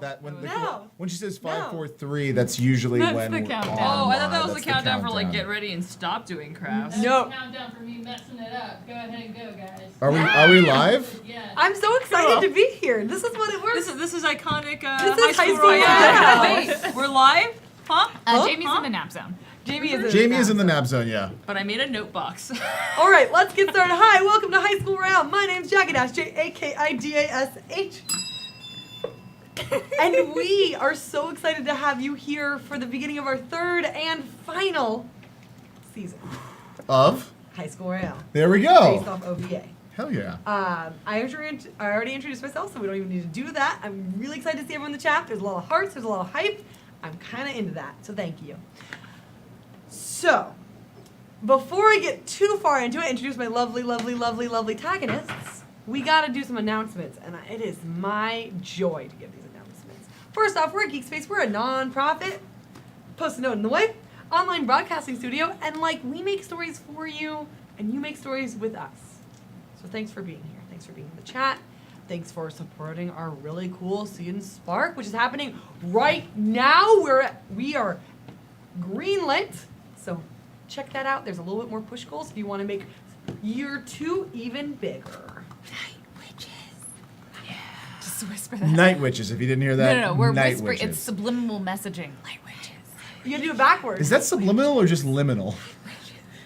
that when No. when she says 5, No. 4, 3, that's usually That's when the we're countdown. on Oh, I thought that live. was That's the countdown for like countdown. get ready and stop doing crafts. No. Countdown for me messing it up. Go ahead and go, guys. Are we live? Yeah. I'm so excited to be here. This is what it works. This is iconic. This is high school Royale. Royale. Wait, we're live? Huh? Jamie's in the nap zone. Jamie is Jamie is in the nap zone, yeah. But I made a note box. All right, let's get started. Hi, welcome to High School Royale. My name's Jackidash, J-A-K-I-D-A-S-H. And we are so excited to have you here for the beginning of our third and final season. Of? High School Royale. There we Based go. off OVA. Hell yeah. I already introduced myself, so we don't even need to do that. I'm really excited to see everyone in the chat. There's a lot of hearts. There's a lot of hype. I'm kind of into that, so thank you. So, before I get too far into it, introduce my lovely, lovely, lovely, lovely antagonists, we got to do some announcements, and it is my joy to give these announcements. First off, we're at GeekSpace. We're a non-profit, Post-it note in the way, online broadcasting studio, and we make stories for you, and you make stories with us. So thanks for being here. Thanks for being in the chat. Thanks for supporting our really cool Season Spark, which is happening right now. We are greenlit, so check that out. There's a little bit more push goals if you want to make year 2 even bigger. Night witches. Yeah. Just whisper that. Night witches, if you didn't hear that. No, we're Night whispering. witches. It's subliminal messaging. Night witches. You gotta do it backwards. Is that subliminal or just liminal?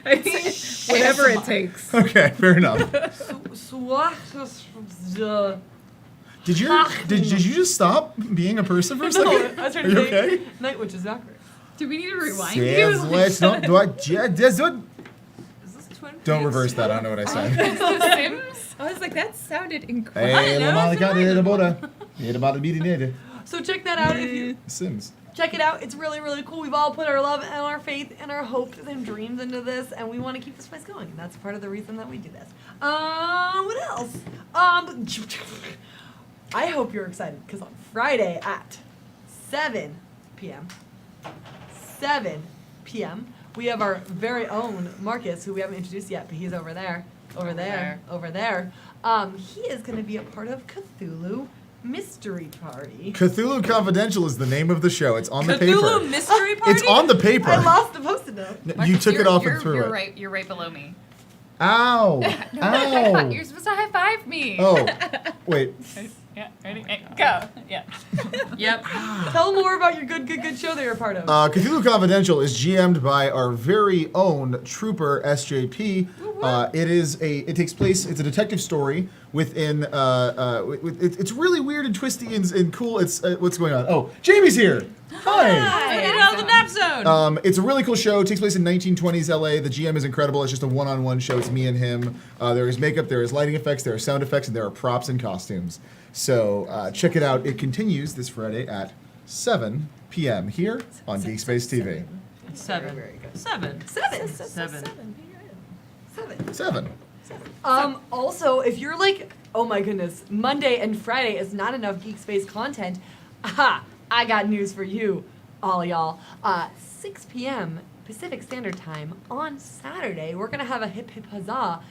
Whatever it takes. Okay, fair enough. Did you just stop being a person for a second? No, I was trying Are to you say okay? night witches backwards. Do we need to rewind? Says let's not do it. Is this Twin Don't Peaks? reverse that. I don't know what I said. The Sims? I was like, that sounded incredible. Hey, know, la it's malika de incredible. boda. Need about to be the So check that out if you Sims. check it out. It's really, really cool. We've all put our love and our faith and our hopes and dreams into this, and we want to keep this place going. And that's part of the reason that we do this. What else? I hope you're excited because on Friday at 7 p.m. we have our very own Marcus, who we haven't introduced yet, but he's over there. He is going to be a part of Cthulhu Mystery Party. Cthulhu Confidential is the name of the show. It's on the Cthulhu paper. Mystery Party? It's on the paper. I lost the post-it note. You took it off you're, and threw you're it. Right, you're right below me. Ow! No, Ow! you're supposed to high five me. Oh, wait. Yeah, ready? Hey, go. Yeah. Yep. Tell more about your good show that you're a part of. Cthulhu Confidential is GM'd by our very own Trooper SJP. It takes place. It's a detective story within. It's really weird and twisty and cool. It's what's going on? Oh, Jamie's here. Hi. Get out of the nap zone. It's a really cool show. It takes place in 1920s LA. The GM is incredible. It's just a one-on-one show. It's me and him. There is makeup, there is lighting effects, there are sound effects, and there are props and costumes. So check it out. It continues this Friday at 7 p.m. here on GeekSpaceTV. 7. Very good. 7. 7. Also, if you're like, oh my goodness, Monday and Friday is not enough Geek Space content, aha, I got news for you, all y'all. 6 p.m. Pacific Standard Time on Saturday, we're gonna have a hip hip huzzah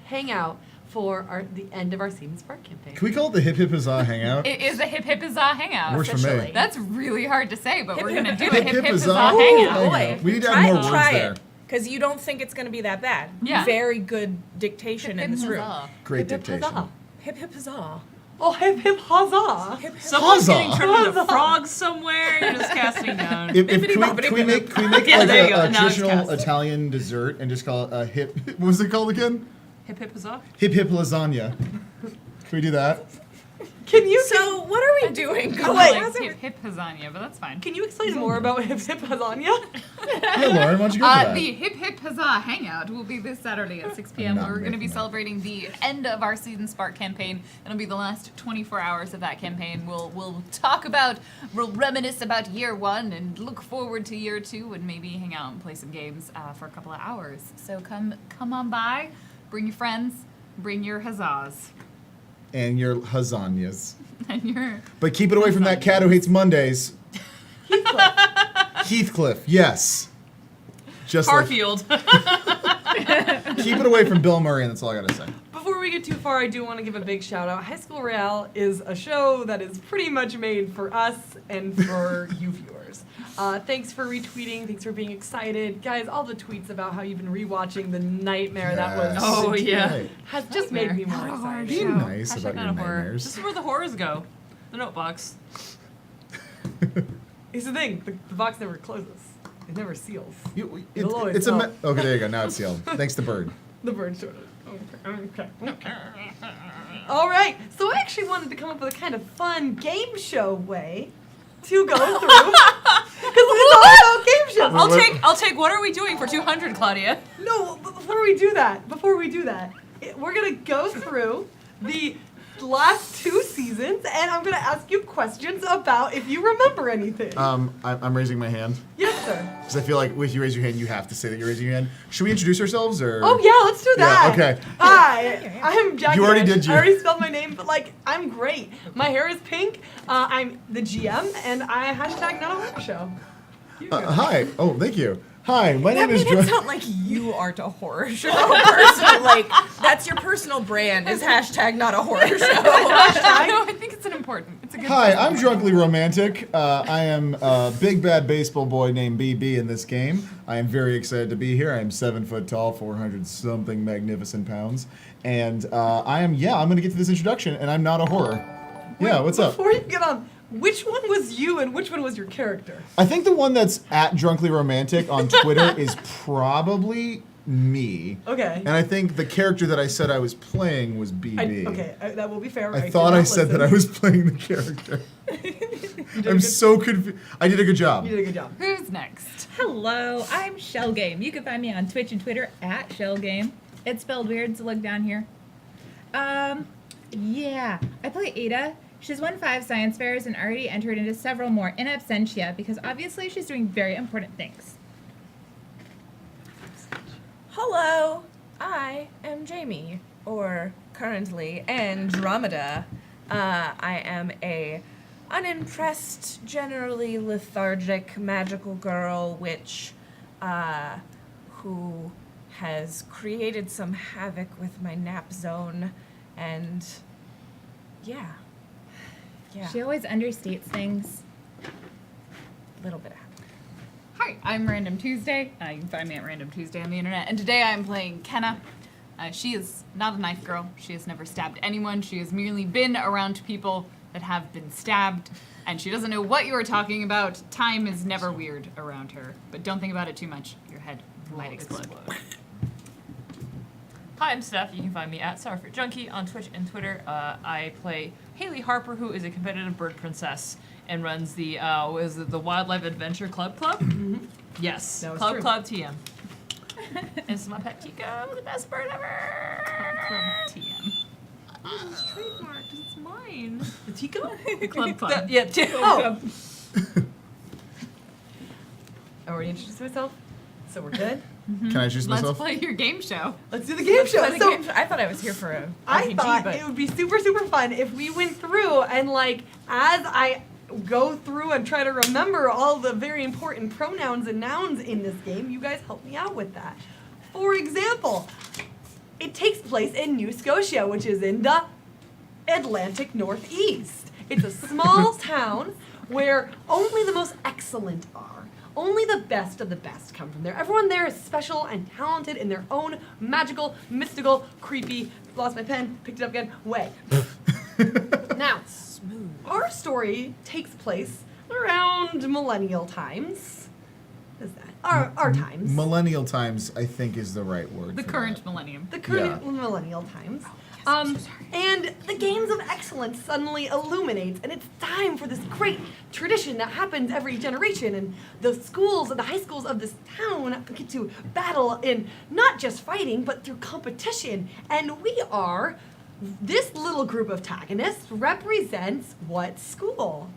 hangout for the end of our Season Spark campaign. Can we call it the Hip Hip Huzzah Hangout? It is a hip hip huzzah hangout. Works for me. officially. That's really hard to say, but we're gonna do a Hip hip Hip hip Huzzah huzzah Hangout. hangout. Boy, We need to add more words try there. it. Because you don't think it's going to be that bad. Yeah. Very good dictation in this room. Great Hip hip dictation. huzzah. Hip hip huzzah. Oh, hip hip huzzah. Hip hip. Someone's Huzzah. getting turned into frogs somewhere. You're just casting down. Can we make Yeah, like there you go. a Now it's traditional cast. Italian dessert and just call it a hip? What was it called again? Hip hip huzzah. Hip hip lasagna. Can we do that? Can you So what are we doing? I wait. like hip hip lasagna, but that's fine. can you explain more about hip hip lasagna? Yeah, Lauren, why don't you go for that? The Hip Hip Huzzah Hangout will be this Saturday at 6 p.m. I'm not We're going to be making that. celebrating the end of our Season Spark campaign. It'll be the last 24 hours of that campaign. We'll talk about, we'll reminisce about year 1 and look forward to year 2 and maybe hang out and play some games for a couple of hours. So come on by, bring your friends, bring your huzzahs. And your lasagnas. And your But keep it away from that cat who hates Mondays. Heathcliff, yes. Just like, Harfield. keep it away from Bill Murray, and that's all I gotta say. Before we we get too far, I do want to give a big shout out. High School Royale is a show that is pretty much made for us and for you viewers. Thanks for retweeting. Thanks for being excited. Guys, all the tweets about how you've been rewatching the nightmare that was Yes. Oh, yeah. Right. has just made me more Not a horror excited. Be show. nice Hashtag about not your a horror. nightmares. This is where the horrors go. The notebox. Here's the thing, the box never closes. It never seals. It's always a up. okay, there you go. Now it's sealed. Thanks to Bird. The bird showed it. Okay. All right. So I actually wanted to come up with a kind of fun game show way to go through. Because it's all about game shows. I'll take what are we doing for 200, Claudia? No, but before we do that, we're gonna go through the last 2 seasons, and I'm gonna ask you questions about if you remember anything. I'm raising my hand Yes, sir. because I feel like if you raise your hand, you have to say that you're raising your hand. Should we introduce ourselves or? Oh yeah, let's do that. Yeah, okay. Hi, I'm Jackie. You already did I already spelled my name, but like I'm great. My hair is pink. I'm the GM, and I hashtag not a horror show. You go. Hi. Oh, thank you. Hi, my That name is made it John. sound like you aren't a horror show person. Like, that's your personal brand is hashtag not a horror show. No, I think it's it's a good. Hi, I'm Drunkly Romantic. I am a big bad baseball boy named BB in this game. I am very excited to be here. I am 7 foot tall, 400 something magnificent pounds, and I'm going to get to this introduction, and I'm not a horror. Yeah, what's up? Before you get on, which one was you and which one was your character? I think the one that's at Drunkly Romantic on Twitter is probably me. Okay. And I think the character that I said I was playing was BB. That will be fair. I did thought not I said that I listen. was playing the character. You did a I'm good- so confused. I did a good job. You did a good job. Who's next? Hello, I'm Shell Game. You can find me on Twitch and Twitter at Shell Game. It's spelled weird, so look down here. Yeah, I play Ada. She's won 5 science fairs and already entered into several more in absentia because obviously she's doing very important things. Hello, I am Jamie, or currently Andromeda. I am a unimpressed, generally lethargic, magical girl witch who has created some havoc with my nap zone, and yeah. She always understates things. A little bit of havoc. Hi, I'm Random Tuesday. You can find me at Random Tuesday on the internet. And today I'm playing Kenna. She is not a knife girl. She has never stabbed anyone. She has merely been around people that have been stabbed. And she doesn't know what you are talking about. Time is never weird around her. But don't think about it too much. Your head might explode. Hi, I'm Steph. You can find me at Sourfruit Junkie on Twitch and Twitter. I play Haley Harper, who is a competitive bird princess and runs the the Wildlife Adventure Club? Mm-hmm. Yes, That was Club true. Club TM. This is my pet Tico, the best bird ever. TM. It's trademarked. It's mine. The Tico? The Club Club. Yeah. Oh. I already introduced myself, so we're good. Can I introduce Let's myself? play your game show. Let's do the game show. But the So game- I thought I was here for a I RPG, thought but it would be super, super fun if we went through and like as I go through and try to remember all the very important pronouns and nouns in this game, you guys help me out with that. For example, it takes place in New Scotia, which is in the Atlantic Northeast. It's a small town where only the most excellent are. Only the best of the best come from there. Everyone there is special and talented in their own magical, mystical, creepy, lost my pen, picked it up again, way. Now, our story takes place around millennial times. What is that? Our times. Millennial times, I think, is the right word. The for current that. millennium. The current Yeah. millennial times. And the games of excellence suddenly illuminates, and it's time for this great tradition that happens every generation. And the schools and the high schools of this town get to battle in not just fighting, but through competition. And we are, this little group of protagonists represents what school?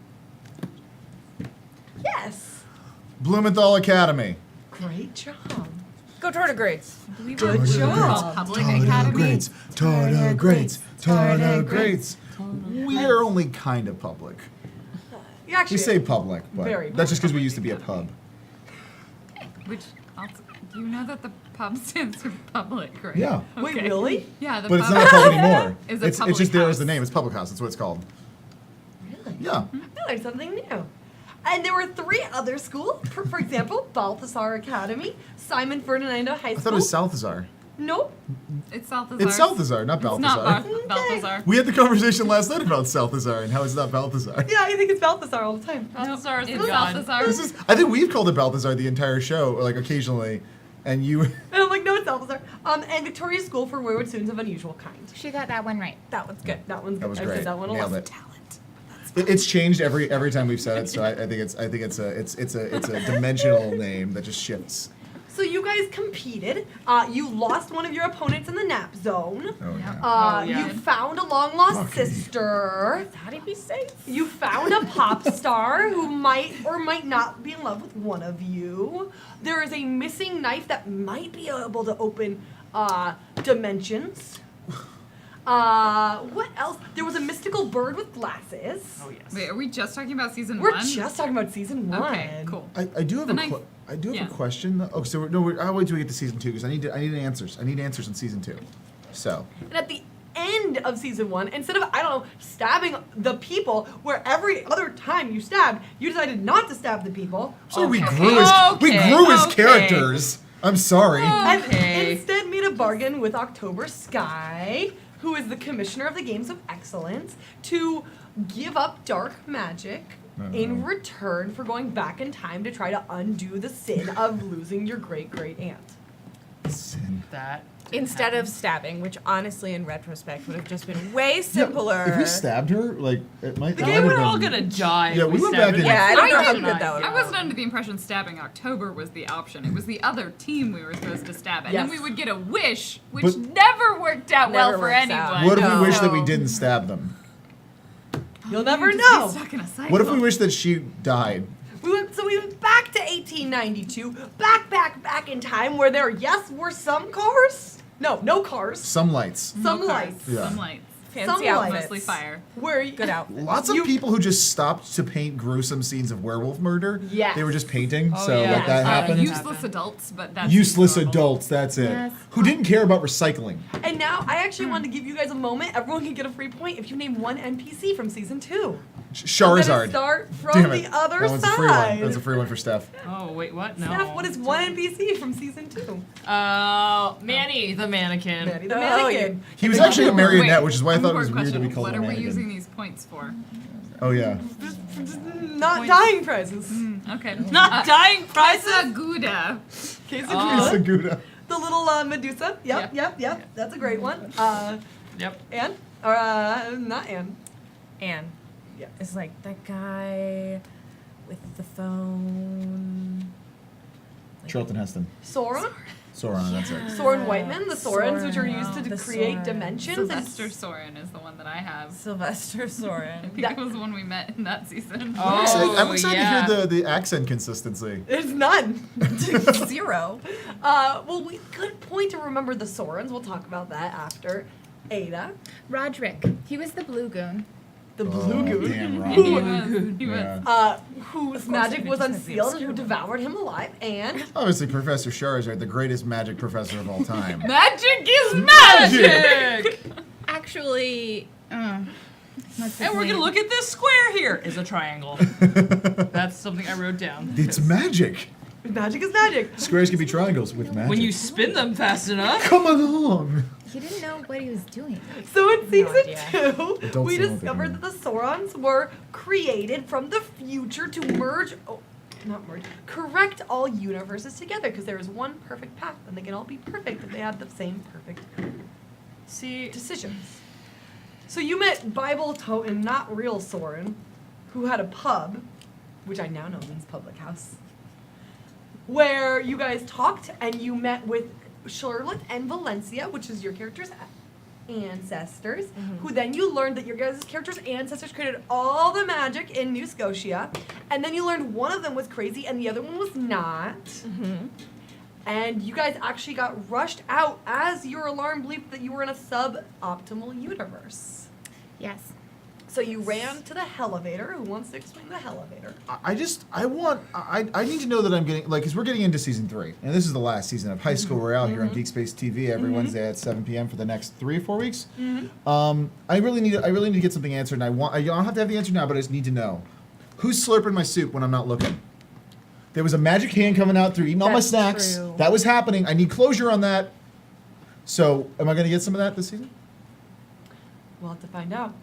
Yes. Blumenthal Academy. Great job. go tardigrades. Good job. Public Academy. Tardigrades. Tardigrades. We're only kind of public. You actually, We say public, but Very that's just because we public, used to be a academy. pub. Which, also, do you know that the pub stands for public, right? Yeah. Wait, Okay. really? Yeah, the But it's pub not a pub anymore. is a It's public just there as house. the name. It's Public House. That's what it's called. Really? Yeah. I learned something new. And there were 3 other schools. For example, Balthasar Academy, Simon Ferdinando High School. I thought it was Salthazar. Nope. It's Salthazar. It's Salthazar, not It's Balthazar. not Balthazar. We had the conversation last night about Salthazar and how it's not Balthazar. Yeah, I think it's Balthasar all the time. Balthazar is the It's god. Balthazar. This is. I think we've called it Balthazar the entire show, like occasionally, and you. And I'm like, no, it's Balthasar. And Victoria School for Wayward Students of Unusual Kind. She got that one right. That one's good. That one's good. That was I great. said that one a Nailed lot. it. It's changed every time we've said it, so I think it's a dimensional name that just shifts. So you guys competed. You lost one of your opponents in the nap zone. Oh yeah. Oh, yeah. You found a long lost Fucking- sister. How would be safe? You found a pop star who might or might not be in love with one of you. There is a missing knife that might be able to open dimensions. What else? There was a mystical bird with glasses. Oh yes. Wait, are we just talking about season We're 1? just talking about season 1. Okay, cool. I do have The a knife- I do have yeah. a question. Though. Oh, so I'll wait till we get to season 2 because I need answers. I need answers in season 2. So And at the end of season 1, instead of, I don't know, stabbing the people, where every other time you stabbed, you decided not to stab the people. sorry, we Okay. grew as Okay. characters. I'm sorry. And Okay. instead made a bargain with October Sky, who is the commissioner of the Games of Excellence, to give up dark magic in return for going back in time to try to undo the sin of losing your great aunt. Sin. That. Instead of stabbing, which honestly, in retrospect, would have just been way simpler. If we stabbed her, like it might. The that game would we're have all been- gonna die. Yeah, if we went stab back in- it. Yeah, I don't know how didn't- good that would I have wasn't under the impression stabbing October was the option. It was the other team we were supposed to stab. And then Yes. we would get a wish, which But- never worked out well Never for works out. anyone. What if No. we wish that we So- didn't stab them? You'll never You'd just be know. Stuck in a cycle. What if we wish that she died? We went back to 1892, back in time where there, yes, were some cars. No cars. Some lights. Some No cars, lights. Yeah. Some lights. fancy Some outfits. Mostly fire. Where Good outfits. Lots of You- people who just stopped to paint gruesome scenes of werewolf murder. Yes. They were just painting, Oh, so yeah. like that Yes. happened. Useless adults, but that's Useless normal. adults, that's it. Yes. Who didn't care about recycling. And now I actually wanted to give you guys a moment. Everyone can get a free point if you name one NPC from season 2. I'm gonna Charizard. start from Damn it. the other that one's side. a free one. That's a free one for Steph. Oh wait, what? No. Steph, what is one NPC from season 2? Manny the mannequin. Manny the Oh, mannequin. He was actually a marionette, Wait, which is why I thought it was important weird that we question. called What him are a we mannequin. using these points for? Oh yeah. Not Points. dying prizes. Okay. Not dying prizes. Gouda. Case of Oh. It's a Gouda. Gouda. The little Medusa. Yep. That's a great one. Yep. Anne? Or, not Anne. Anne Yeah. is like that guy with the phone. Charlton Heston. Sora? Sauron, that's it. Soren Whiteman, the Sorens, which are Soren. used to The create Sorens. dimensions. Sylvester Soren is the one that I have. Sylvester I Soren. think it was the one we met in that season. Oh, I'm excited yeah. to hear the accent consistency. There's none. 0. Well, good point to remember the Sorens. We'll talk about that after. Ada, Roderick. He was the blue goon. the Oh, Blue Goon, damn He right. was. He was. Yeah. whose course, magic I was just had the unsealed and who obscure devoured him alive, and Obviously, Professor Charizard, the greatest magic professor of all time. Magic is magic! Actually, what's his And we're name? gonna look at this square here. Is a triangle. That's something I wrote down. It's magic. magic is magic. Squares can be triangles with magic. When you spin them fast enough. Come along. He didn't know what he was doing. So in season idea. 2, Adults we don't know what they're discovered that the Saurons were created from the future to correct all universes together, because there is one perfect path, and they can all be perfect if they have the same perfect See, decisions. So you met Bible Totem, not real Soren, who had a pub, which I now know means public house, where you guys talked and you met with Charlotte and Valencia, which is your character's ancestors, who then you learned that your guys' character's ancestors created all the magic in New Scotia, and then you learned one of them was crazy and the other one was not. And you guys actually got rushed out as your alarm bleeped that you were in a suboptimal universe. Yes. So you ran to the elevator. Who wants to explain the elevator? I need to know that I'm getting, like, because we're getting into season 3, and this is the last season of High School Royale here on GeekSpaceTV every Wednesday at 7 p.m. for the next 3 or 4 weeks. I really need to get something answered, and I don't have to have the answer now, but I just need to know who's slurping my soup when I'm not looking. There was a magic hand coming out through eating all my That's snacks. true. That was happening. I need closure on that. So, am I going to get some of that this season? We'll have to find out.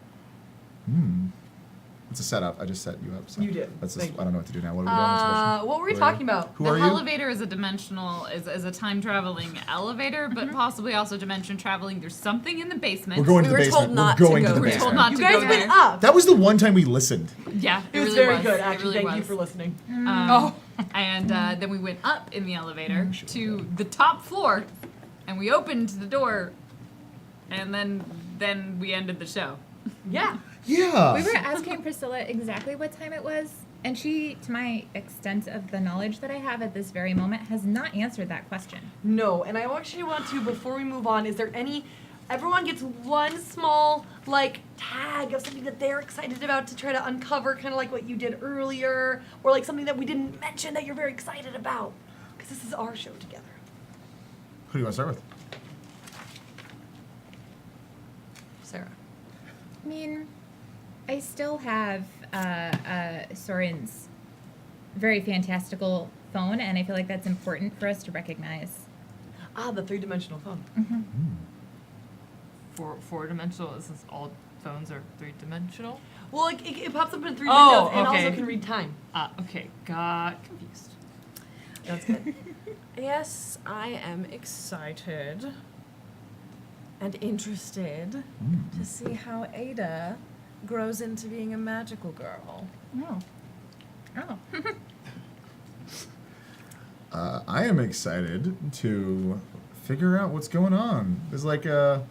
It's a setup. I just set you up. So You did. That's just, Thank you. I don't know what to do now. What are we doing? What's the question? What were we Who are you? talking about? Who The are you? elevator is a dimensional, is a time traveling elevator, but possibly also dimension traveling. There's something in the basement. We're going to We the were told basement. not We're to going go to the there. We're told basement. not You to guys go went there. up. That was the one time we listened. Yeah, It was really very was. good, It actually. really Thank you was. for listening. And then we went up in the elevator to the top floor, and we opened the door, and then we ended the show. Yeah. Yeah. We were asking Priscilla exactly what time it was, and she, to my extent of the knowledge that I have at this very moment, has not answered that question. No, and I actually want to, before we move on, is there any, everyone gets one small, like, tag of something that they're excited about to try to uncover, kind of like what you did earlier, or like something that we didn't mention that you're very excited about. Because this is our show together. Who do you want to start with? Sarah. I mean, I still have Soren's very fantastical phone, and I feel like that's important for us to recognize. Ah, the 3-dimensional phone. Four-dimensional, since all phones are 3-dimensional. Well, like, it pops up in 3 Oh, windows and okay. also can read time. Okay, got confused. That's good. Yes, I am excited and interested to see how Ada grows into being a magical girl. Oh. Oh. I am excited to figure out what's going on. There's like a,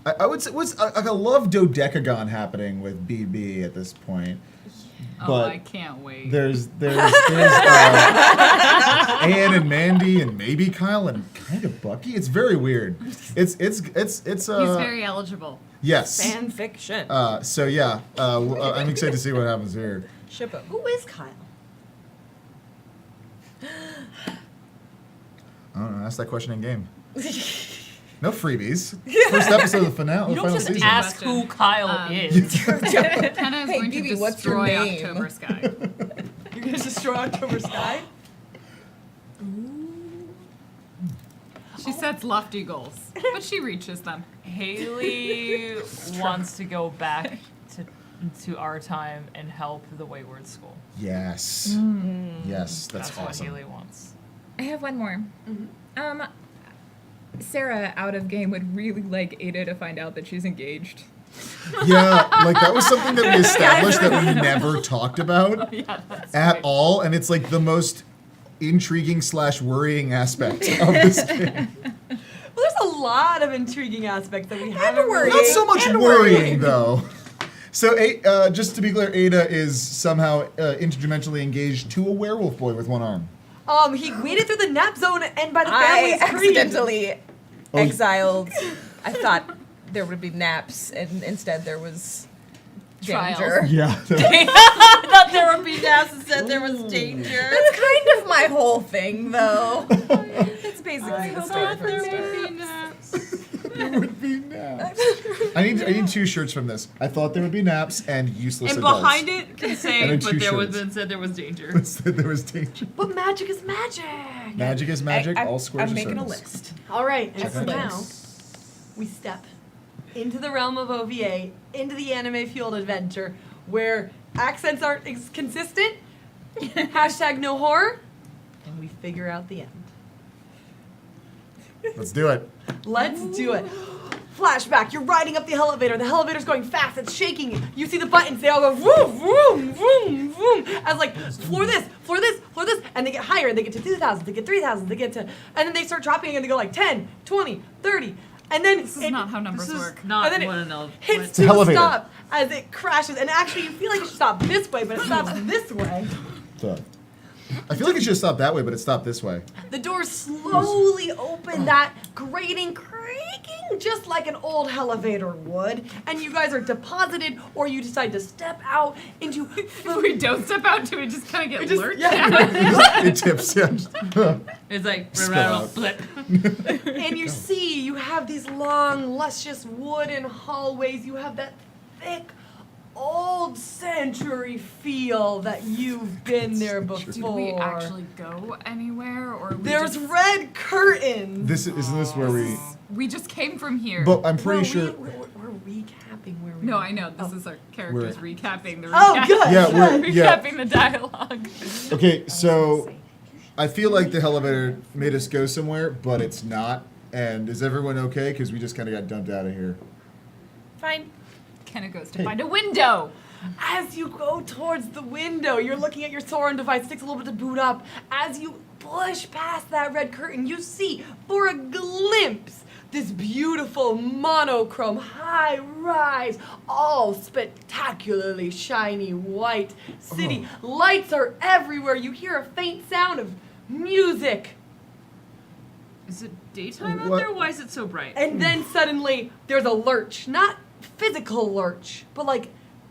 I would say, what's like a love dodecagon happening with BB at this point. Oh, But I can't wait. there's Anne and Mandy and maybe Kyle and kind of Bucky. It's very weird. It's He's very eligible. yes. Fan fiction. So yeah, I'm excited to see what happens here. Ship 'em. Who is Kyle? I don't know. Ask that question in game. No freebies. First episode of the finale. You don't Final just season. ask who Kyle is. Hannah is Hey, going Bibi, to what's your destroy name? October Sky. You're going to destroy October Sky? She sets lofty goals, but she reaches them. Haley wants to go back to our time and help the Wayward School. Yes. Yes, that's what awesome. Haley wants. I have one more. Sarah, out of game, would really like Ada to find out that she's engaged. Yeah, like that was something that we established that we never talked about at all, and it's like the most intriguing / worrying aspect of this game. Well, there's a lot of intriguing aspects that we haven't worrying. Not so much And worrying though. So, just to be clear, Ada is somehow interdimensionally engaged to a werewolf boy with one arm. He waited through the nap zone and by the I family's creed. accidentally Oh. exiled. I thought there would be naps, and instead there was Trials. danger. Yeah. I thought there would be naps and said there was danger. That's kind of my whole thing, though. It's basically the story from the start. There would be naps. I need 2 shirts from this. I thought there would be naps and useless And adults. behind it can say, And then but 2 there was shirts. then said there was danger. Said there was danger. But magic is magic. Magic is magic. All squares I'm are making a circles. list. All right, and Check so it out. now we step into the realm of OVA, into the anime-fueled adventure, where accents aren't consistent, hashtag no horror, and we figure out the end. Let's do it. Let's do it. Flashback, you're riding up the elevator's going fast, it's shaking, you see the buttons, they all go vroom, vroom, vroom, vroom, as like, floor this, floor this, floor this, and they get higher, they get to 2,000, they get 3,000, they get to, and then they start dropping and they go like 10, 20, 30, and then This is not how numbers work. Not and then one it and all. hits an to a elevator. stop as it crashes, and actually you feel like it should stop this way, but it stops this way. So, I feel like it should have stopped that way, but it stopped this way. The doors slowly open, that grating, creaking just like an old elevator would, and you guys are deposited, or you decide to step out into. If we don't step out, do we just kind of get lurched? It tips. Yeah. It's like Spell rattle out. flip. And you see, you have these long, luscious wooden hallways. You have that thick, old century feel that you've been there before. Did we actually go anywhere, or we There's just, red curtains. Isn't this where we? we just came from here? But I'm pretty sure. We're recapping where we. No, were. I know. This is our characters We're- recapping the Oh, recap. good. Yeah, we're yeah. recapping the dialogue. Okay, so I feel like the elevator made us go somewhere, but it's not. And is everyone okay? Because we just kind of got dumped out of here. Fine. Kenna goes to Hey. find a window. As you go towards the window, you're looking at your Sauron device. It takes a little bit to boot up. As you push past that red curtain, you see, for a glimpse, this beautiful monochrome high-rise, all spectacularly shiny white city. Lights are everywhere. You hear a faint sound of music. Is it daytime out What? there? Why is it so bright? And then suddenly there's a lurch. Not physical lurch, but like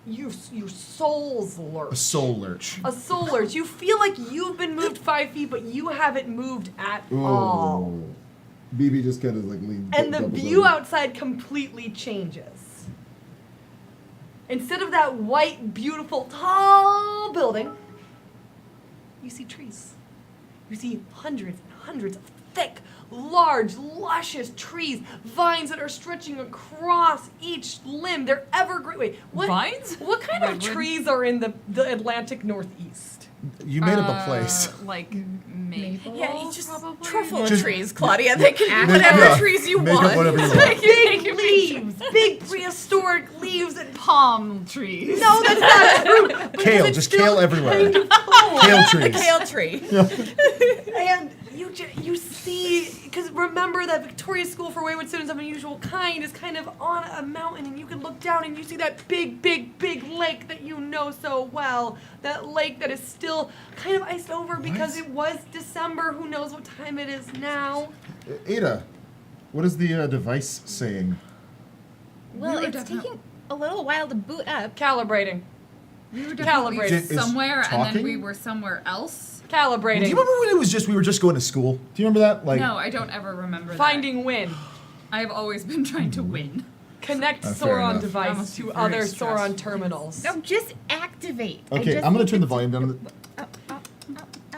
your soul's lurch. A soul lurch. A soul lurch. You feel like you've been moved 5 feet, but you haven't moved at all. BB just kind of like leaned. And the view outside completely changes. Instead of that white, beautiful, tall building, you see trees. You see hundreds and hundreds of thick, large, luscious trees, vines that are stretching across each limb. They're evergreen. Wait, what? Vines? What kind of Redwood? trees are in the Atlantic Northeast? You made up a place. Like maple. Yeah, you just probably. truffle Just- trees, Claudia. They can Make- whatever yeah, trees you make want. up whatever you want. Big leaves, big prehistoric leaves and Palm trees. no, that's not true. because Kale, it's just still kale everywhere. kind of cold. Kale A trees. kale tree. And you see, because remember that Victoria School for Wayward Students of Unusual Kind is kind of on a mountain, and you can look down and you see that big, big, big lake that you know so well. That lake that is still kind of iced over because it was December. Who knows what time it is now? Ada, what is the device saying? Well, We were it's definitely- taking a little while to boot up. Calibrating. We were definitely Calibrated. Is somewhere, and then talking? we were somewhere else. Do you Calibrating. remember when it was just we were just going to school? Do you remember that? Like, No, I don't ever remember that. Finding win. I have always been trying to win. Connect fair Sauron enough. device That must be to very other stressful. Sauron terminals. No, just activate. I Okay, just I'm gonna need turn the to- volume down.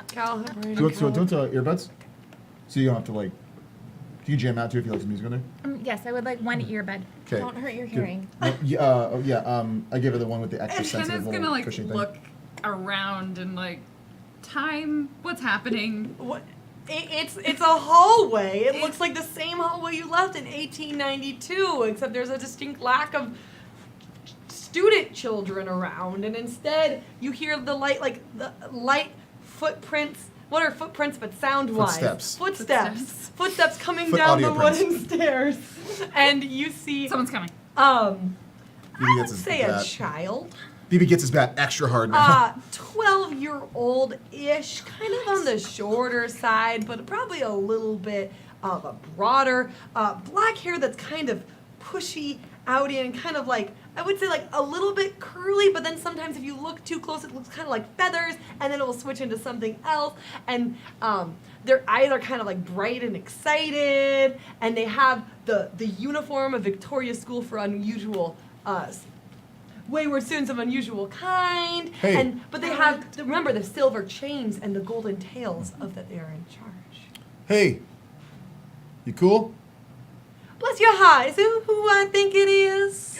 Calibrating. Do you want earbuds? So you don't have to like. Do you jam out too if you like some music on there? Yes, I would like one earbud. Okay. Don't hurt your Good. hearing. I gave her the one with the extra And sensitive Kenna's little gonna like cushion thing. look around and like time. What's happening? What? It's a hallway. It looks like the same hallway you left in 1892, except there's a distinct lack of student children around, and instead you hear the light footprints. What are footprints but sound-wise? Footsteps. Footsteps coming Foot down the audio prints. wooden stairs, and you see Someone's coming. BB I would gets his say a bat. child. BB gets his bat extra hard now. 12-year-old-ish, kind of on the shorter side, but probably a little bit of a broader, black hair that's kind of pushy out in, kind of like, I would say like a little bit curly, but then sometimes if you look too close, it looks kind of like feathers, and then it will switch into something else, and their eyes are kind of like bright and excited, and they have the uniform of Victoria School for Unusual Wayward Students of Unusual Kind, Hey. but they have, remember, the silver chains and the golden tails of that they are in charge. Hey, you cool? Bless your heart, is it who I think it is?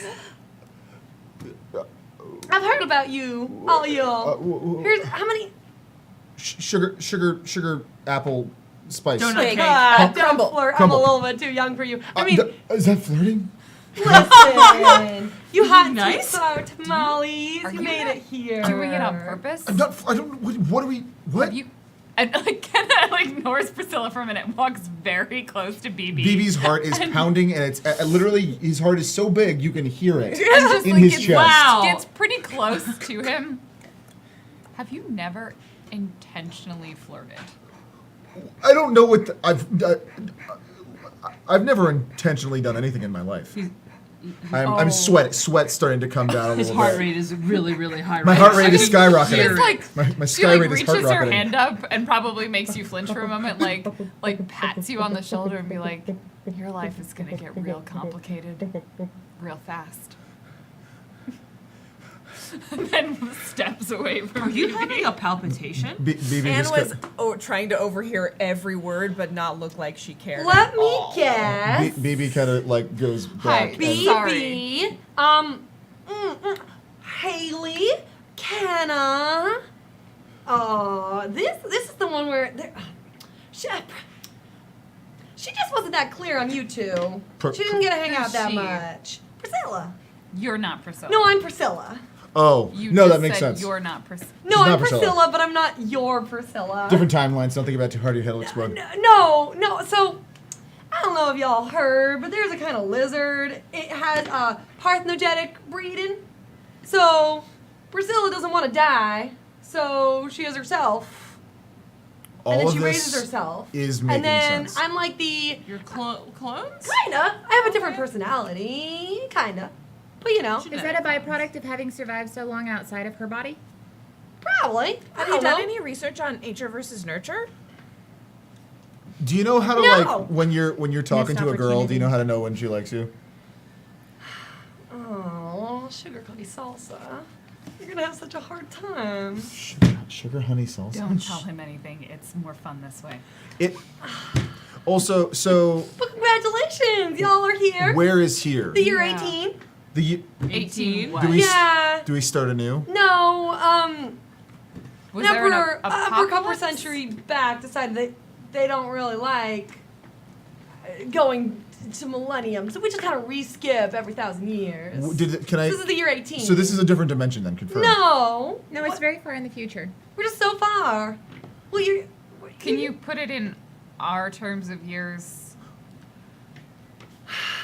I've heard about you, all y'all. Here's, how many? Sugar, apple, spice. Donut Cake. cake. Don't Crumble. flirt, I'm a Crumble. little bit too young for you. I mean, Is that flirting? listen, you hot nice? sour tamales, Are you you made not it here. Doing it on purpose? I'm not. I don't. What are we? What? Have you? And like Kenna like ignores Priscilla for a minute, and walks very close to BB. BB's heart is pounding, and it's literally his heart is so big you can hear it And just in like his gets, chest. Wow. gets pretty close to him. Have you never intentionally flirted? I don't know what I've. I've never intentionally done anything in my life. He's- I'm sweat's starting to come down a His little heart bit. rate is really, really high. My heart rate is skyrocketing. Hear It's it. like My she sky like rate is reaches heart her rocketing. hand up and probably makes you flinch for a moment, like pats you on the shoulder and be like, "Your life is gonna get real complicated, real fast." And then steps away from Are you BB. having a palpitation? BB Anne just was got- trying to overhear every word, but not look like she cared. Let at me all. guess. BB kind of like goes back. Hi. and- Sorry. Haley, Canna. Oh, this is the one where she just wasn't that clear on you two. She didn't get to hang out that She- much. Priscilla. You're not Priscilla. No, I'm Priscilla. Oh, You no, just that makes said sense. You're not Priscilla. No, She's I'm not Priscilla. Priscilla, but I'm not your Priscilla. Different timelines. Don't think about it too hard. Your head will explode. No. So, I don't know if y'all heard, but there's a kind of lizard. It has parthenogenetic breeding. So, Priscilla doesn't want to die, so she has herself. All and then of she this raises herself. is making and then sense. I'm like the Your clones? kinda. I have a different personality, kinda. But you know, Is that a byproduct of having survived so long outside of her body? probably. I Have you don't done know. any research on nature versus nurture? Do you know how to No. like when you're talking Missed to a girl? Do you opportunity. know how to know when she likes you? Oh, sugar cookie salsa. You're gonna have such a hard time. Sugar honey salsa. Don't tell him anything. It's more fun this way. It. Also, so But congratulations, y'all are here. where is here? The year Yeah. 18. The 18. what? do we Yeah. do we start anew? No, Was there an Emperor, Emperor a couple apocalypse? century back decided that they don't really like going to millennium, so we just kind of re-skip every 1,000 years. Can I? This is the year 18. So this is a different dimension then, confirmed. No. No, it's What? very far in the future. We're just so far. Well, you're. Can you put it in our terms of years?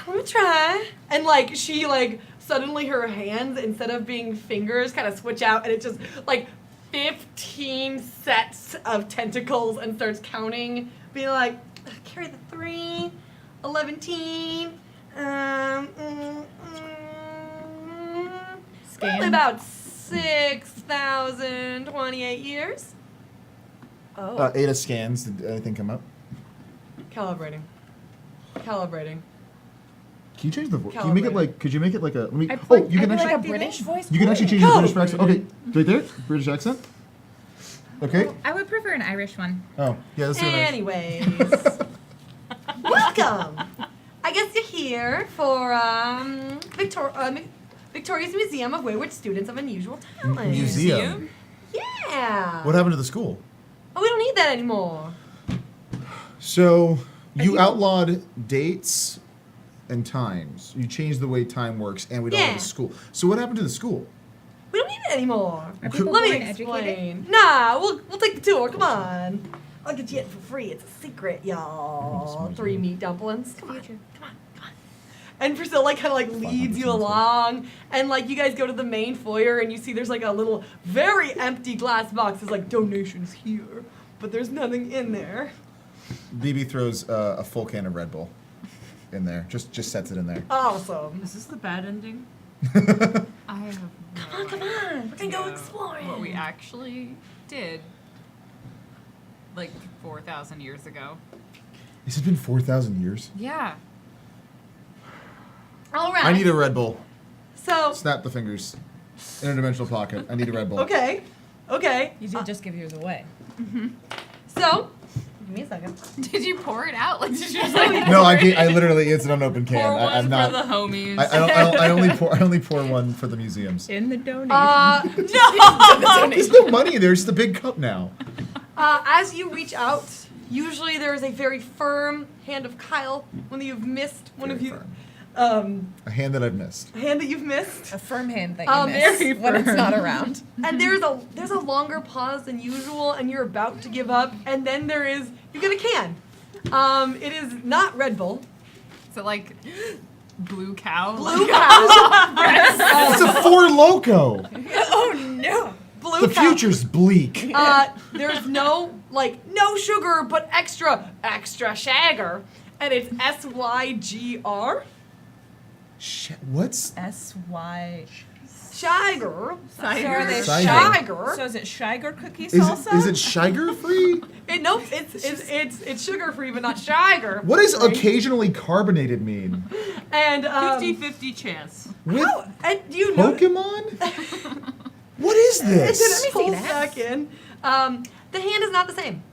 Let me try. And like she like suddenly her hands instead of being fingers kind of switch out and it's just like 15 sets of tentacles and starts counting, being like carry the 3, 11. Probably about 6,028 years. Oh. Ada scans. Did anything come up? Calibrating. Can you change the voice? Can you make it Calibrating. like? Could you make it like a? Let me. I Oh, put- you I can put actually. like a British voice. You can actually change the Oh. British accent. Okay, right there, British accent. Okay. I would prefer an Irish one. Oh, yeah. Let's do it. Anyways, welcome. I guess you're here for Victoria's Museum of Wayward Students of Unusual Talent. Museum. Yeah. What happened to the school? Oh, we don't need that anymore. So you outlawed dates and times. You changed the way time works, and we don't have Yeah. a school. So what happened to the school? We don't need it anymore. Are people Let me born explain. educated? Nah, we'll take the tour. Come on. I'll get you in for free. It's a secret, y'all. 3 meat dumplings. Come on. Future. Come on. And Priscilla like kind of like leads you 500 along, and like you guys go to the main foyer, and you see there's like a little very empty glass box. It's like donations here, but there's nothing in there. BB throws a full can of Red Bull in there. Just sets it in there. Awesome. Is this the bad ending? I have no Come on, we're gonna go idea exploring. what we actually did like 4,000 years ago. Has it been 4,000 years? Yeah. All right. I need a Red Bull. So Snap the fingers. Interdimensional pocket. I need a Red Bull. okay. You did just give yours away. So give me a second. Did you pour it out? Like, did you just like No, pour it? I literally, it's an unopened can. Pour one I'm not. for the homies. I only pour one for the museums. In the donation. There's no money there. It's the big cup now. As you reach out, usually there is a very firm hand of Kyle when you've missed one Very of you. firm. A A hand that I've missed. hand that you've missed. A firm hand that you very miss when it's firm. not around. And there's a longer pause than usual, and you're about to give up, and then you get a can. It is not Red Bull. So like blue cow. Blue Cow. It's a Four Loko. Blue The Cow. future's bleak. There's no sugar, but extra shagger. and it's SYGR. What's S-Y. Shy girl. So are they Shy girl. So is it Shiger cookie is salsa? it sugar free? Nope, it's sugar free, but not sugar. What does occasionally carbonated mean? And 50-50 chance. With and you know, Pokemon? What is it's this? in a Let me see full that. second. The hand is not the same.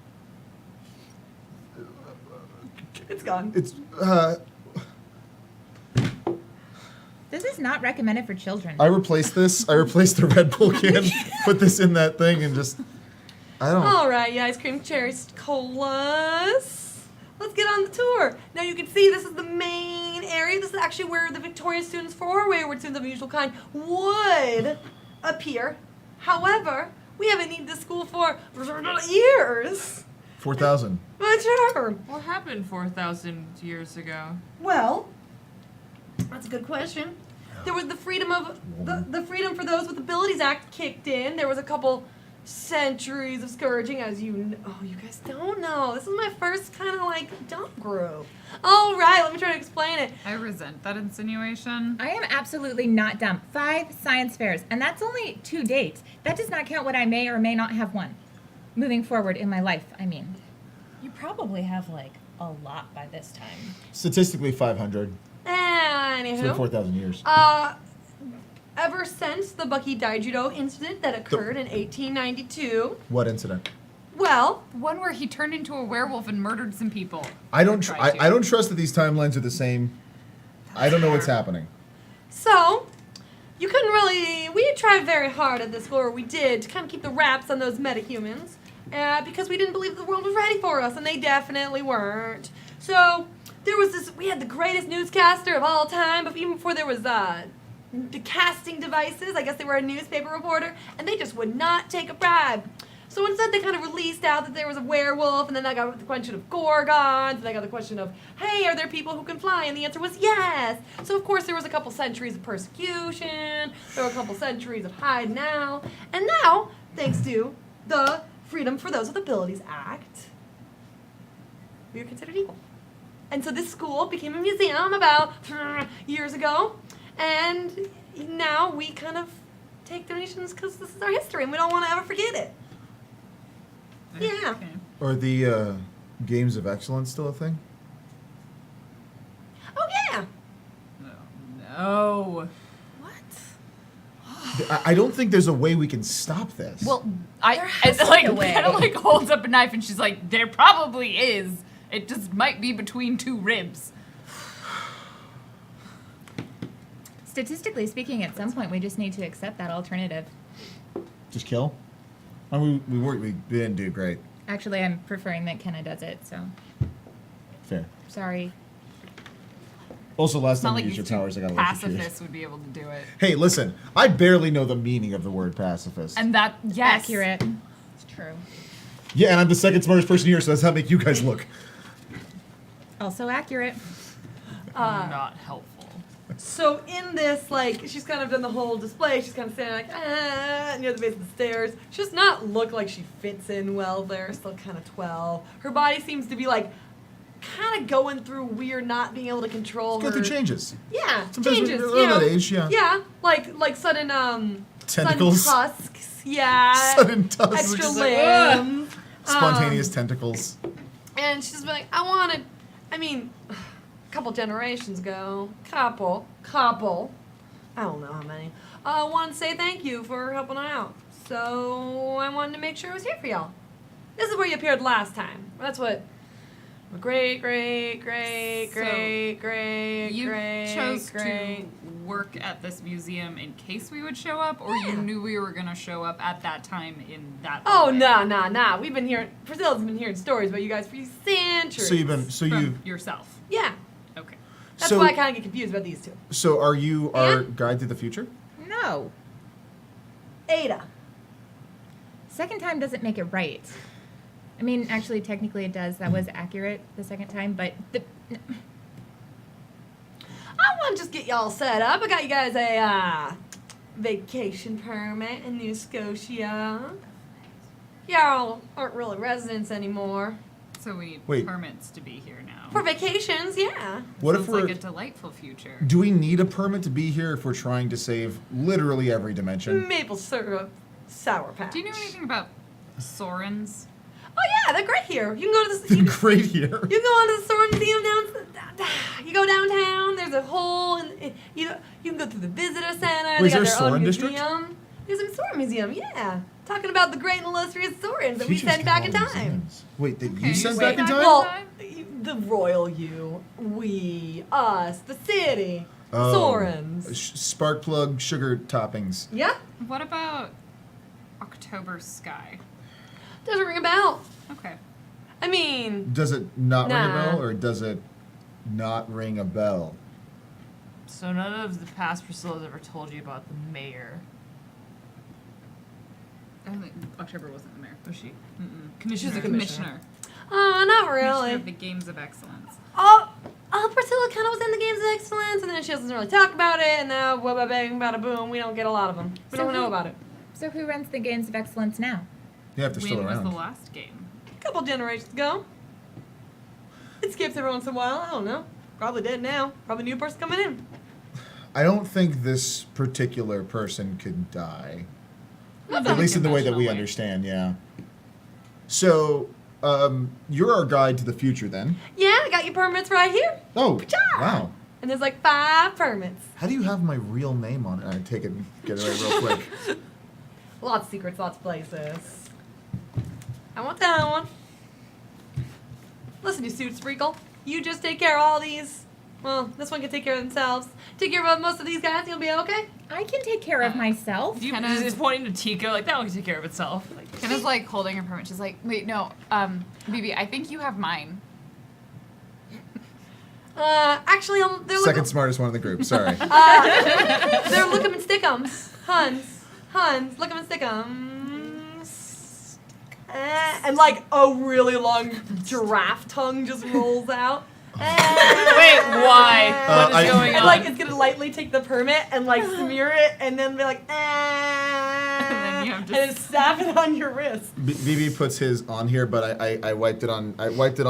It's gone. It's This is not recommended for children. I replaced this. I replaced the Red Bull can, put this in that thing, and just I don't. All right, you ice cream cherries colas. Let's get on the tour. Now you can see this is the main area. This is actually where the Victorian students for wayward students of unusual kind would appear. However, we haven't needed this school for years. 4,000. Sure. What happened 4,000 years ago? Well, that's a good question. There was the freedom of the Freedom for Those with Abilities Act kicked in. There was a couple centuries of scourging, as you guys don't know. This is my first kind of like dump group. All right, let me try to explain it. I resent that insinuation. I am absolutely not dumb. 5 science fairs, and that's only 2 dates. That does not count what I may or may not have won. Moving forward in my life, I mean. You probably have like a lot by this time. Statistically, 500. So Anywho, 4,000 years. ever since the Bucky Daijudo incident that occurred in 1892, What incident? well, One where he turned into a werewolf and murdered some people. I don't. Tried to. I don't trust that these timelines are the same. I don't know what's happening. so you couldn't really. We tried very hard at this school, or we did, to kind of keep the wraps on those metahumans, because we didn't believe the world was ready for us, and they definitely weren't. So there was this. We had the greatest newscaster of all time, but even before there was the casting devices, I guess they were a newspaper reporter, and they just would not take a bribe. So instead, they kind of released out that there was a werewolf, and then they got the question of gorgons, and they got the question of, hey, are there people who can fly? And the answer was yes. So of course, there was a couple centuries of persecution, there were a couple centuries of hide now, and now, thanks to the Freedom for Those with Abilities Act, we are considered equal. And so this school became a museum about years ago, and now we kind of take donations because this is our history, and we don't want to ever forget it. Yeah. Okay. Are the games of excellence still a thing? Oh yeah. No. I don't think there's a way we can stop this. Well, There has it's to like be a way. kind of like holds up a knife and she's like, there probably is. It just might be between 2 ribs. Statistically speaking, at some point, we just need to accept that alternative. Just kill. I mean, we didn't do great. Actually, I'm preferring that Kenna does it, so Fair. sorry. Also, last It's not time like you used these your 2 powers, I got electrocuted. pacifists would be able to do it. Hey, listen. I barely know the meaning of the word pacifist. And that, yes. Accurate. It's true. Yeah, and I'm the second smartest person here, so that's how I make you guys look. Also accurate. Not helpful. So in this, like, she's kind of done the whole display. She's kind of standing like, near the base of the stairs. She does not look like she fits in well there. Still kind of 12. Her body seems to be like, kind of going through weird, not being able to control Go her. through changes. Yeah, Sometimes changes. when You you're know, that age, yeah. Yeah, like sudden Tentacles. sudden tusks. Yeah. Sudden tusks. Extra Just like, "Ugh." limbs. Spontaneous tentacles. And she's been like, I mean, a couple generations ago, couple, I don't know how many, wanted to say thank you for helping out. So I wanted to make sure I was here for y'all. This is where you appeared last time. That's what great. You chose to work at this museum in case we would show up, or Yeah. you knew we were going to show up at that time in that Oh, way? nah. We've been hearing, Priscilla's been hearing stories about you guys for centuries. So From you yourself. Yeah. Okay. That's So- why I kind of get confused about these two. So are you our And- guide to the future? No. Ada. Second time doesn't make it right. I mean, actually, technically it does. That was accurate the second time, but I want to just get y'all set up. I got you guys a vacation permit in New Scotia. Y'all aren't really residents anymore. So we need Wait. permits to be here now. For vacations, yeah. What if Sounds we're? like a delightful future. Do we need a permit to be here if we're trying to save literally every dimension? Maple syrup, Sour Patch. Do you know anything about Sorens? Oh yeah, they're great here. You can go to this. They're great here. You can go on to the Soren Museum down. You go downtown. There's a whole. You can go through the visitor center. Wait, they got is there a their own Soren district? museum. There's a Soren museum. Yeah, talking about the great and illustrious Sorens that we Futures sent back in Calendar time. Museums. Wait, that Okay, you sent wait, back in time? Well, the royal you, we, us, the city, Sorens. Spark plug sugar toppings. Yeah, What about October Sky? doesn't ring a bell. Okay. I mean, Does it not ring a Nah. bell, or does it not ring a bell? So none of the past Priscilla's ever told you about the mayor. I don't think October wasn't the mayor. Was she? Commissioner. She's a commissioner. not Commissioner really. of the Games of Excellence. Priscilla kind of was in the Games of Excellence, and then she doesn't really talk about it, and now, bada bang, bada boom, we don't get a lot of them. We So don't know who- about it. So who runs the Games of Excellence now? Yeah, if they're still When was around. the last game? A couple generations ago. It skips every once in a while, I don't know. Probably dead now. Probably a new person coming in. I don't think this particular person could die. Not At least in the way that we conventional understand, yeah. So, you're our guide to the future then. Yeah, I got your permits right here. Oh, Ka-cha! wow. And there's like 5 permits. How do you have my real name on it? I take it and get it right real quick. Lots of secrets, lots of places. I want that one. Listen, you suit sprinkle. You just take care of all these. Well, this one can take care of themselves. Take care of most of these guys, you'll be okay. I can take care of myself. You Kenna's- is pointing to Tika, like that one can take care of itself. Like, Kenna's like holding her permit. She's like, wait, no, BB, I think you have mine. Actually, they're Second looking. smartest one in the group, sorry. They're look 'em and stick 'ems. Huns, look 'em and stick 'ems. And like a really long giraffe tongue just rolls out. wait, why? What I- is going And on? like it's gonna lightly take the permit and like smear it and then be like, And then you have to and snap it on your wrist. BB puts his on here, but I wiped it on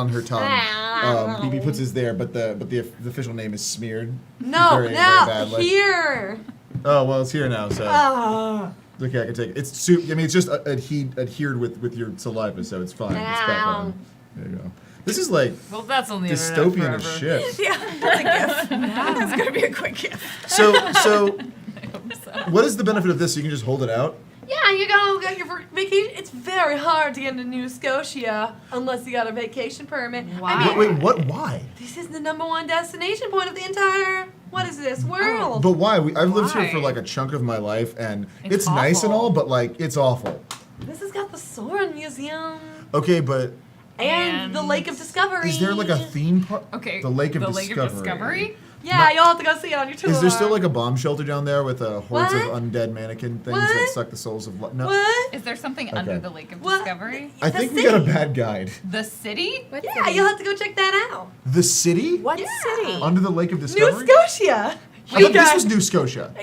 her tongue. BB puts his there, but the official name is smeared. No, Very, very now badly. here. Oh well, it's here now, so Ah. okay, I can take it. It's I mean, it's just adhered with your saliva, so it's fine. It's back on. There you go. This is like Well, that's on the internet dystopian as forever. shit. Yeah, that's a gift. That's gonna be a quick gift. So what is the benefit of this? You can just hold it out. Yeah, you go get your vacation. It's very hard to get into New Scotia unless you got a vacation permit. Why? I mean, Wait, what? Why? this is the #1 destination point of the entire. What is this world? But why? I've lived here Why? for like a chunk of my life, and It's it's nice and awful. all, but like it's awful. This has got the Soren Museum Okay, but and the Lake of Discovery. is there like a theme park? Okay. The Lake of Lake Discovery. of Discovery? Yeah, you'll have to go see it on your tour. Is there still like a bomb shelter down there with hordes What? of undead mannequin things that What? suck the souls of no? What? Is there something Okay. under the Lake of What? Discovery? I The think we got a city. bad guide. The city? What Yeah, city? you'll have to go check that out. The city What Yeah. city? under the Lake of New Discovery. Scotia. I thought this was New Scotia.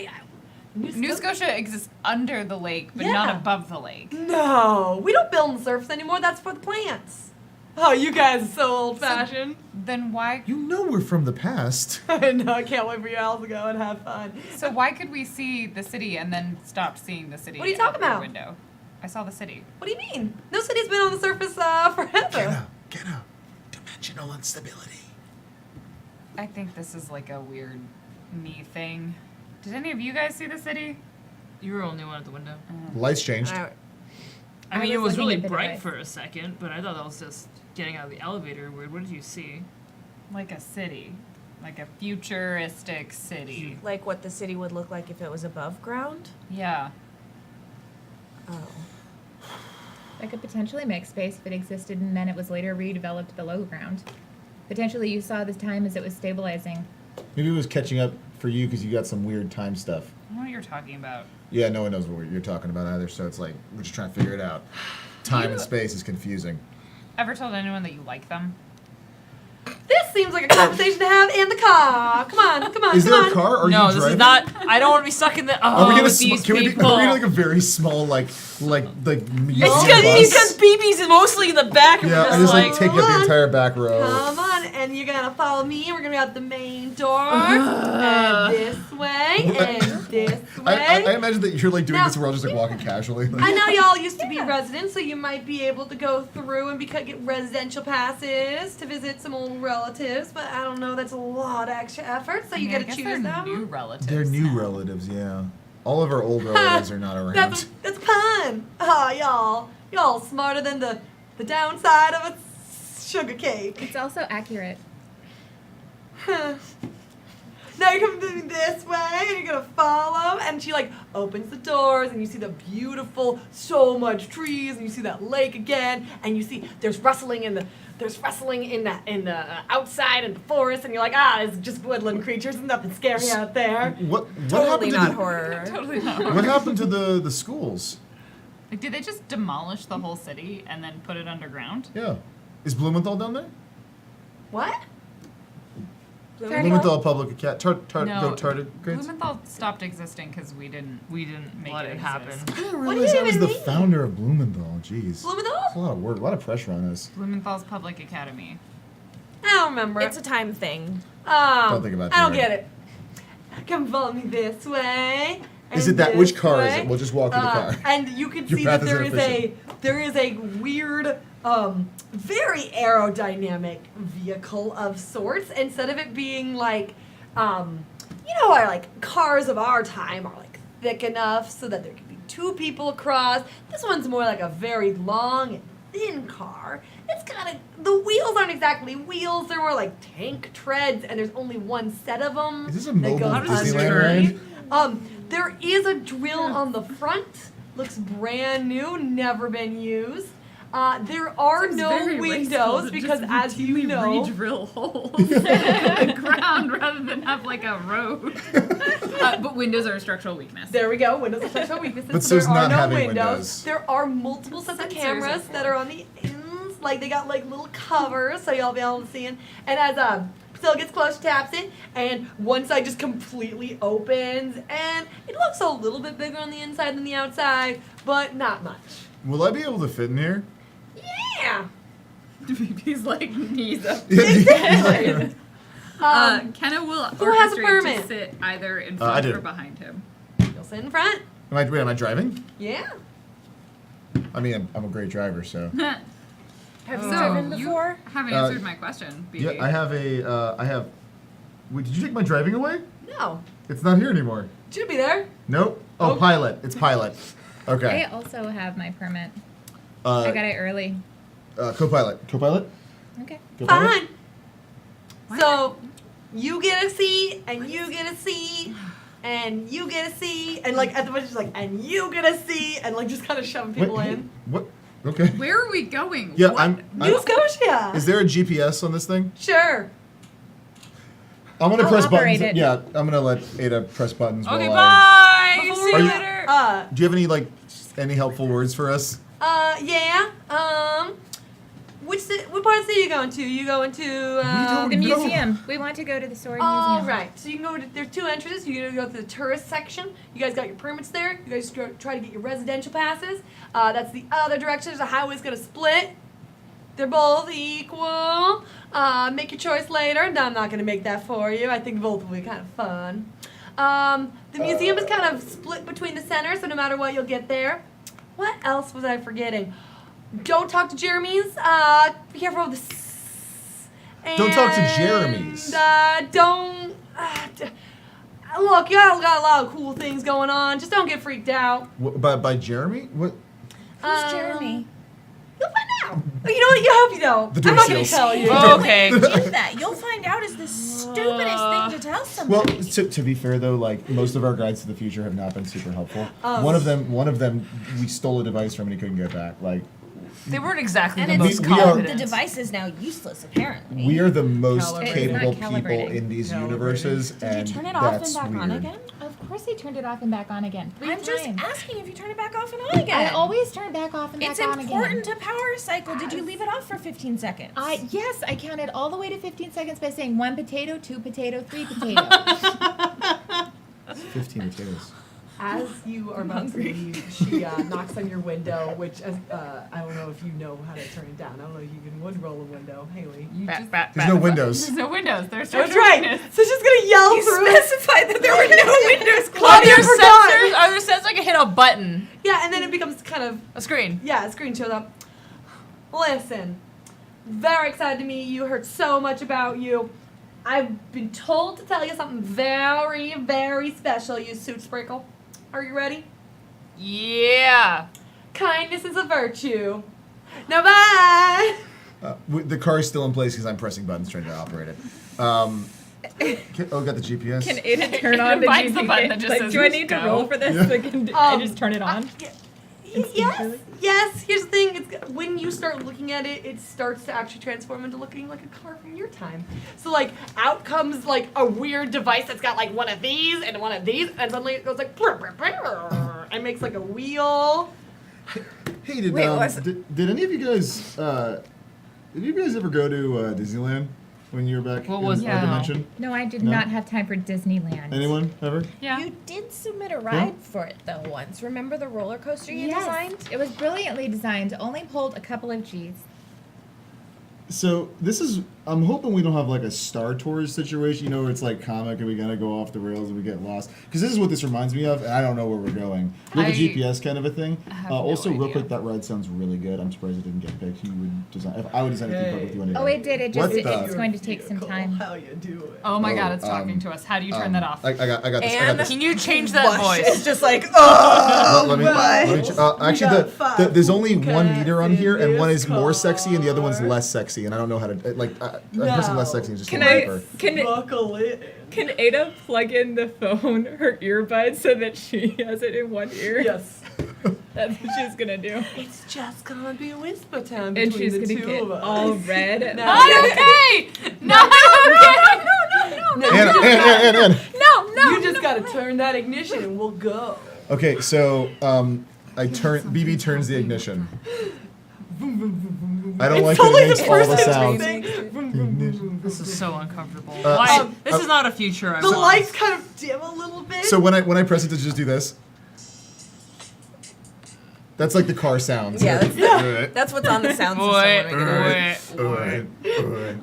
New Scotia exists under the lake, but Yeah. not above the lake. No, we don't build on the surface anymore. That's for the plants. Oh, you guys are so old-fashioned. Then why? You know we're from the past. I know. I can't wait for you all to go and have fun. So why could we see the city and then stop seeing the city? What are you out talking the about? Window. I saw the city. What do you mean? No city's been on the surface forever. Get out. Dimensional instability. I think this is like a weird me thing. Did any of you guys see the city? You were the only one at the window. Lights changed. I mean, I it was was really looking at the bright device. for a second, but I thought that was just getting out of the elevator weird. What did you see? Like a city. Like a futuristic city. Like what the city would look like if it was above ground? Yeah. Oh. That could potentially make space if it existed and then it was later redeveloped below ground. Potentially you saw this time as it was stabilizing. Maybe it was catching up for you because you got some weird time stuff. I don't know what you're talking about. Yeah, no one knows what you're talking about either, so it's like we're just trying to figure it out. Time and space is confusing. Ever told anyone that you like them? This seems like a conversation to have in the car. Come on, come on, Is come there on. a car? Are No, you this driving? is not. I don't want to be stuck in the. Are we Oh, gonna with these can we people. are we gonna like a very small like museum It's bus? because BB's mostly in the back, and Yeah, we're I just just like like. take up the entire back row. Come on, and you're gonna follow me. We're gonna be out the main door, and this way, and this way. I imagine that you're like doing Now- this. We're all just like walking casually. Like, I know y'all used to be residents, so you might be able to go through and get residential passes to visit some old relatives. But I don't know, that's a lot of extra effort, so you I gotta guess choose they're them. new relatives. They're new now. relatives, yeah. All of our old relatives are not around. That's pun. Y'all smarter than the downside of a sugar cake. It's also accurate. Now you're coming this way, and you're gonna follow. And she like opens the doors, and you see the beautiful, so much trees, and you see that lake again, and you see there's rustling in the outside in the forest, and you're like, it's just woodland creatures, and nothing scary out there. What Totally happened not to horror. Totally not. what happened to the schools? Like, did they just demolish the whole city and then put it underground? Yeah, is Blumenthal down there? What? Blumenthal Public Academy. No, Tarted grades. Blumenthal stopped existing because we didn't make Let it it happen. exist. I didn't What do realize you I was even the mean? founder of Blumenthal. Jeez. Blumenthal? That's a lot of work, a lot of pressure on us. Blumenthal's Public Academy. I don't remember. It's a time thing. Don't think about it I don't too get it. Come follow me this way. Is and it that? Which this car is way. it? We'll just walk to the car. And you can Your see that path is there is a weird, very aerodynamic vehicle of sorts. Instead of it being like, you know, how like cars of our time are like thick enough so that there can be two people across. This one's more like a very long and thin car. It's kind of, the wheels aren't exactly wheels. They're more like tank treads, and there's only one set of them. Is this a that mobile goes Disneyland underneath. ride? There is a drill on the front. Looks brand new, never been used. There are no windows because, as you know, drill holes in the ground rather than have like a road. But windows are a structural weakness. there we go. Windows are special weaknesses. But so there so's are not no having windows. windows. There are multiple sets of Sensors cameras are that are on the ends. Like they got like little covers, so y'all be able to see it. And as Priscilla gets close, she taps it, and one side just completely opens, and it looks a little bit bigger on the inside than the outside, but not much. Will I be able to fit in here? Yeah. BB's like knees up. Exactly. Kenna will who has a orchestrate permit? to sit either in I front do. or behind him. You'll sit in front. Am I driving? Yeah. I mean, I'm a great driver, so. Have you So, driven you before? haven't answered my question, BB. Yeah, I have Wait, did you take my driving away? No. It's not here anymore. Should be there. Nope. Oh, Oh. pilot. It's pilot. I Okay. also have my permit. I got it early. Co-pilot. Co-pilot? Okay. Co-pilot? Fine. So you get a seat, and you get a seat, and you get a seat, and like at the bunch, just like, and you get a seat, and like just kind of shoving people Wait, in. What? Okay. Where are we going? Yeah, What? New Scotia. Is there a GPS on this thing? Sure. I'm gonna I'll press operate buttons. it. Yeah, I'm gonna let Ada press buttons. Okay, while I... bye. Before See Are you you- later. Do you have any helpful words for us? Yeah. What part of the city are you going to? You going to? don't The know. museum. We want to go to the Soaring All Museum. right. So you can go to. There's two entrances. You can go to the tourist section. You guys got your permits there. You guys go, try to get your residential passes. That's the other direction. There's a highway's gonna split. They're both equal. Make your choice later. No, I'm not gonna make that for you. I think both will be kind of fun. The museum is kind of split between the centers, so no matter what, you'll get there. What else was I forgetting? Don't talk to Jeremy's. Be careful of the. Don't talk to Jeremy's. Don't. Look, y'all got a lot of cool things going on. Just don't get freaked out. By Jeremy? What? Who's Jeremy? You'll find out. You know what? You hope you don't. The I'm not gonna Dorsey's. tell you. Okay. Did that? You'll find out is the stupidest thing to tell Well, somebody. to be fair though, like most of our guides to the future have not been super helpful. Oh. One of them, we stole a device from and he couldn't get back. Like, They weren't exactly And the most We are- confident. the device is now useless, apparently. We are the most Calibrated. capable It's not people calibrating. in these Calibrated. universes, Did you and turn it off that's and back on weird. again? Of course I turned it off and back on again. 3 I'm just times. asking if you turn it back off and on again. I always turn back off and back It's on again. important to power cycle. Did you leave it off for 15 seconds? Yes, I counted all the way to 15 seconds by saying 1 potato, 2 potato, 3 potato. 15 potatoes. As you are about to leave, she knocks on your window, which I don't know if you know how to turn it down. I don't know if you even would roll a window, Haley. You just, There's no windows. there's no windows. There's That's right. So she's gonna yell You through. specified that there were no windows. Claudia Are forgot. there sensors I can hit a button? Yeah, and then it becomes kind of A screen. a screen shows up. Listen, very excited to meet you. Heard so much about you. I've been told to tell you something very, very special. You suit sprinkle. Are you ready? Yeah. Kindness is a virtue. Now bye. The car is still in place because I'm pressing buttons trying to operate it. Got the GPS. Can Ada turn It on the finds the GPS? button that just Like, says do I need to go. roll for this? Yeah. Like, I just turn it on? Yes. Here's the thing. It's, when you start looking at it, it starts to actually transform into looking like a car from your time. So like, out comes like a weird device that's got like one of these and one of these, and suddenly it goes like and makes like a wheel. Hey, did, Wait, what's- did any of you guys ever go to Disneyland when you were back What in was our that? dimension? No, I did No? not have time for Disneyland. Anyone ever? Yeah. You did submit a ride for it though once. Remember the roller coaster you Yes, designed? it was brilliantly designed. Only pulled a couple of G's. So this is. I'm hoping we don't have like a Star Tours situation, you know, where it's like comic and we gotta go off the rails and we get lost. Because this is what this reminds me of, and I don't know where we're going. We have a I GPS kind of a thing. have no Also, real idea. quick, that ride sounds really good. I'm surprised it didn't get picked. You would design. If I would design a theme park with you any Oh, day. it did. It What just the- it's going to take some time. How you do it? Oh my God, it's Oh, talking to us. How do you turn that off? I got this. I got And- this. Can you change that It's voice? just like, oh, Let me actually, there's only one meter on here, and one is more sexy, and the other one's less sexy, and I don't know how to I'm pressing less sexy and just Can going I- deeper. Buckle it. Can Ada plug in the phone, her earbuds, so that she has it in one ear? Yes. That's what she's gonna do. It's just gonna be whisper time And between she's the gonna two get of us. all red. No. Not okay! Not okay! No, And. you just gotta turn that ignition and we'll go. Okay, so BB turns the ignition. I don't like totally that it the makes all the person sounds. thing. This is so uncomfortable. Uh, Why? so- This is not a future. I The want. lights kind of dim a little bit. So when I press it to just do this, that's like the car sounds. Yeah, Like, that's- That's what's on the sound system. Boy.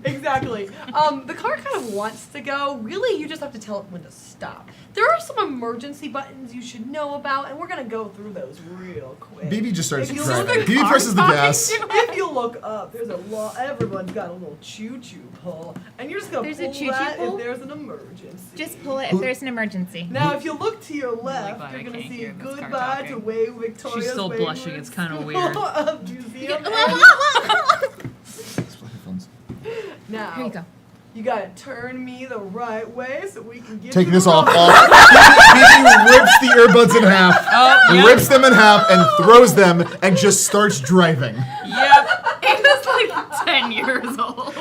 Exactly. The car kind of wants to go. Really, you just have to tell it when to stop. There are some emergency buttons you should know about, and we're gonna go through those real quick. BB just starts If you driving. look at BB presses the gas. If you look up, there's a lot. Everyone's got a little choo-choo pull, and you're just gonna There's a pull choo-choo that pull? if there's an emergency. Just pull it if there's an emergency. Now, if you look to your left, glad you're I gonna can't see hear this car goodbye to talking. Way Victoria's She's still blushing, it's kinda weird. Museum. Headphones. Now, Here you go. you gotta turn me the right way so we can get Take to this the off. road. BB rips the earbuds in half, Oh, yep. rips them in half, and throws them, and just starts driving. Yep. It's like 10 years old.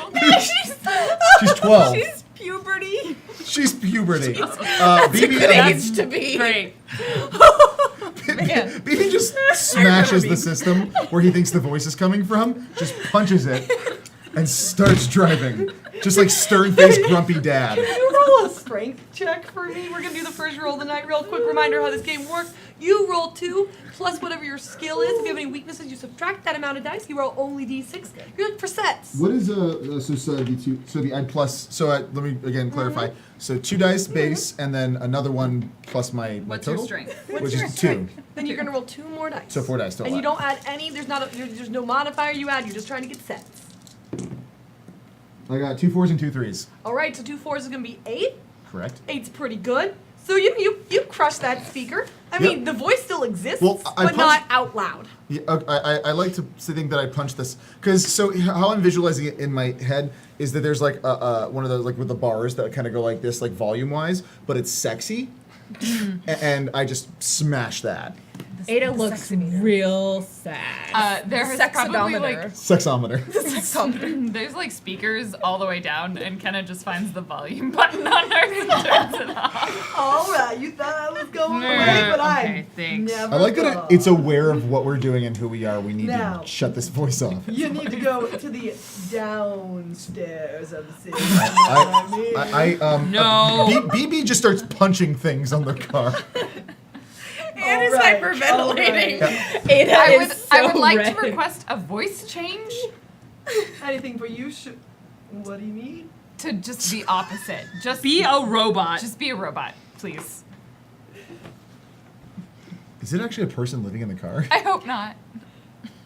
She's 12. She's puberty. She's puberty. BB, Age to be. Great. Man. BB just smashes the system where he thinks the voice is coming from, just punches it, and starts driving. Just like stern-faced, grumpy dad. Can you roll a strength check for me? We're gonna do the first roll of the night. Real quick reminder how this game works. You roll 2 plus whatever your skill is. If you have any weaknesses, you subtract that amount of dice. You roll only d6. You're looking for sets. What is the add plus? So let me again clarify. So 2 dice base, and then another one plus my What's total, your strength? which is 2. Then you're gonna roll 2 more dice. So 4 dice total. And you don't add any. There's no modifier you add. You're just trying to get sets. I got 2 4s and 2 3s. All right. So 2 4s is gonna be 8. Correct. 8's pretty good. So you crush that speaker. I mean, the voice still exists, Well, I but not punched- out loud. Yeah, I like to think that I punched this because how I'm visualizing it in my head is that there's like one of those like with the bars that kind of go like this, like volume wise, but it's sexy, and I just smash that. The Ada looks real sad. There is probably like Sexometer. there's like speakers all the way down, and Kenna just finds the volume button on hers and turns it off. All right, you thought I was going No, away, but okay, I thanks. never I like that go. it's aware of what we're doing and who we are. We need Now. to shut this voice off. You need to go to the downstairs of the city. You know what I mean? No. BB just starts punching things on the car. And is Alright, hyperventilating. alright. Ada I is would, so I would like red. to request a voice change Anything for you? What do you need? to just the opposite. Just Be a robot. Just be a robot, please. Is it actually a person living in the car? I hope not.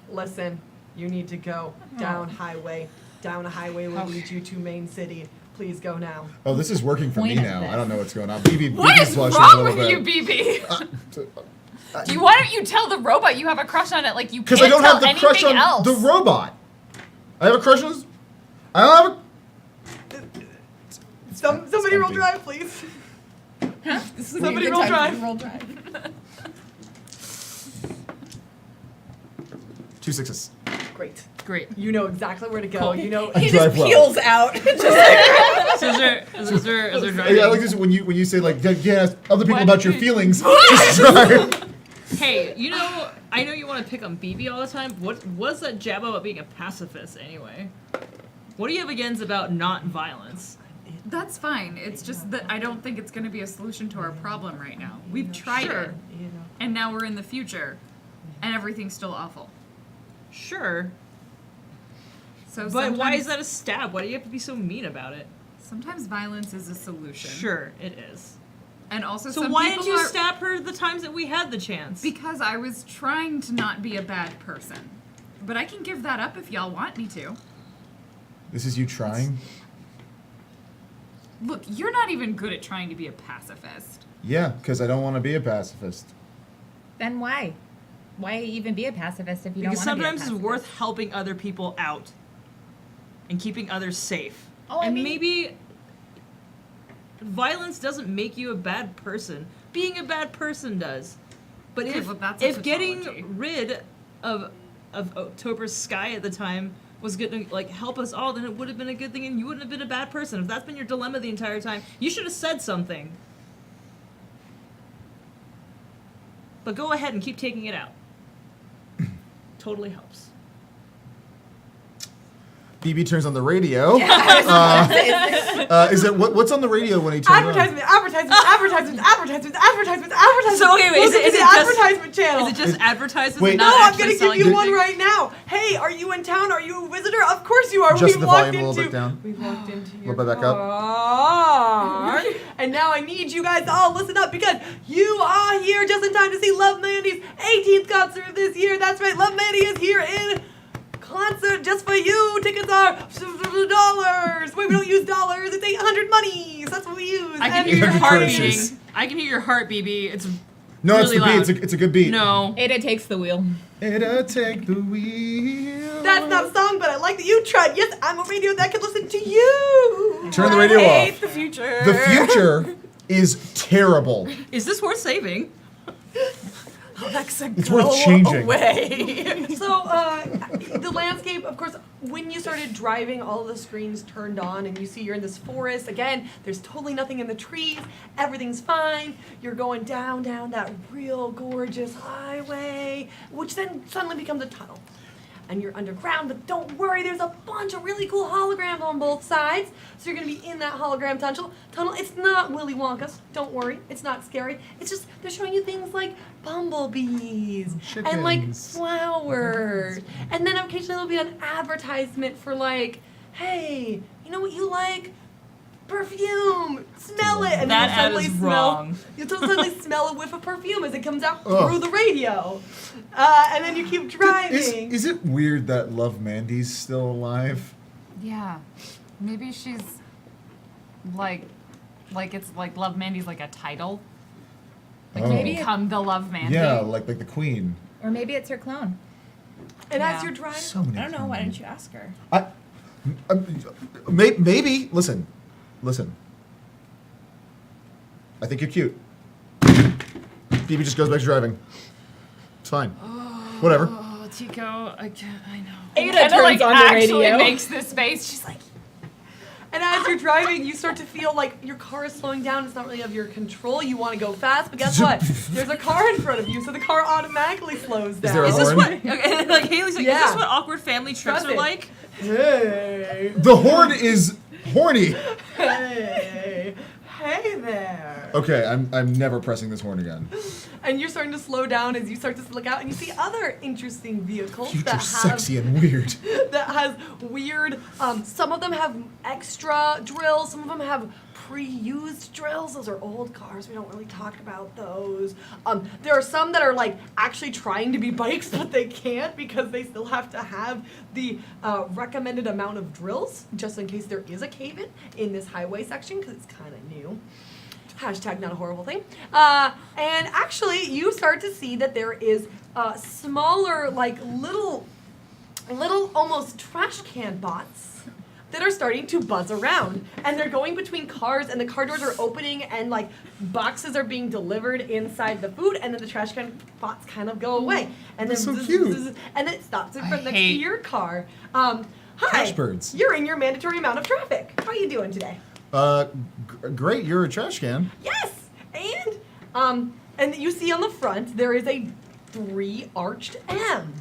Listen, you need to go down highway. Down a highway will lead you to main city. Please go now. Oh, this is working for me Point of now. this. I don't know what's going on. BB's What is blushing a wrong little with bit. you, BB? Why don't you tell the robot you have a crush on it like you can't Because I don't tell have the anything crush on else? the robot. I have a crush on. I don't have a. Somebody roll empty. drive, please. This is Somebody a good roll time drive. to roll drive. 2 6s. Great. Great. You know exactly where to go. Cool. You know. I He drive just well. peels out. Just like, So is there driving? Yeah, I like this when you say like ask other people What? about your feelings. Just drive. Hey, I know you want to pick on BB all the time. What's that jab about being a pacifist anyway? What do you have against about not violence? That's fine. It's just that I don't think it's going to be a solution to our problem right now. We've tried Sure. it, You know. and now we're in the future, and everything's still awful. Sure. So But why sometimes- is that a stab? Why do you have to be so mean about it? Sometimes violence is a solution. Sure, it is. And also, So some why people did you are- stab her the times that we had the chance? Because I was trying to not be a bad person. But I can give that up if y'all want me to. This is you trying. Look, you're not even good at trying to be a pacifist. Yeah, because I don't want to be a pacifist. Then why? Why even be a pacifist if you Because don't want to be a sometimes it's pacifist? worth helping other people out and keeping others safe. Oh, I and mean- maybe violence doesn't make you a bad person. Being a bad person does. But Okay, well, that's a if getting tautology. rid of October's sky at the time was going to like help us all, then it would have been a good thing, and you wouldn't have been a bad person. If that's been your dilemma the entire time, you should have said something. But go ahead and keep taking it out. Totally helps. BB turns on the radio. Is it what's on the radio when he turns it on? Advertisements. So, okay, wait, is Welcome it to the just- advertisement channel? Is it just advertisements Wait. and No, not I'm actually gonna give selling you one anything? right now. Hey, are you in town? Are you a visitor? Of course you are. Just We've the walked volume a little into. bit down. We've walked into your little bit back up. car. And now I need you guys to all listen up because you are here just in time to see Love Mandy's 18th concert of this year. That's right, Love Mandy is here in concert just for you. Tickets are dollars. Wait, we don't use dollars. It's 800 monies. That's what we use. I can And- hear your 800 heart currencies. beating. I can hear your heart, BB. It's No, it's really the beat. loud. It's a good beat. No. Ada takes the wheel. It'll take the wheel. That's not a song, but I like that you tried. Yes, I'm a radio that can listen to you. Turn the radio I hate off. the future. The future is terrible. Is this worth saving? Alexa, It's worth changing. away. So, the landscape, of course, when you started driving, all of the screens turned on, and you see you're in this forest. Again, there's totally nothing in the trees. Everything's fine. You're going down that real gorgeous highway, which then suddenly becomes a tunnel. And you're underground, but don't worry, there's a bunch of really cool holograms on both sides. So you're gonna be in that hologram tunnel. It's not Willy Wonka's, don't worry, it's not scary. It's just, they're showing you things like bumblebees and like Chickens. flowers. And then occasionally there'll be an advertisement for like, hey, you know what you like? Perfume! Smell it! And That then you'll ad suddenly is smell, wrong. you'll suddenly smell a whiff of perfume as it comes out Ugh. through the radio. And then you keep driving. Is it weird that Love Mandy's still alive? Yeah. Maybe she's like it's like Love Mandy's like a title. Like Oh. you Maybe it- become the Love Mandy. Yeah, like the queen. Or maybe it's her clone. And as Yeah. you're driving, So many. I don't know. Why didn't you ask her? Maybe. Listen. I think you're cute. BB just goes back to driving. fine. Whatever. Oh, Tico, I can't. I know. Ada Kinda, turns like, on the actually radio. makes this face. She's like, And as you're driving, you start to feel like your car is slowing down. It's not really of your control. You want to go fast, but guess what? There's a car in front of you, so the car automatically slows down. there a is this horn? what? Okay, like Haley's like, Yeah. is this what awkward family trips Trust are it. like? Hey, The horn is horny. hey, hey there. Okay, I'm never pressing this horn again. And you're starting to slow down as you start to look out, and you see other interesting vehicles Future that have sexy and weird. that has weird. Some of them have extra drills. Some of them have pre-used drills. Those are old cars. We don't really talk about those. There are some that are like actually trying to be bikes, but they can't because they still have to have the recommended amount of drills just in case there is a cave-in this highway section because it's kind of new. Hashtag not a horrible thing. And actually, you start to see that there is smaller, like little almost trash can bots that are starting to buzz around. And they're going between cars, and the car doors are opening, and like boxes are being delivered inside the food, and then the trash can bots kind of go away. And That's then so cute. and then it stops in front next to hate- your car. Hi. Trash birds. You're in your mandatory amount of traffic. How are you doing today? Great, you're a trash can. Yes, and you see on the front there is a 3-arched M.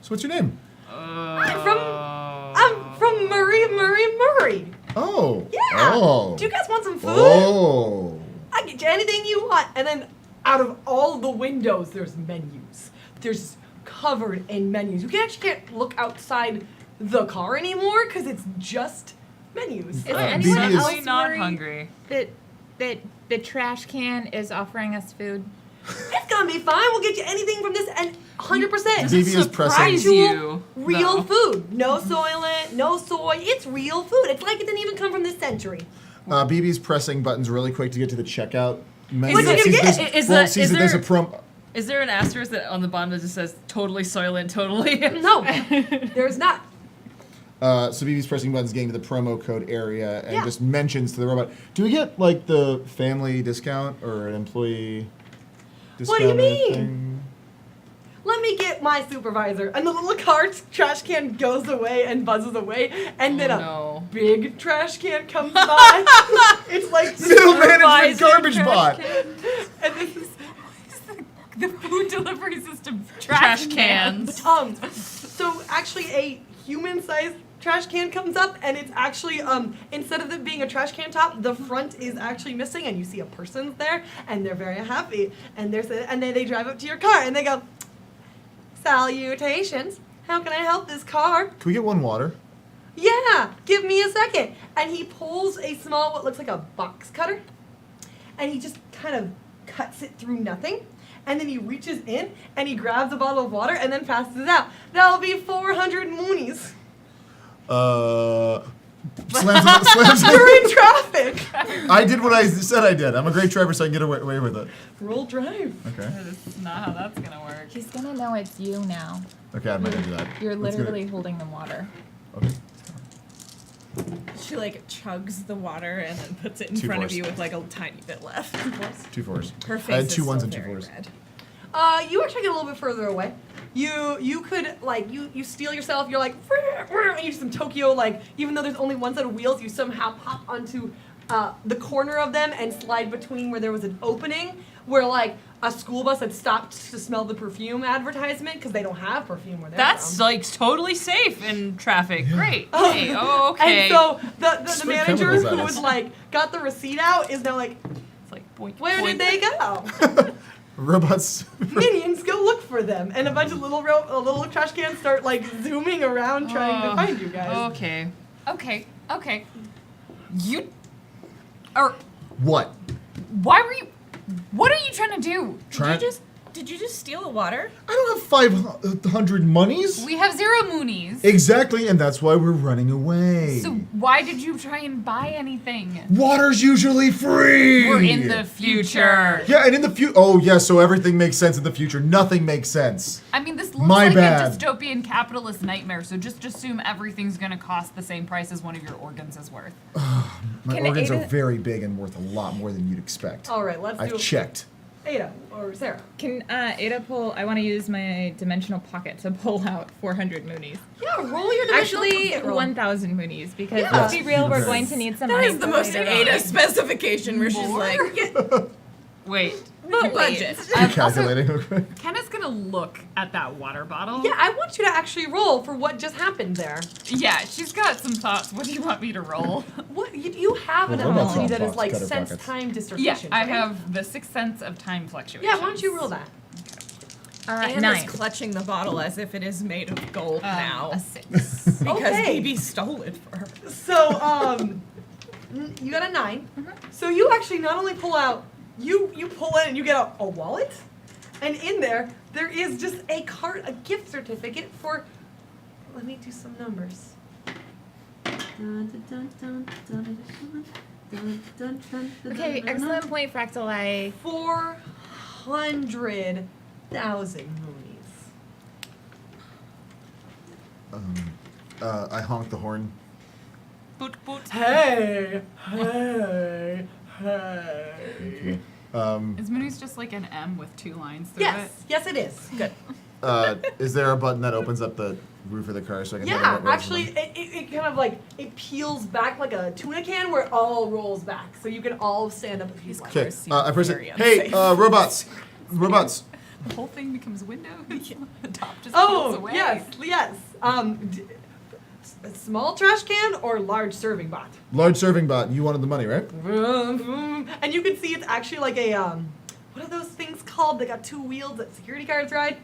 So what's your name? I'm from Murray. Oh. Yeah. Oh. Do you guys want some food? Oh. I can get you anything you want. And then out of all the windows, there's menus. There's covered in menus. You actually can't look outside the car anymore because it's just menus. Is anyone anyone BB is- else Really not worried hungry. that the trash can is offering us food? It's gonna be fine. We'll get you anything from this, and 100%. BB is pressing. Surprise you, Real though. food. No soylent, no soy. It's real food. It's like it didn't even come from this century. BB's pressing buttons really quick to get to the checkout menu. What are you gonna Sees get? this- Is well, that- sees is that there's a there- prom. Is there an asterisk that on the bottom that just says totally soylent, totally? No, there's not. So BB's pressing buttons, getting to the promo code area, and Yeah. just mentions to the robot, "Do we get like the family discount or an employee discount?" What do you or mean? anything?" Let me get my supervisor. And the little trash can goes away and buzzes away, and then Oh, a no. big trash can comes by. It's like Middle management Supervisor garbage trash bot. and this is The food delivery system. Trash cans. So actually a human-sized trash can comes up, and it's actually instead of it being a trash can top, the front is actually missing, and you see a person's there, and they're very happy, and then they drive up to your car, and they go, "Salutations, how can I help this car?" Can we get one water? "Yeah, give me a second." And he pulls a small, what looks like a box cutter, and he just kind of cuts it through nothing. And then he reaches in and he grabs a bottle of water and then passes it out. That'll be 400 moonies. Slams it. You're in traffic. I did what I said I did. I'm a great driver, so I can get away with it. Roll drive. Okay. That's not how that's gonna work. He's gonna know it's you now. Okay, I'm not gonna do that. You're Let's get it. literally holding the water. Okay. She like chugs the water and then puts it in Two front fours. of you with like a tiny bit left. 2 4s. Her face I had is 2 still 1s and 2 very 4s. red. You actually get a little bit further away. You could like you steal yourself. You're like and you do some Tokyo like even though there's only one set of wheels, you somehow pop onto the corner of them and slide between where there was an opening where like a school bus had stopped to smell the perfume advertisement because they don't have perfume where they're That's from. like totally safe in traffic. Great. Hey, oh, okay. And so the Spray manager chemicals at who us. was like got the receipt out is now like, it's like boink, where boink. did they go? Robots. Minions, go look for them, and a bunch of little trash cans start like zooming around trying to Oh, find you guys. Okay. Okay. You. Or What? why were you? What are you trying to do? Did you just steal the water? I don't have 500 monies. We have 0 moonies. Exactly, and that's why we're running away. So why did you try and buy anything? Water's usually free. We're in the future. Yeah, and in the future. Oh, yeah. So everything makes sense in the future. Nothing makes sense. I mean, this looks My like bad. a dystopian capitalist nightmare, so just assume everything's gonna cost the same price as one of your organs is worth. My Can organs are Ada- very big and worth a lot more than you'd expect. All right, let's do I've it. checked. Ada or Sarah. Can Ada pull? I want to use my dimensional pocket to pull out 400 moonies. Yeah, roll your dimensional Actually, pocket roll. 1,000 moonies because Yeah. let's be real, we're Yes. going to need some That money. is the for most later Ada on. specification where she's like, Wait. budget. You're calculating real quick. Kenna's gonna look at that water bottle. Yeah, I want you to actually roll for what just happened there. Yeah, she's got some thoughts. What do you want me to roll? What you have an Well, robots ability on that is box like cutter sense pockets. time Yeah, distortion. I right? have the sixth sense of time fluctuation. Yeah, why don't you roll that? Anna's 9. clutching the bottle as if it is made of gold now. A 6. Because Okay. BB stole it for her. So, you got a 9. So you actually not only pull out, you pull in and you get a wallet, and in there is just a gift certificate for. Let me do some numbers. Okay, excellent point, Fractal Eye. 400,000 moonies. I honk the horn. Boot boot. Hey, hey. Is Mooney's just like an M with 2 lines through Yes, it is. Good. Is there a button that opens up the roof of the car so I can tell them Yeah, what rolls actually, them? it kind of like it peels back like a tuna can where it all rolls back, so you can all stand up if you want. Okay, seem I press it. very Hey, unsafe. robots! Robots! it. The whole thing becomes windows. The top just peels Oh away. yes. A small trash can or large serving bot. Large serving bot, you wanted the money, right? And you can see it's actually like a what are those things called? They got 2 wheels that security guards ride.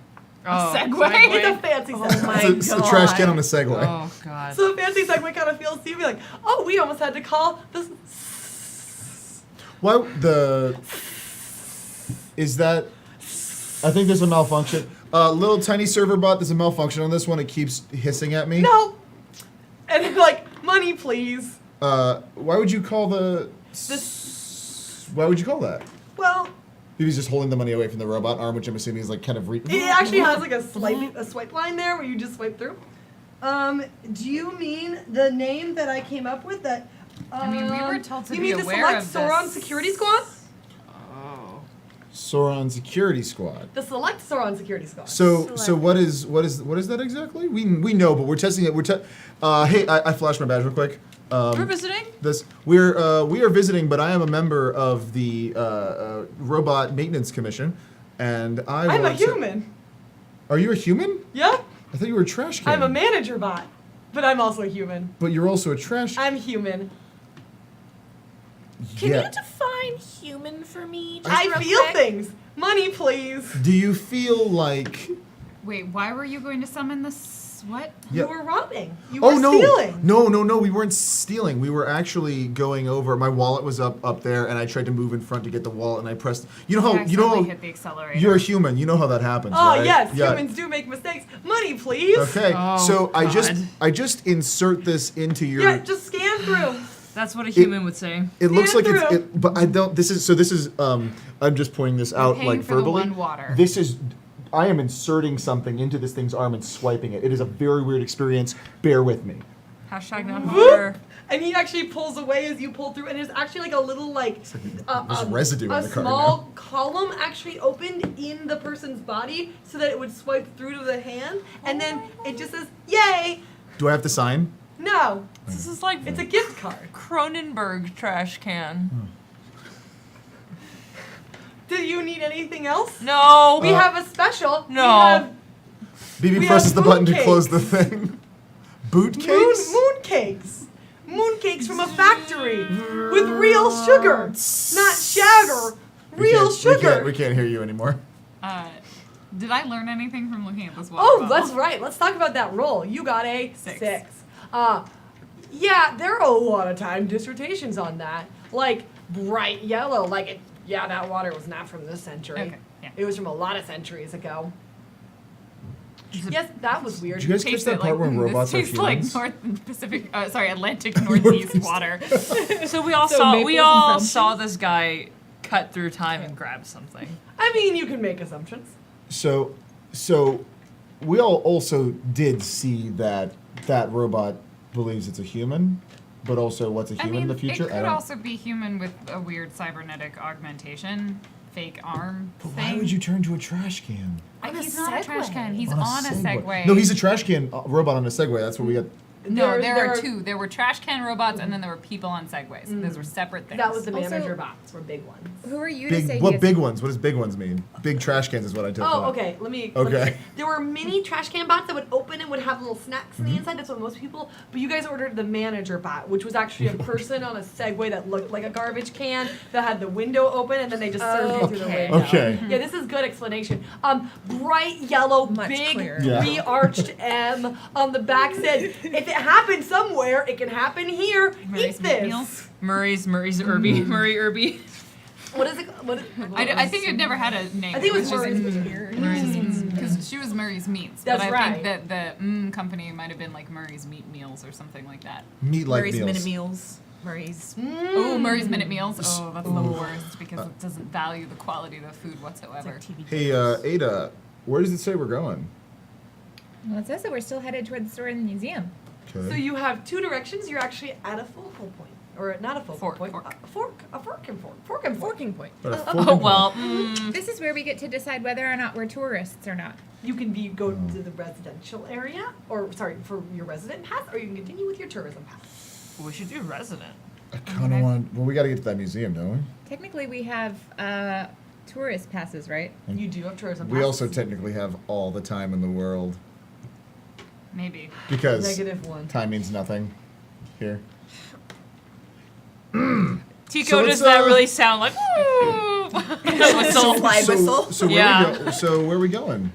Oh, Segway. It's a fancy Segway. my It's a trash can God. on a Segway. Oh god. So a fancy Segway kind of feels to you be like, oh, we almost had to call this. Why is that? I think there's a malfunction. Little tiny server bot, there's a malfunction on this one. It keeps hissing at me. No. And it's like, money, please. Why would you call Why would you call that? Well, Maybe he's just holding the money away from the robot arm, which I'm assuming is like kind of it actually has like a swipe line there where you just swipe through. Do you mean the name that I came up with? That I mean, we were told to you be mean aware the of Select Sauron this. Security Squad? Oh. Sauron Security Squad. The Select Sauron Security Squad. So what is that exactly? We know, but we're testing it. Hey, I flashed my badge real quick. We're visiting? We are visiting, but I am a member of the Robot Maintenance Commission, and I'm a human. Are you a human? Yeah, I thought you were a trash can. I'm a manager bot, but I'm also a human. But you're also a trash. I'm human. Can yeah. you define human for me? just I real feel quick? things. Money, please. Do you feel like? Wait, why were you going to summon this? What? Yeah. You were robbing. You Oh were no! stealing. No! We weren't stealing. We were actually going over. My wallet was up there, and I tried to move in front to get the wallet, and I pressed. You know how Accidentally hit the accelerator. you're a human. You know how that happens. Oh right? yes, Yeah. humans do make mistakes. Money, please. Okay, Oh, so I God. just insert this into your. Yeah, just scan through. That's what a human would say. It looks like Scan through. but I don't. This is I'm just pointing this out paying like for the verbally. one water. This is. I am inserting something into this thing's arm and swiping it. It is a very weird experience. Bear with me. Hashtag not Whoop. horror. And he actually pulls away as you pull through, and there's actually like a little There's residue a in the car small column actually opened in the person's body so that it would swipe through to the hand, and then it just says "Yay!" Do I have to sign? No, This is like it's a gift card. Cronenberg trash can. Do you need anything else? No. We have a special. No. We have BB We presses have the button to mooncakes. close the thing. Boot cakes? mooncakes. Mooncakes from a factory with real sugar, not sugar. Real sugar. We can't hear you anymore. Did I learn anything from looking at this water Oh, bottle? that's right. Let's talk about that roll. You got a 6. 6. Yeah, there are a lot of time dissertations on that. Like bright yellow, like it. Yeah, that water was not from this century. Okay, yeah. It was from a lot of centuries ago. Yes, that was weird. Did you guys catch Tastes that it part when this robots are tastes like humans? North Pacific, Atlantic Northeast water. So we all So saw maples and saw this guy cut through time and grab something. I mean, you can make assumptions. So we all also did see that robot believes it's a human, but also what's a I human mean, in the future? it could also be human with a weird cybernetic augmentation. fake arm But thing. why would you turn to a trash can? He's not a trash can. He's On on a Segway. No, he's a trash can robot on a Segway. That's what we got. No, there are two. There were trash can robots, and then there were people on Segways. Those were separate things. That was the Also- manager bots, were big ones. Who are you to say Big, he what has- big ones? What does big ones mean? Big trash cans is what I took. Oh, okay. Let me. Okay. There were mini trash can bots that would open and would have little snacks Mm-hmm. on the inside. That's what most people. But you guys ordered the manager bot, which was actually a person on a Segway that looked like a garbage can that had the window open, and then they just served you through the Okay. window. Okay. Yeah, this is good explanation. Bright yellow, Much big, clearer. Yeah. re-arched M on the back said, "If it happened somewhere, it can happen here. Murray's Eat this." meals. Murray's Irby. Murray Irby. What is it? What is, I think it never had a name. I think it was just Murray's Murray's Meats. Because she was Murray's Meats. That's but I right. think that the company might have been like Murray's Meat Meals or something like that. Meat like Murray's meals. Minute Meals. Murray's. Oh, Murray's Minute Meals. Oh, that's the worst because it doesn't value the quality of the food whatsoever. Hey, Ada, where does it say we're going? Well, it says that we're still headed toward the store in the museum. Okay. So you have two directions. You're actually at a focal point, or not a focal Fork, point. fork. A fork and fork. Fork and fork. Forking point. But a Oh forking well. This is where we get to decide whether or not we're tourists or not. You can go to the residential area, or sorry, for your resident pass, or you can continue with your tourism pass. We should do resident. I kind of want. Well, we got to get to that museum, don't we? Technically, we have tourist passes, right? You do have tourism pass. We also technically have all the time in the world Maybe. because -1. time means nothing here. Tico, So does let's, that really sound like woo? Whistle. Fly whistle. So where Yeah. we go? So where are we going?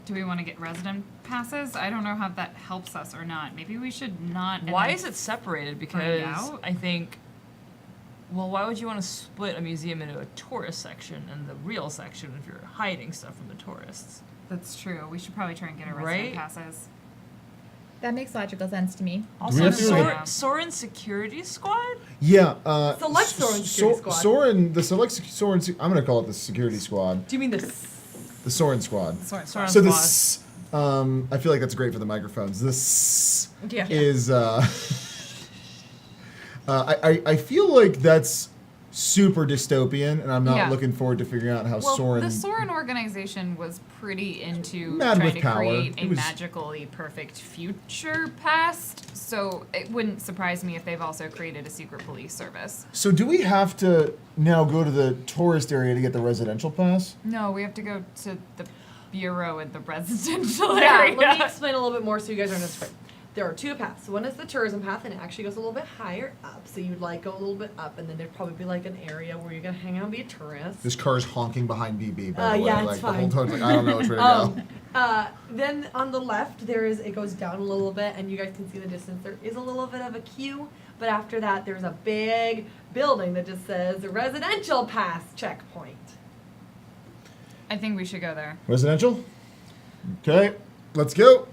Do we want to get resident passes? I don't know how that helps us or not. Maybe we should not. and Why then is it separated? Because out? I think. Well, why would you want to split a museum into a tourist section and the real section if you're hiding stuff from the tourists? That's true. We should probably try and get our Right? resident passes. That makes logical sense to me. Also, have to do like- Soren Security Squad? Yeah. Select Soren Security Squad. Soren, the select Soren. I'm gonna call it the security squad. Do you mean the? The Soren squad. Soren So Squad. this. I feel like that's great for the microphones. This Yeah. is. I feel like that's super dystopian, and I'm not Yeah. looking forward to figuring out how Well, Soren. the Soren organization was pretty into Mad trying with to power. create a It was- magically perfect future past. So it wouldn't surprise me if they've also created a secret police service. So do we have to now go to the tourist area to get the residential pass? No, we have to go to the bureau in the residential Yeah. area. Let me explain a little bit more so you guys aren't as afraid. There are two paths. One is the tourism path, and it actually goes a little bit higher up. So you'd like go a little bit up, and then there'd probably be like an area where you're gonna hang out and be a tourist. This car's honking behind BB. By the way, yeah, like it's the whole fine. time, like, I don't know which way to go. Then on the left, it goes down a little bit, and you guys can see the distance. There is a little bit of a queue, but after that, there's a big building that just says residential pass checkpoint. I think we should go there. Residential. Okay, let's go.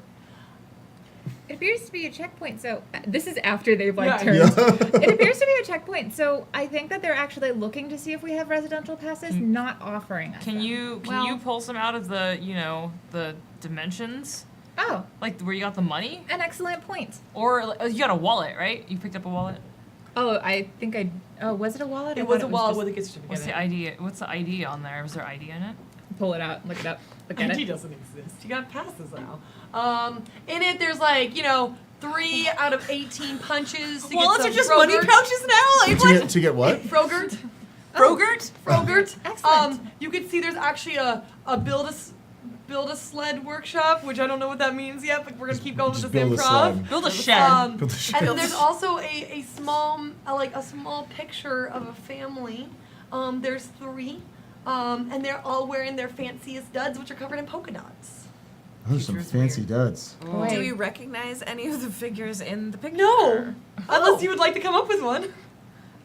It appears to be a checkpoint, so this is after they've like Yeah. turned. Yeah. It appears to be a checkpoint, so I think that they're actually looking to see if we have residential passes, not offering us. Can them. you Well- pull some out of the the dimensions, Oh, like where you got the money, an excellent point. or you got a wallet, right? You picked up a wallet. Oh, I think I. Oh, was it a wallet? I It was thought a wallet just- with a gift certificate. What's in the it. ID? What's the ID on there? Was there ID in it? Pull it out, look it up, look at ID it. doesn't exist. You got passes now. In it, there's 3 out of 18 punches. To Wallets get are some just money Frogurt. pouches now. Like To get what? Frogurt. Frogurt? Frogurt. Excellent. You can see there's actually a build a sled workshop, which I don't know what that means yet, but we're gonna keep going with Just this build a improv. sled. Build a shed. Build a shed. And then there's also a small picture of a family. There's 3, and they're all wearing their fanciest duds, which are covered in polka dots. Those are some fancy duds. Boy. Do we recognize any of the figures in the picture? No, unless you would like to come up with one.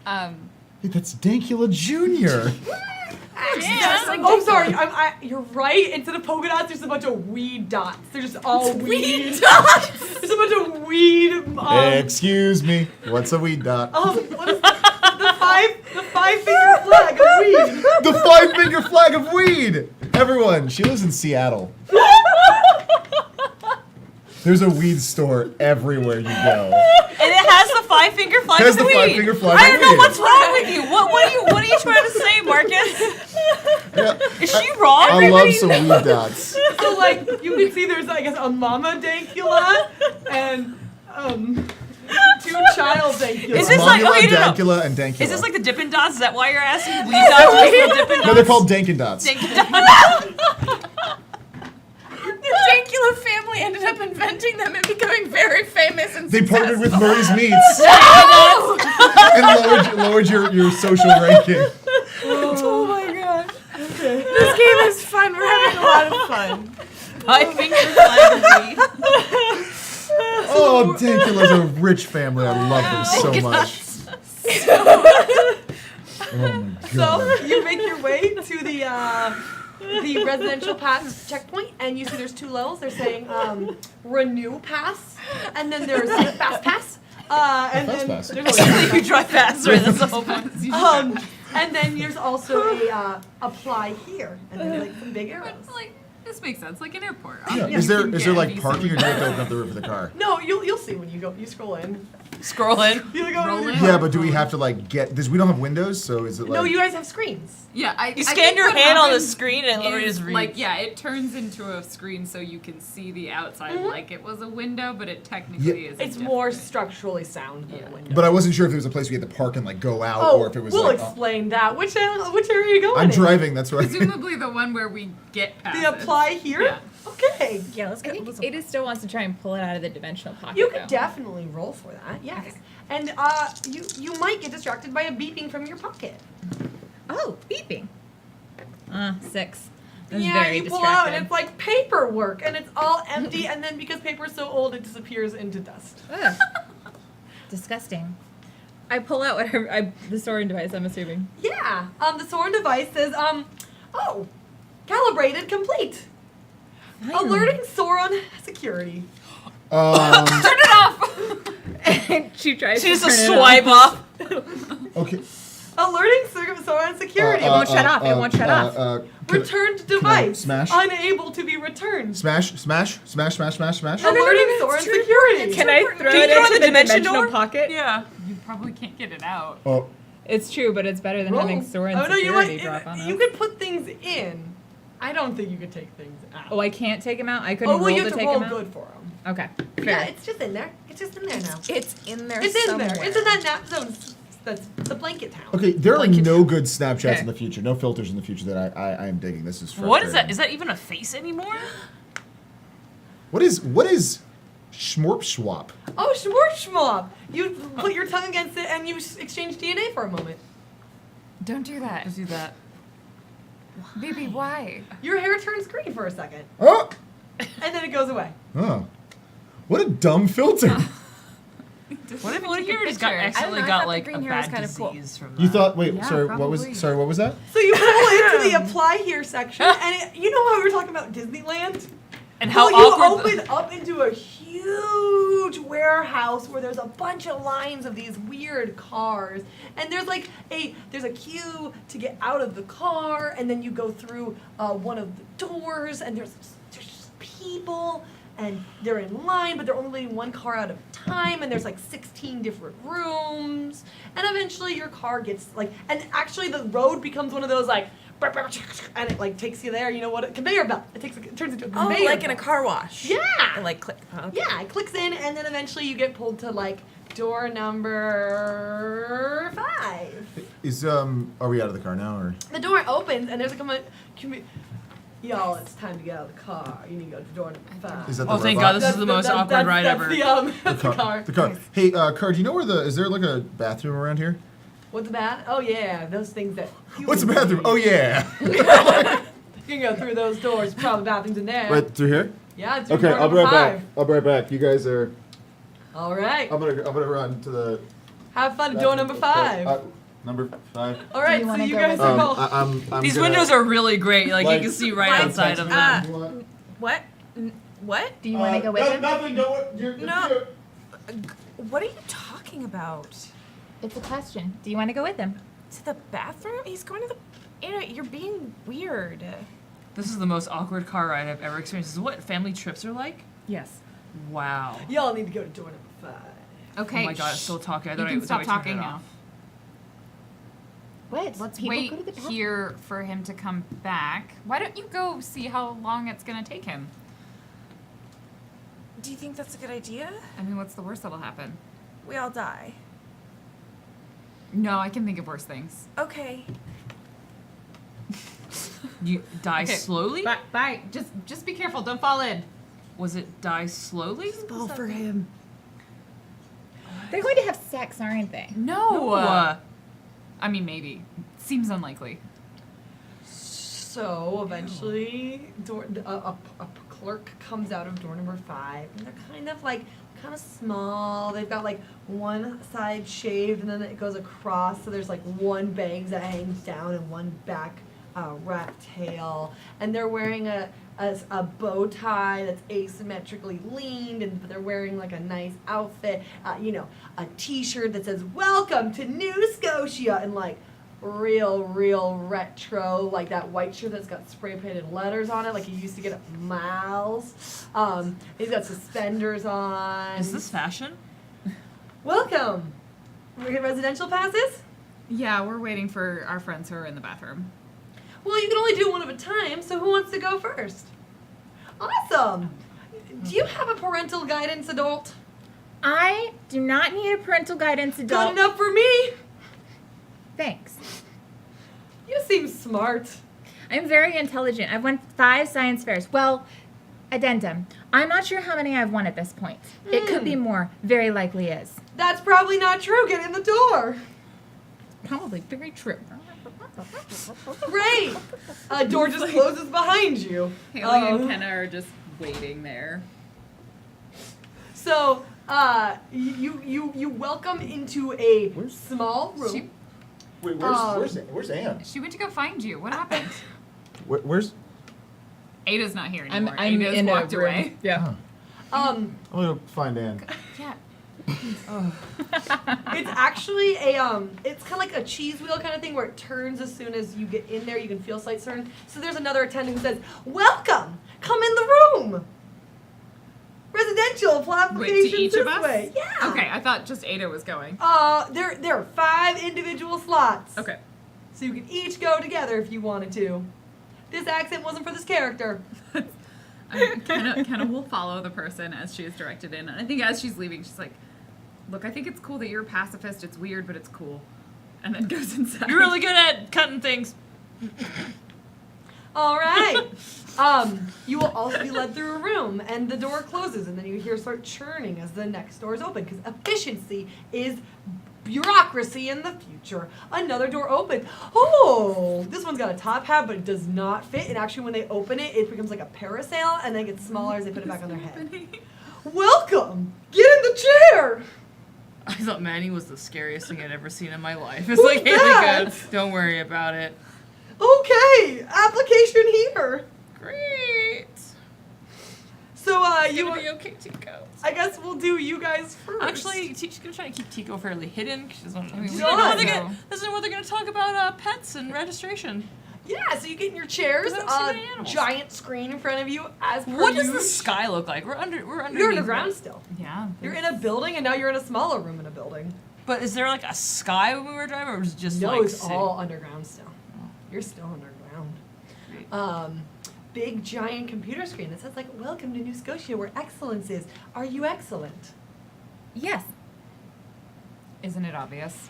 Hey, that's Dankula Jr. Oh, sorry. You're right. Instead of polka dots, there's a bunch of weed dots. They're just all weed dots. There's a bunch of weed. Excuse me. What's a weed dot? What is the 5-finger flag of weed? The 5-finger flag of weed. Everyone, she lives in Seattle. There's a weed store everywhere you go. And it has the 5-finger flag It has of the weed. 5-finger flag I of don't know weed. what's wrong with you. What are you trying to say, Marcus? Is she wrong? I love some weed dots. So like you can see there's I guess a mama dankula and two child dankulas. Is this like- Mongula, okay, no, no. Dankula, and Dankula. Is this like the Dippin' Dots? Is that why you're asking? Weed dots versus the Dippin' Dots? No, they're called Dankin' Dots. Dippin' Dots. The Dankula family ended up inventing them and becoming very famous and They partnered with successful. Murray's Meats and lowered your social ranking. Oh my god. Okay. This game is fun. We're having a lot of fun. I think you're fine with me. Oh, Dankula's a rich family. I love them so much. Oh my So god. you make your way to the residential pass checkpoint, and you see there's two levels. They're saying renew pass, and then there's fast pass, and Fast then pass. there's So you drive faster. That's the whole point. and then there's also a apply here, and then like some big arrows. But, like, this makes sense, like an airport. Yeah. You Is there can is there get like a parking, or do you decent- have to open up the roof of the car? No, you'll see when you go. You scroll in. Scroll in. You go Roll in. in? Yeah, but do we have to like get this? We don't have windows, so is it like? No, you guys have screens. Yeah, You I scan think your what hand on the happens screen and it literally is, just reads. like, yeah, it turns into a screen so you can see the outside like it was a window, but it technically is. It's more structurally sound than a window. But I wasn't sure if there was a place we had to park and like go out, Oh, or if it was we'll like. explain that. Which area are you going I'm in? driving. That's what. Presumably the one where we get past. The apply here? Yeah. Okay. Yeah, let's I go. think Ada still wants to try and pull it out of the dimensional pocket. You could though. definitely roll for that, yes. Okay. And you might get distracted by a beeping from your pocket. Oh, beeping. 6. That's yeah, very you pull distracted. out and it's like paperwork and it's all empty and then because paper's so old it disappears into dust. Ugh. Disgusting. I pull out whatever the storing device. I'm assuming. Yeah. The Soren device says, oh, calibrated complete. Finally. Alerting Soren security. Um, Turn it off! And she tries. She to just a turn it swipe off. okay. Alerting Soren security. It won't shut off. It won't shut off. Returned device. smash? Unable to be returned. Smash, smash, smash, smash, smash, smash. Alerting no, Soren it's true. security. Can I throw Can you it throw into in the the dimension dimensional door? pocket? Yeah. You probably can't get it out. Oh, It's true, but it's better than Roll. having Soren Oh no, you know what? security drop on You us. could put things in. I don't think you could take things out. Oh, I can't take him out. I couldn't Oh, well, roll you to have to take roll him out. good for them. Okay, fair. Yeah, it's just in there. It's just in there now. It's in there It's in somewhere. there. It's in that nap zone. That's the blanket town. okay. There are Blanket. no good Snapchats Okay. in the future. No filters in the future that I am digging. This is frustrating. What is that? Is that even a face anymore? What is Schmorp Swap? Oh, schmorp. You put your tongue against it and you exchange DNA for a moment. Don't do that. Let's do that. Baby, why? Your hair turns green for a second, Oh, and then it goes away. oh, what a dumb filter. What if Take a you just got picture. accidentally I got thought the like green a hair was bad kind of cool. disease from that? You thought? Wait, Yeah, sorry. probably. What was that? So you pull into the apply here section, and you know how we were talking about Disneyland? And how well, awkward. you open up into a huge warehouse where there's a bunch of lines of these weird cars, and there's like there's a queue to get out of the car, and then you go through one of the doors, and there's just people, and they're in line, but they're only letting one car out at a time, and there's like 16 different rooms, and eventually your car gets like, and actually the road becomes one of those like. And it like takes you there. You know what? A conveyor belt. It turns into a Oh, conveyor. like in a belt. car wash. Yeah. And like click. Oh, okay. Yeah, it clicks in, and then eventually you get pulled to like door number 5. Is are we out of the car now or? The door opens, and there's a y'all, it's time to get out of the car. You need to go to door number 5. Is that the Oh, thank robot? God! This is the most awkward ride ever. That's the car. The car. Hey, car. Do you know where is there like a bathroom around here? What's the bath? Oh yeah, those things that. What's the bathroom? Oh yeah. You can go through those doors. Probably bathrooms in there. Right through here. Yeah, it's Okay, door I'll be number right 5. back. I'll be right back. You guys are. All right. I'm gonna run to the. Have fun at door number 5. Number 5. All right, you so wanna you go guys with are all. I'm These gonna- windows are really great. Like Like- you can see right like, outside of them. You want- What? What? Do you want to go with him? Nothing. No. What are you talking about? It's a question. Do you want to go with him? To the bathroom? He's going to the. Anna, you're being weird. This is the most awkward car ride I've ever experienced. This is what family trips are like. Yes. Wow. Y'all need to go to door number 5. Okay. Oh my God! It's still talking. I You thought can I stop turned talking it now. off. What? Let's People wait go to the bathroom. here for him to come back. Why don't you go see how long it's gonna take him? Do you think that's a good idea? I mean, what's the worst that'll happen? We all die. No, I can think of worse things. Okay. You die Okay. slowly? Bye. Just be careful. Don't fall in. Was it die slowly? Fall for him. They're going to have sex, aren't they? No. No. I mean, maybe. Seems unlikely. So eventually, a clerk comes out of door number 5, and they're kind of small. They've got like one side shaved, and then it goes across. So there's like one bangs that hangs down and one back rat tail, and they're wearing a bow tie that's asymmetrically leaned, and they're wearing like a nice outfit. A T-shirt that says "Welcome to New Scotia" and like real retro, like that white shirt that's got spray painted letters on it, like you used to get at Miles. He's got suspenders on. Is this fashion? Welcome. We get residential passes? Yeah, we're waiting for our friends who are in the bathroom. Well, you can only do one at a time, so who wants to go first? Awesome. Do you have a parental guidance adult? I do not need a parental guidance adult. Good enough for me. Thanks. You seem smart. I'm very intelligent. I've won 5 science fairs. Well, addendum. I'm not sure how many I've won at this point. It could be more. Very likely is. That's probably not true. Get in the door. Probably very true. Great. Door just closes behind you. Haley and Kenna are just waiting there. So, you welcome into a small room. Wait, where's Anne? She went to go find you. What happened? Where's? Ada's not here anymore. I'm Ada's in a walked room. away. Yeah. I'm gonna find Anne. Yeah. It's actually it's kind of like a cheese wheel kind of thing where it turns as soon as you get in there. You can feel sight turn. So there's another attendant who says, "Welcome, come in the room. Residential Wait, applications to each this of us? way." Yeah. Okay, I thought just Ada was going. There are 5 individual slots. Okay. So you can each go together if you wanted to. This accent wasn't for this character. Kenna will follow the person as she is directed in. And I think as she's leaving, she's like, "Look, I think it's cool that you're a pacifist. It's weird, but it's cool." And then goes inside. You're really good at cutting things. All right. You will also be led through a room, and the door closes, and then you hear start churning as the next door is open, because efficiency is bureaucracy in the future. Another door opens. Oh, this one's got a top hat, but it does not fit. And actually, when they open it, it becomes like a parasail, and then it gets smaller as they put it back on their head. Welcome. Get in the chair. I thought Manny was the scariest thing I'd ever seen in my life. Who's It's like, hey, that? good. Don't worry about it. Okay, application here. Great. So, It's you. gonna be okay, Tico. I guess we'll do you guys first. Actually, she's gonna try to keep Tico fairly hidden. 'Cause she doesn't, I mean, she we doesn't know what don't they're know. gonna, doesn't know what they're gonna talk about pets and registration. Yeah, so you get in your chairs, 'Cause I don't see any animals. giant screen in front of you as per What does usual. the sky look like? We're underneath. You're underground still. Yeah. You're in a building, and now you're in a smaller room in a building. But is there like a sky when we were driving, or is it just No, like it's city? all underground still. You're still underground. Great. Big giant computer screen that says like, "Welcome to New Scotia, where excellence is." Are you excellent? Yes. Isn't it obvious?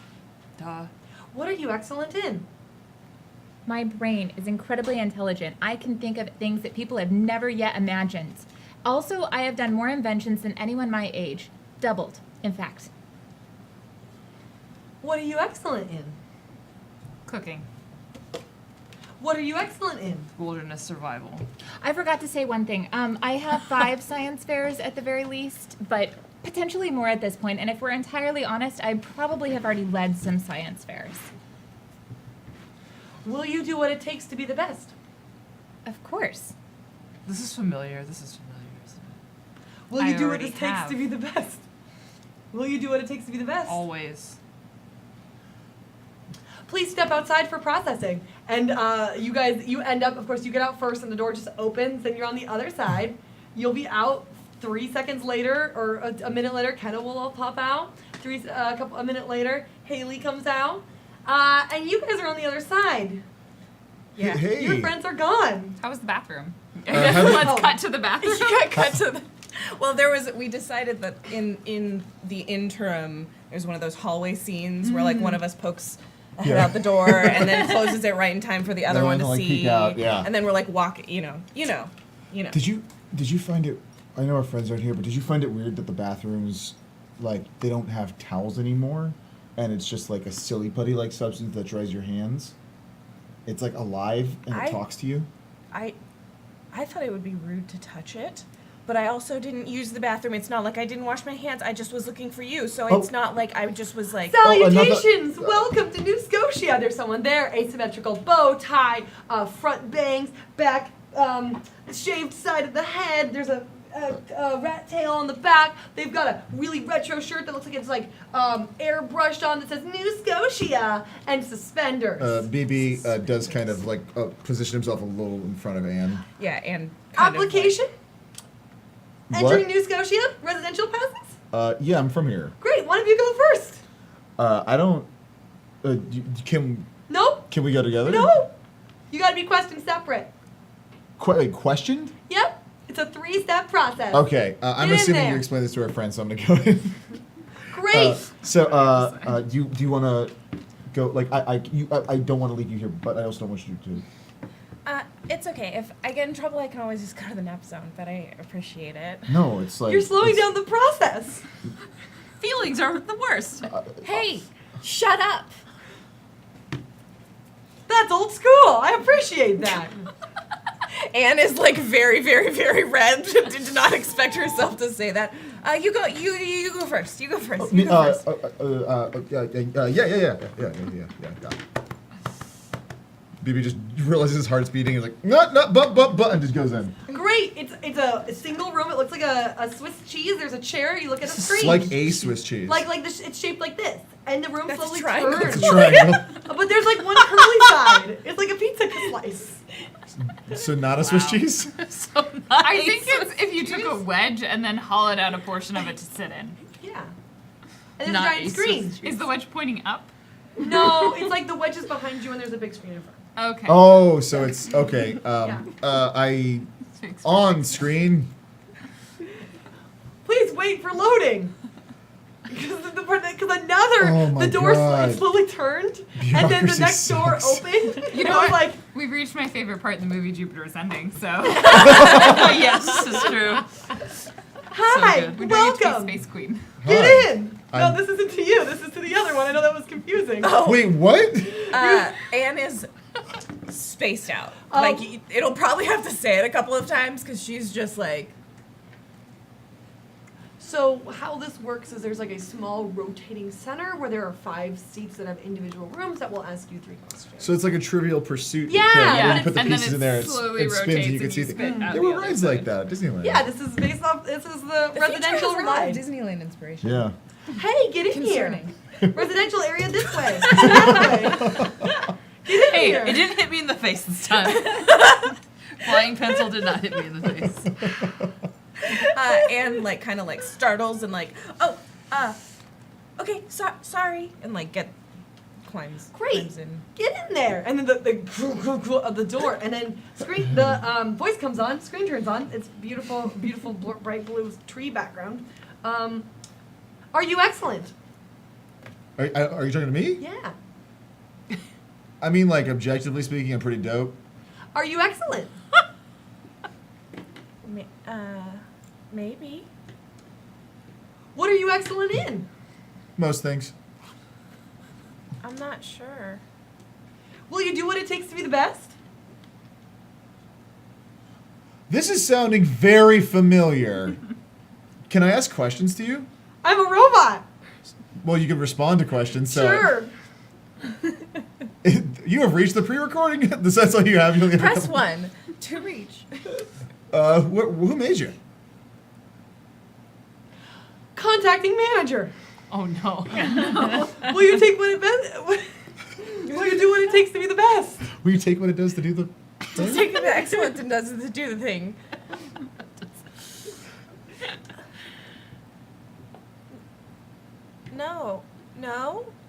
Duh. What are you excellent in? My brain is incredibly intelligent. I can think of things that people have never yet imagined. Also, I have done more inventions than anyone my age. Doubled, in fact. What are you excellent in? Cooking. What are you excellent in? Wilderness survival. I forgot to say one thing. I have 5 science fairs at the very least, but potentially more at this point. And if we're entirely honest, I probably have already led some science fairs. Will you do what it takes to be the best? Of course. This is familiar. This is familiar, isn't it? Will you I do what already it takes have. to be the best? Will you do what it takes to be the best? Always. Please step outside for processing. And you end up, of course, you get out first and the door just opens, then you're on the other side. You'll be out 3 seconds later, or a minute later, Kenna will all pop out. A minute later, Haley comes out. And you guys are on the other side. Yeah. Hey. Your friends are gone. How was the bathroom? how did- Let's cut to the bathroom. You got cut to the. Well, we decided that in the interim, there's one of those hallway scenes where like one of us pokes a head Yeah. out the door and then closes it right in time for the other one to like, see. peek out, yeah. And then we're like walking, you know. Did you find it? I know our friends aren't here, but did you find it weird that the bathrooms, like, they don't have towels anymore, and it's just like a silly putty-like substance that dries your hands? It's like alive and it talks to you. I thought it would be rude to touch it, but I also didn't use the bathroom. It's not like I didn't wash my hands. I just was looking for you, so it's not like I just was like. Salutations! Welcome to New Scotia. There's someone there. Asymmetrical bow tie, front bangs, back shaved side of the head. There's a rat tail on the back. They've got a really retro shirt that looks like it's like airbrushed on that says New Scotia and suspenders. BB does kind of like position himself a little in front of Anne. Yeah, and kind of, like- Application? What? Entering New Scotia? Residential passes? Yeah, I'm from here. Great. One of you go first. I don't. Can Nope. we go together? No. You gotta be questioned separate. Questioned? Yep. It's a 3-step process. Okay, I'm Get in assuming there. you explained this to our friends, so I'm gonna go in. Great. Do you want to go? Like, I don't want to leave you here, but I also don't want you to. It's okay. If I get in trouble, I can always just go to the nap zone, but I appreciate it. No, it's like You're slowing it's- down the process. Feelings are the worst. Hey, shut up! That's old school. I appreciate that. Anne is like very, very, very red. Did not expect herself to say that. You go. You go first. You go first. You go first. Yeah. BB just realizes his heart's beating. He's like, no, but, and just goes in. Great. It's a single room. It looks like a Swiss cheese. There's a chair. You look at a screen. It's like a Swiss cheese. It's shaped like this, and the room That's a slowly triangle. turns. It's a triangle. But there's like one curly side. It's like a pizza slice. So not a Swiss cheese? So nice. I think it's if you took a wedge and then hollowed out a portion of it to sit in. Yeah. And there's a Not giant a screen. Swiss cheese. Is the wedge pointing up? No, it's like the wedge is behind you, and there's a big screen in front. Okay. Oh, so it's okay. Yeah. On screen. Please wait for loading. Because Oh my the door God. slowly turned, and then the Bureaucracy next door sucks. opened. You know I was what? like, We've reached my favorite part in the movie Jupiter's Ending, so. Yes, this is true. hi, So good. We're doing it to be welcome. Space Queen. Get Hi. in. I'm- No, this isn't to you. This is to the other one. I know that was confusing. Wait, what? Anne is spaced out. Oh. Like it'll probably have to say it a couple of times because she's just like. So how this works is there's like a small rotating center where there are 5 seats that have individual rooms that will ask you 3 questions. So it's like a Trivial Pursuit Yeah, thing. yeah, Where you put the and then pieces it in there, slowly it spins, rotates and you can and see you the. spin out There the were other rides side. like that at Disneyland. Yeah, this is based off. This is the The residential feature has a lot ride. of Disneyland inspiration. Yeah. Hey, get in Concerning. here. Residential area this way. That way. Get in Hey, here. it didn't hit me in the face this time. Flying pencil did not hit me in the face. Anne like kind of like startles and like okay, sorry, and like climbs Great. in. Get in there. And then the of the door, and then voice comes on, screen turns on. It's beautiful, beautiful bright blue tree background. Are you excellent? Are you talking to me? Yeah. I mean, like, objectively speaking, I'm pretty dope. Are you excellent? Maybe. What are you excellent in? Most things. I'm not sure. Will you do what it takes to be the best? This is sounding very familiar. Can I ask questions to you? I'm a robot. Well, you can respond to questions. So Sure. You have reached the pre-recording. That's all you have. You only have a Press couple- 1 to reach. Who made you? Contacting manager. Oh no. Will you take what it Will you do what it takes to be the best? Will you take what it does to do the thing? Take the excellence and does it to do the thing. No.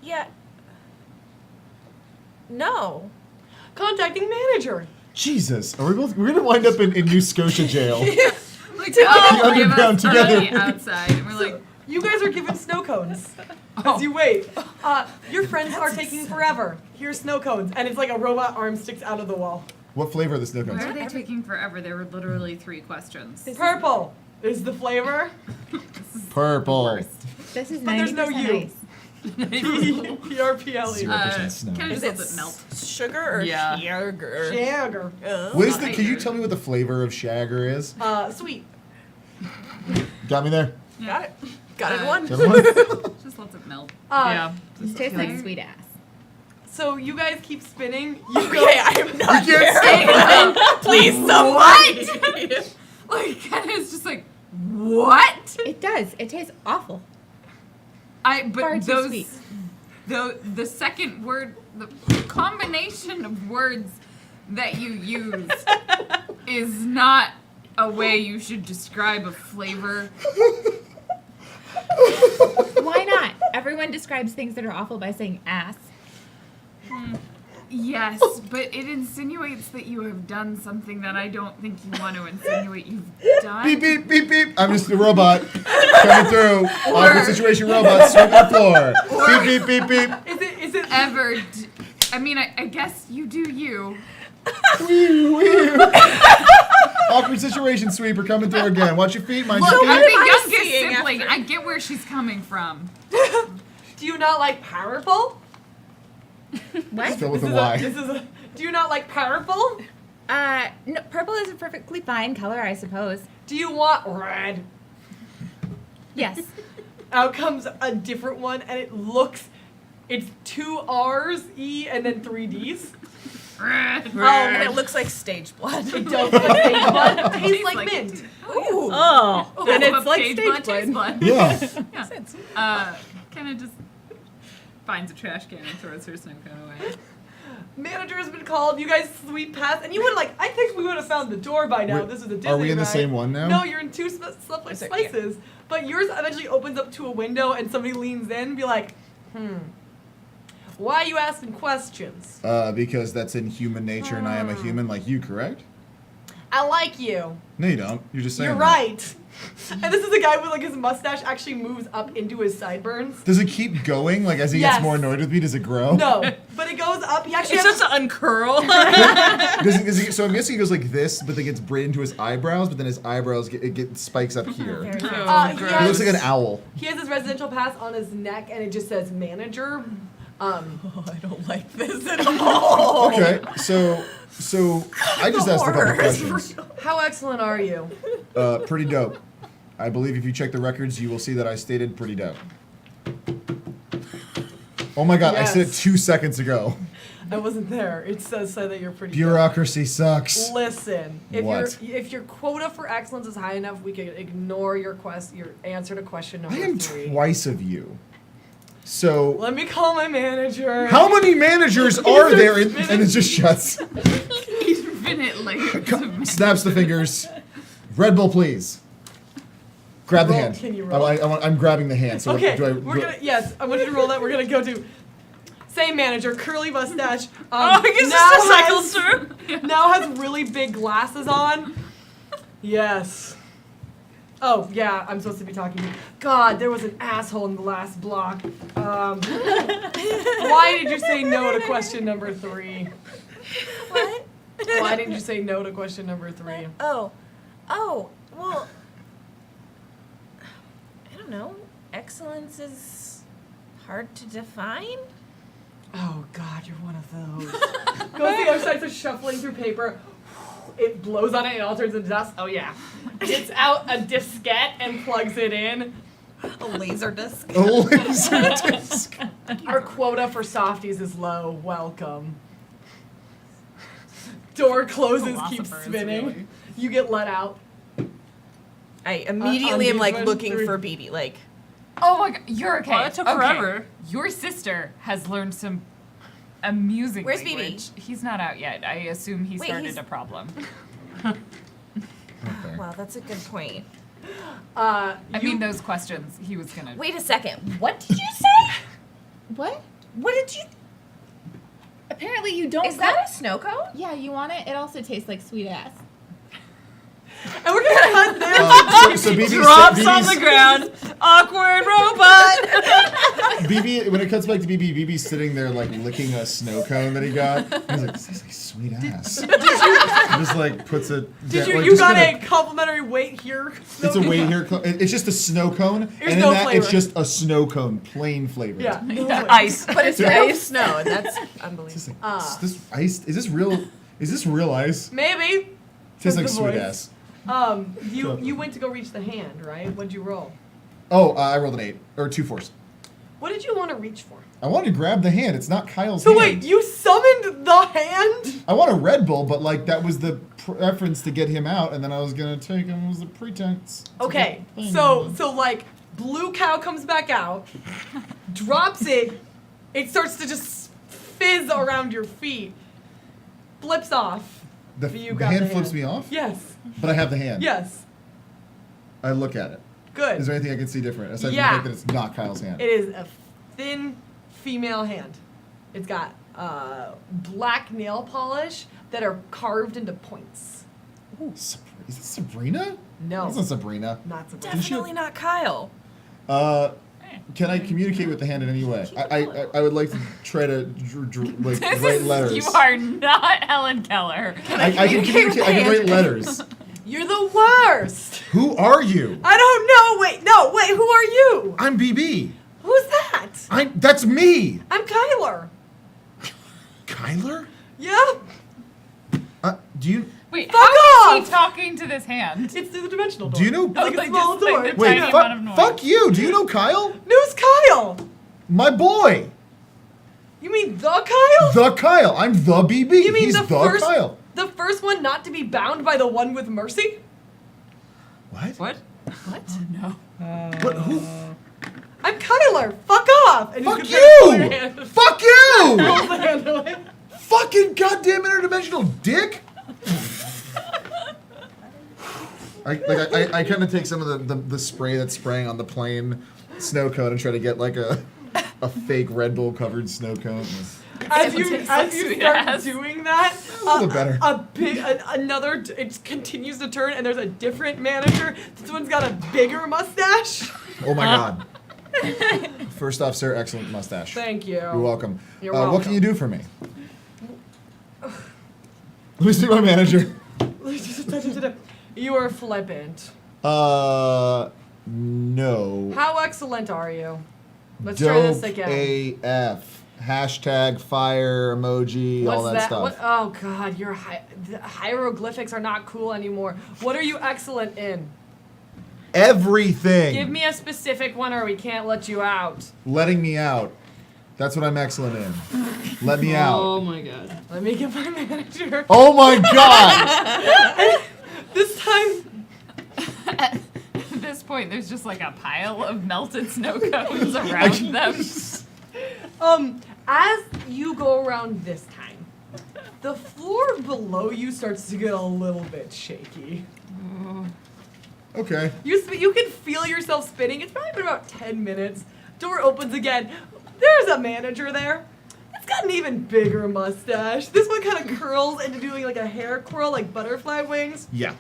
Yeah. No. Contacting manager. Jesus, are we both? We're gonna wind up in New Scotia jail. Like, all three of underground us are together. on the outside, and we're like, You guys are given snow cones as you wait. Your friends are taking forever. Here's snow cones, and it's like a robot arm sticks out of the wall. What flavor are the snow cones? why are they taking forever? There were literally 3 questions. Purple is the flavor. Purple. This is But there's no 90% U. ice. P-R-P-L-E. 0% snow. Kind of Is just it lets it melt. sugar or Yeah. sugar? Jagger. What is the? Can you tell me what the flavor of Shagger is? Sweet. Got me there. Got it. Got it in one. Got one? Just lets it melt. Yeah. This tastes like sweet ass. So you guys keep spinning. You Okay, go. I am not You can't there. Please, somebody. Like, Kenna's just like, what? It does. It tastes awful. But Far too those, sweet. the second word, the combination of words that you use is not a way you should describe a flavor. Why not? Everyone describes things that are awful by saying ass. Yes, but it insinuates that you have done something that I don't think you want to insinuate you've done. Beep beep beep beep. I'm just a robot coming through. Awkward situation robot sweeping the floor. Beep beep beep beep. Is it? Ever. I mean, I guess you do you. Wee, wee. Awkward situation sweeper coming through again. Watch your feet, mind Look, your I'm feet. the youngest seeing sibling. after- I get where she's coming from. Do you not like powerful? What? Spell with a This Y. is a. Do you not like powerful? No, purple is a perfectly fine color, I suppose. Do you want red? Yes. Out comes a different one, and it looks. It's 2 R's, E, and then 3 D's. And it looks like stage blood. It does look like stage blood. Tastes like like mint. Ooh. Oh, and That's it's what like stage stage tastes blood. Yeah. Yeah. Kinda just finds a trash can and throws her snow cone away. Manager has been called. You guys sweep past, and you would I think we would have found the door by now. Wait, This is a Disney are we in the ride. same one now? No, you're in 2 separate Is it- places. But yours eventually opens up to a window, and somebody leans in and be like, why are you asking questions? Because that's in human nature, and I am a human like you, correct? I like you. No, you don't. You're just saying. You're that. right. And this is a guy with his mustache actually moves up into his sideburns. Does it keep going? Like as he Yes. gets more annoyed with me, does it grow? No, but it goes up. He actually It's has just to uncurl. Does he, so I'm guessing he goes like this, but then gets braid into his eyebrows, but then his eyebrows get spikes up here. he, He has, looks like an owl. he has his residential pass on his neck, and it just says manager. Oh, I don't like this at all. Okay, so I just asked a couple horror is questions. How excellent are you? Pretty dope. I believe if you check the records, you will see that I stated pretty dope. Oh my god, I said it Yes. 2 seconds ago. I wasn't there. It says that you're pretty. Bureaucracy sucks. Listen, What? if your quota for excellence is high enough, we can ignore your answer to question number I am 3. twice of you. So Let me call my manager. how many managers are there? And it just shuts. Infinite layers of Snaps the fingers. Red Bull, please. Grab the Roll. hand. Can you roll? I'm grabbing the hand. So Okay, do I? we're gonna. Yes, I want you to roll that. We're gonna go to. Same manager, curly mustache. Oh, he now just has- cycles through. Now has really big glasses on. Yes. Oh yeah, I'm supposed to be talking. God, there was an asshole in the last block. Why did you say no to question number 3? What? Why did you say no to question number 3? Oh, well, I don't know. Excellence is hard to define. Oh God, you're one of those. Goes the other side, starts shuffling through paper. It blows on it, it all turns into dust. Oh yeah. Gets out a diskette and plugs it in. A laser disc. A laser disc. Our quota for softies is low. Welcome. Door closes, keeps Philosophers, spinning. really. You get let out. I immediately on am like these looking ones, for BB. Like, Oh my god, you're okay. Well, it took Okay. forever. Your sister has learned some amusing Where's BB? language. He's not out yet. I assume he Wait, started he's- a problem. Okay. wow, that's a good point. I mean, those questions he was gonna. Wait a second. What did you say? What? What did you? Apparently you don't. Is that a snow cone? Yeah, you want it? It also tastes like sweet ass. And we're gonna cut there. So BB's Drops on the ground. Awkward robot. BB, when it cuts back to BB's sitting there like licking a snow cone that he got. He's like, this tastes like sweet ass. He just like puts it. Did down, you? like, You just got kinda- a complimentary weight here. It's a wait here. It's just a snow cone, There's and no in that it's flavor. just a snow cone, plain flavor. Yeah. Ice. But it's Yeah. made of snow, and that's It's unbelievable. just like, is this ice? Is this real? Is this real ice? Maybe. Tastes like the sweet voice. ass. You went to go reach the hand, right? What'd you roll? Oh, I rolled an 8 or 2 4s. What did you want to reach for? I wanted to grab the hand. It's not Kyle's So hand. wait, you summoned the hand? I want a Red Bull, but like that was the preference to get him out, and then I was gonna take him as a pretense. Okay, so like blue cow comes back out, drops it, it starts to just fizz around your feet, flips off. The, But you the got hand the flips hand. me off, Yes, but I have the hand. yes, I look at it. good. Is there anything I can see different aside Yeah. from the fact that it's not Kyle's hand? It is a thin female hand. It's got black nail polish that are carved into points. Ooh, is it Sabrina? No. That's not Sabrina. Not so Didn't she- Definitely not Kyle. Can I communicate with the hand in any way? I would like to try to like write letters. You are not Helen Keller. I can communicate. I can write letters. You're the worst. Who are you? I don't know. Wait. Who are you? I'm BB. Who's that? That's me. I'm Kyler. Kyler? Yeah. Do you Wait, Fuck how is off! he talking to this hand? It's through the dimensional door. Do you know- It's like a Like, small just like door. the wait? tiny amount of noise. Fuck you. Do you know Kyle? Who's Kyle? My boy. You mean the Kyle? The Kyle. I'm the BB. You mean He's the first Kyle. the first one not to be bound by the one with mercy? What? What? What? Oh, no. What? Who? I'm Kyler. Fuck off. And Fuck just gonna pull your you! hand- Fuck you! Pull the hand away. Fucking goddamn interdimensional dick! I kind of take some of the spray that's spraying on the plain snow cone and try to get like a fake Red Bull covered snow cone. As It you tastes like start sweet ass. doing that, A little better. Another it continues to turn, and there's a different manager. This one's got a bigger mustache. Oh my god. First off, sir, excellent mustache. Thank you. You're welcome. You're What welcome. can you do for me? Let me see my manager. You are flippant. No. How excellent are you? Let's try this Dope again. AF. Hashtag fire emoji, all that stuff. What, oh god, your the hieroglyphics are not cool anymore. What are you excellent in? Everything. Give me a specific one or we can't let you out. Letting me out. That's what I'm excellent in. Let me out. my god. Let me get my manager. Oh my god! This time, At this point, there's just like a pile of melted snow cones around them. as you go around this time, the floor below you starts to get a little bit shaky. Okay. You can feel yourself spinning. It's probably been about 10 minutes. Door opens again. There's a manager there. It's got an even bigger mustache. This one kind of curls into doing like a hair curl, like butterfly wings. Yeah.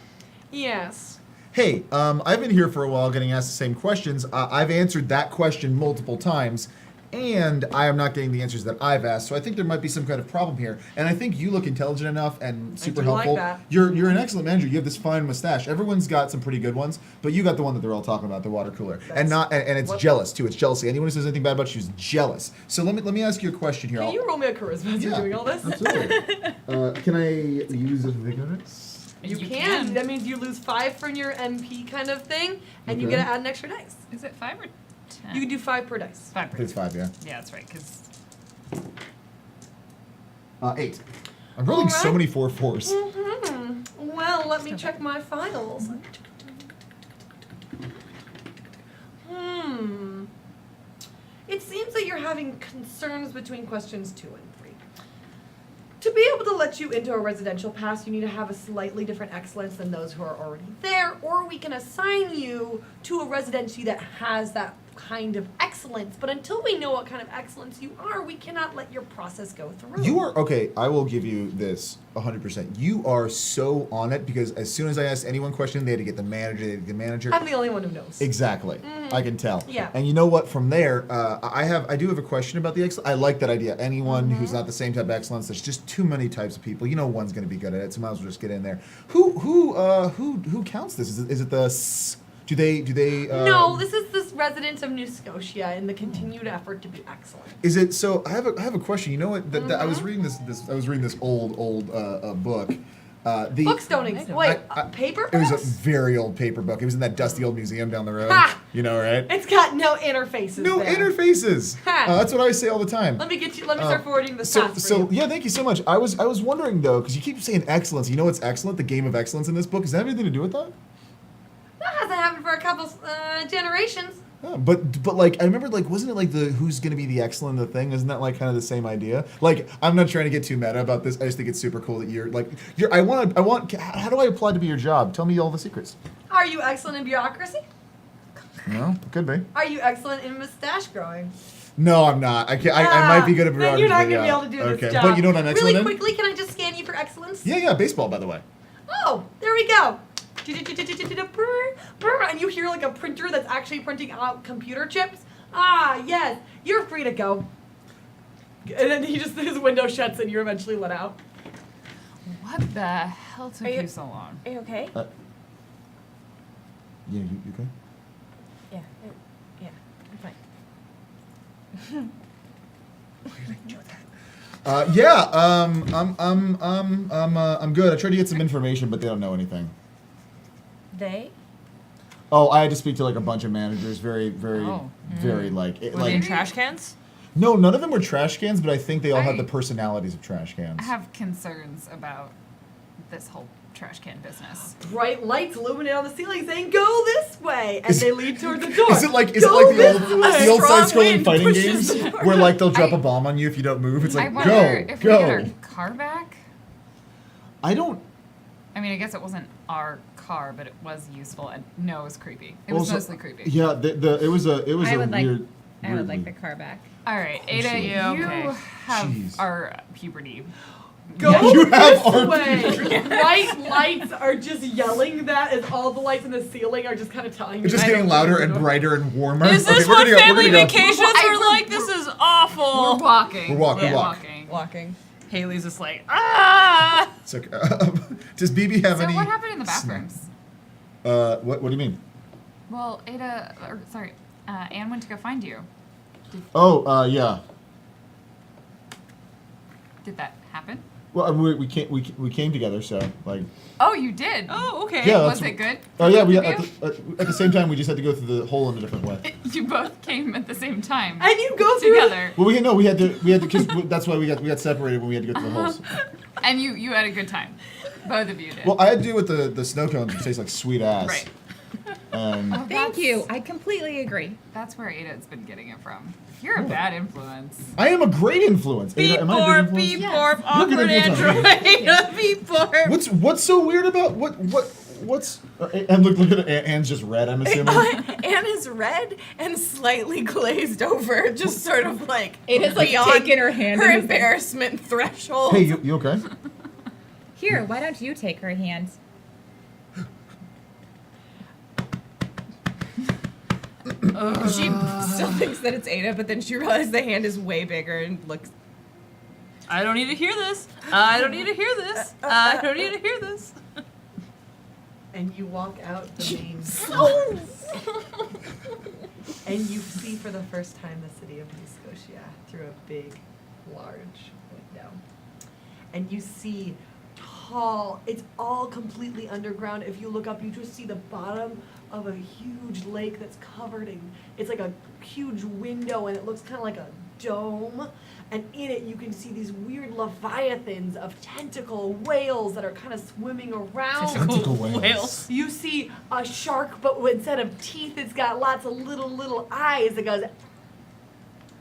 Yes. Hey, I've been here for a while getting asked the same questions. I've answered that question multiple times, and I am not getting the answers that I've asked, so I think there might be some kind of problem here. And I think you look intelligent enough and super do like helpful. that. You're an excellent manager. You have this fine mustache. Everyone's got some pretty good ones, but you got the one that they're all talking about, the water cooler. And it's what- jealous too. It's jealousy. Anyone who says anything bad about you is jealous. So let me ask you a question here. Can you roll me a charisma as you're Yeah, doing all this? Absolutely. Can I use a vigorous? You can. That means you lose 5 from your MP kind of thing, and you Okay. get to add an extra dice. Is it 5 or 10? You can do 5 per dice. 5 I think it's 5, yeah. Yeah, that's right. Because 8. I'm rolling so Alright. many 4-4s. Well, let me check my files. It seems that you're having concerns between questions 2 and 3. To be able to let you into a residential pass, you need to have a slightly different excellence than those who are already there, or we can assign you to a residency that has that kind of excellence. But until we know what kind of excellence you are, we cannot let your process go through. You are okay. I will give you this 100%. You are so on it because as soon as I asked anyone question, they had to get the manager. They had to get the manager. I'm the only one who knows. Exactly. I can tell. Yeah. And you know what? From there, I do have a question about the excellence. I like that idea. Anyone who's not the same type of excellence, there's just too many types of people. You know, one's going to be good at it, so might as well just get in there. Who counts this? Is it the? Do they? No, this is this resident of New Scotia and the continued effort to be excellent. Is it so? I have a question. You know what? I was reading this old book. The Books don't exist. Wait, paper It was a books? very old paper book. It was in that dusty old museum down the road. Ha! You know, right? It's got no interfaces. No there. interfaces. Ha! That's what I say all the time. Let me start forwarding the So, stats for so you. yeah, thank you so much. I was wondering though, because you keep saying excellence. You know what's excellent? The game of excellence in this book. Does that have anything to do with that? That hasn't happened for a couple generations. Yeah, but like I remember like wasn't it like the who's gonna be the excellent in the thing? Isn't that like kind of the same idea? Like I'm not trying to get too meta about this. I just think it's super cool that I want. How do I apply to be your job? Tell me all the secrets. Are you excellent in bureaucracy? No, could be. Are you excellent in mustache growing? No, I'm not. I might be good at Then bureaucracy. you're not but going to yeah. be able to do Okay, this job. but you know what I'm excellent Really in? quickly, can I just scan you for excellence? Yeah, baseball by the way. Oh, there we go. And you hear like a printer that's actually printing out computer chips. Ah, yes, you're free to go. And then his window shuts and you're eventually let out. What the hell took Are you- you so long? Are you okay? Yeah, you okay? Yeah. Yeah. I'm fine. I'm good. I tried to get some information, but they don't know anything. They? Oh, I had to speak to like a bunch of managers. Very, very, Oh. very like Were they in trash cans? No, none of them were trash cans, but I think they all had I- the personalities of trash cans. I have concerns about this whole trash can business. Bright lights illuminate on the ceiling saying, "Go this way," and they lead towards the door. Is it like Go this the way. old Strong side-scrolling wind fighting pushes games the door. where like they'll drop I- a bomb on you if you don't move? It's I like wonder go, if we get our go. car back. I don't. I mean, I guess it wasn't our car, but it was useful, and no, it was creepy. It was Also- mostly creepy. Yeah, it was a I would like. weird. I would like weird- the car back. All right, Ada, she you would. Okay. have Jeez. our puberty. Go You have this our way. Bright lights are just yelling that as all the lights in the ceiling are just kind of telling you. It's just I getting don't louder know. and brighter and warmer. Is this Okay, we're what gonna go, family we're gonna go. vacations are like? This is awful. We're walking. We're walking, Yeah, walk. walking. Walking. Haley's just like, ah! It's okay. Does BB have So any? what happened in the bathrooms? What do you mean? Well, Ada, or sorry, Anne went to go find you. Oh, yeah. Did that happen? Well, we came together, so like. Oh, you did. Oh, okay. Yeah. Was that's- it good? Oh yeah, we Both of at the same time we just had to go through the hole in a different way. you both came at the same time. And you go through together, Well, we had to because that's why we got separated when we had to go through the holes. and you had a good time. Both of you did. Well, I had to do with the snow cones, which taste like sweet ass. Right. Um, Thank you. I completely agree. That's where Ada's been getting it from. You're a bad influence. I am a great influence. Beep Am I a good borp, influence? beep Yes. borp, You're awkward good at being android. Beep borp. What's so weird about what's and look at Anne's just red. I'm assuming. Anne is red and slightly glazed over, just sort of like Ada's like beyond taking her hand her in his- embarrassment threshold. Hey, you okay? Here, why don't you take her hand? She still thinks that it's Ada, but then she realizes the hand is way bigger and looks. I don't need to hear this. I don't need to hear this. I don't need to hear this. and you walk out the main and you see for the first time the city of New Scotia through a big, large window. And you see tall, it's all completely underground. If you look up, you just see the bottom of a huge lake that's covered in, it's like a huge window and it looks kind of like a dome. And in it, you can see these weird leviathans of tentacle whales that are kind of swimming around. Tentacle whales. You see a shark, but instead of teeth, it's got lots of little eyes that goes.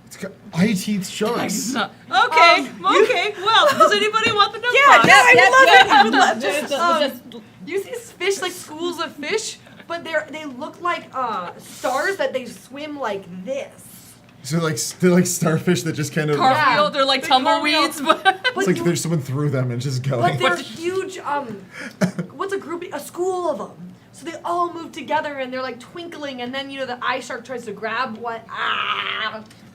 It's got eye-teeth sharks. Okay, okay. Well, does anybody want the notebook? Yeah, I would love it. I would love Just- just. You see fish like schools of fish, but they look like stars that they swim like this. So they're like starfish that just kind of. Cartwheel, they're like They tumbleweeds, but It's like there's someone through them and just going. But they're huge. What's a group? A school of them. So they all move together and they're like twinkling, and then the eye shark tries to grab one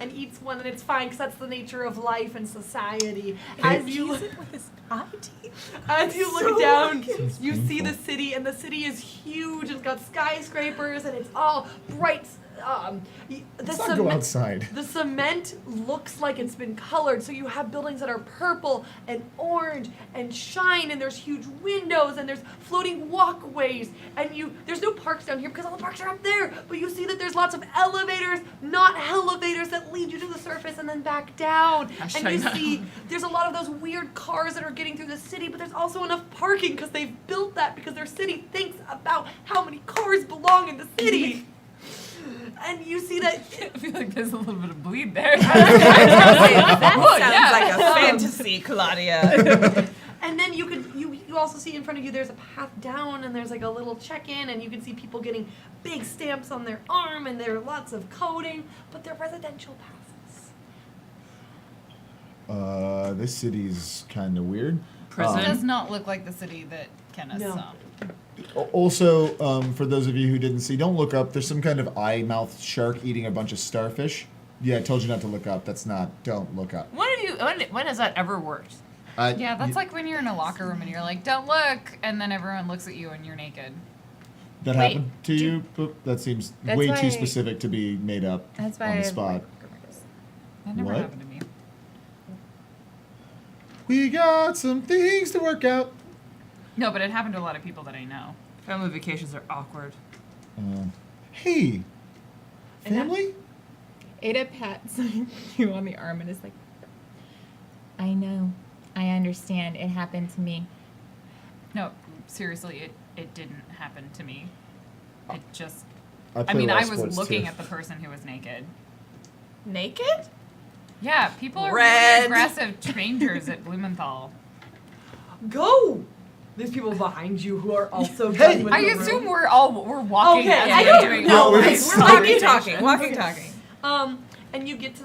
and eats one, and it's fine because that's the nature of life and society. As you look down, you see the city, and the city is huge. It's got skyscrapers, and it's all bright. Let's not go outside. The cement looks like it's been colored, so you have buildings that are purple and orange and shine, and there's huge windows, and there's floating walkways, and there's no parks down here because all the parks are up there, but you see that there's lots of elevators, not elevators, that lead you to the surface and then back down. And you see there's a lot of those weird cars that are getting through the city, but there's also enough parking because they've built that because their city thinks about how many cars belong in the city. And you see that. I feel like there's a little bit of bleed there. That sounds like a fantasy, Claudia. And then you also see in front of you there's a path down, and there's like a little check-in, and you can see people getting big stamps on their arm, and there are lots of coding, but they're residential passes. This city's kind of weird. Prison. It does not look like the city that Kenneth No. saw. Also, for those of you who didn't see, don't look up. There's some kind of eye-mouthed shark eating a bunch of starfish. Yeah, I told you not to look up. Don't look up. when has that ever worked? Yeah, that's like when you're in a locker room and you're like, don't look, and then everyone looks at you and you're naked. That Wait, happened to you? That seems That's way why- too specific to be made up That's why on I the spot. That never What? happened to me. We got some things to work out. No, but it happened to a lot of people that I know. Family vacations are awkward. Hey, family? Ada pats you on the arm and is like, I know. I understand. It happened to me. No, seriously, it didn't happen to me. It just. I I mean, play a lot I of was sports, looking too. at the person who was naked. Naked? Yeah, people are Red. really aggressive strangers at Blumenthal. Go! There's people behind you who are also Hey! done with I the assume room. we're walking. Okay, as I we're don't doing know. we're We're just Walking. And you get to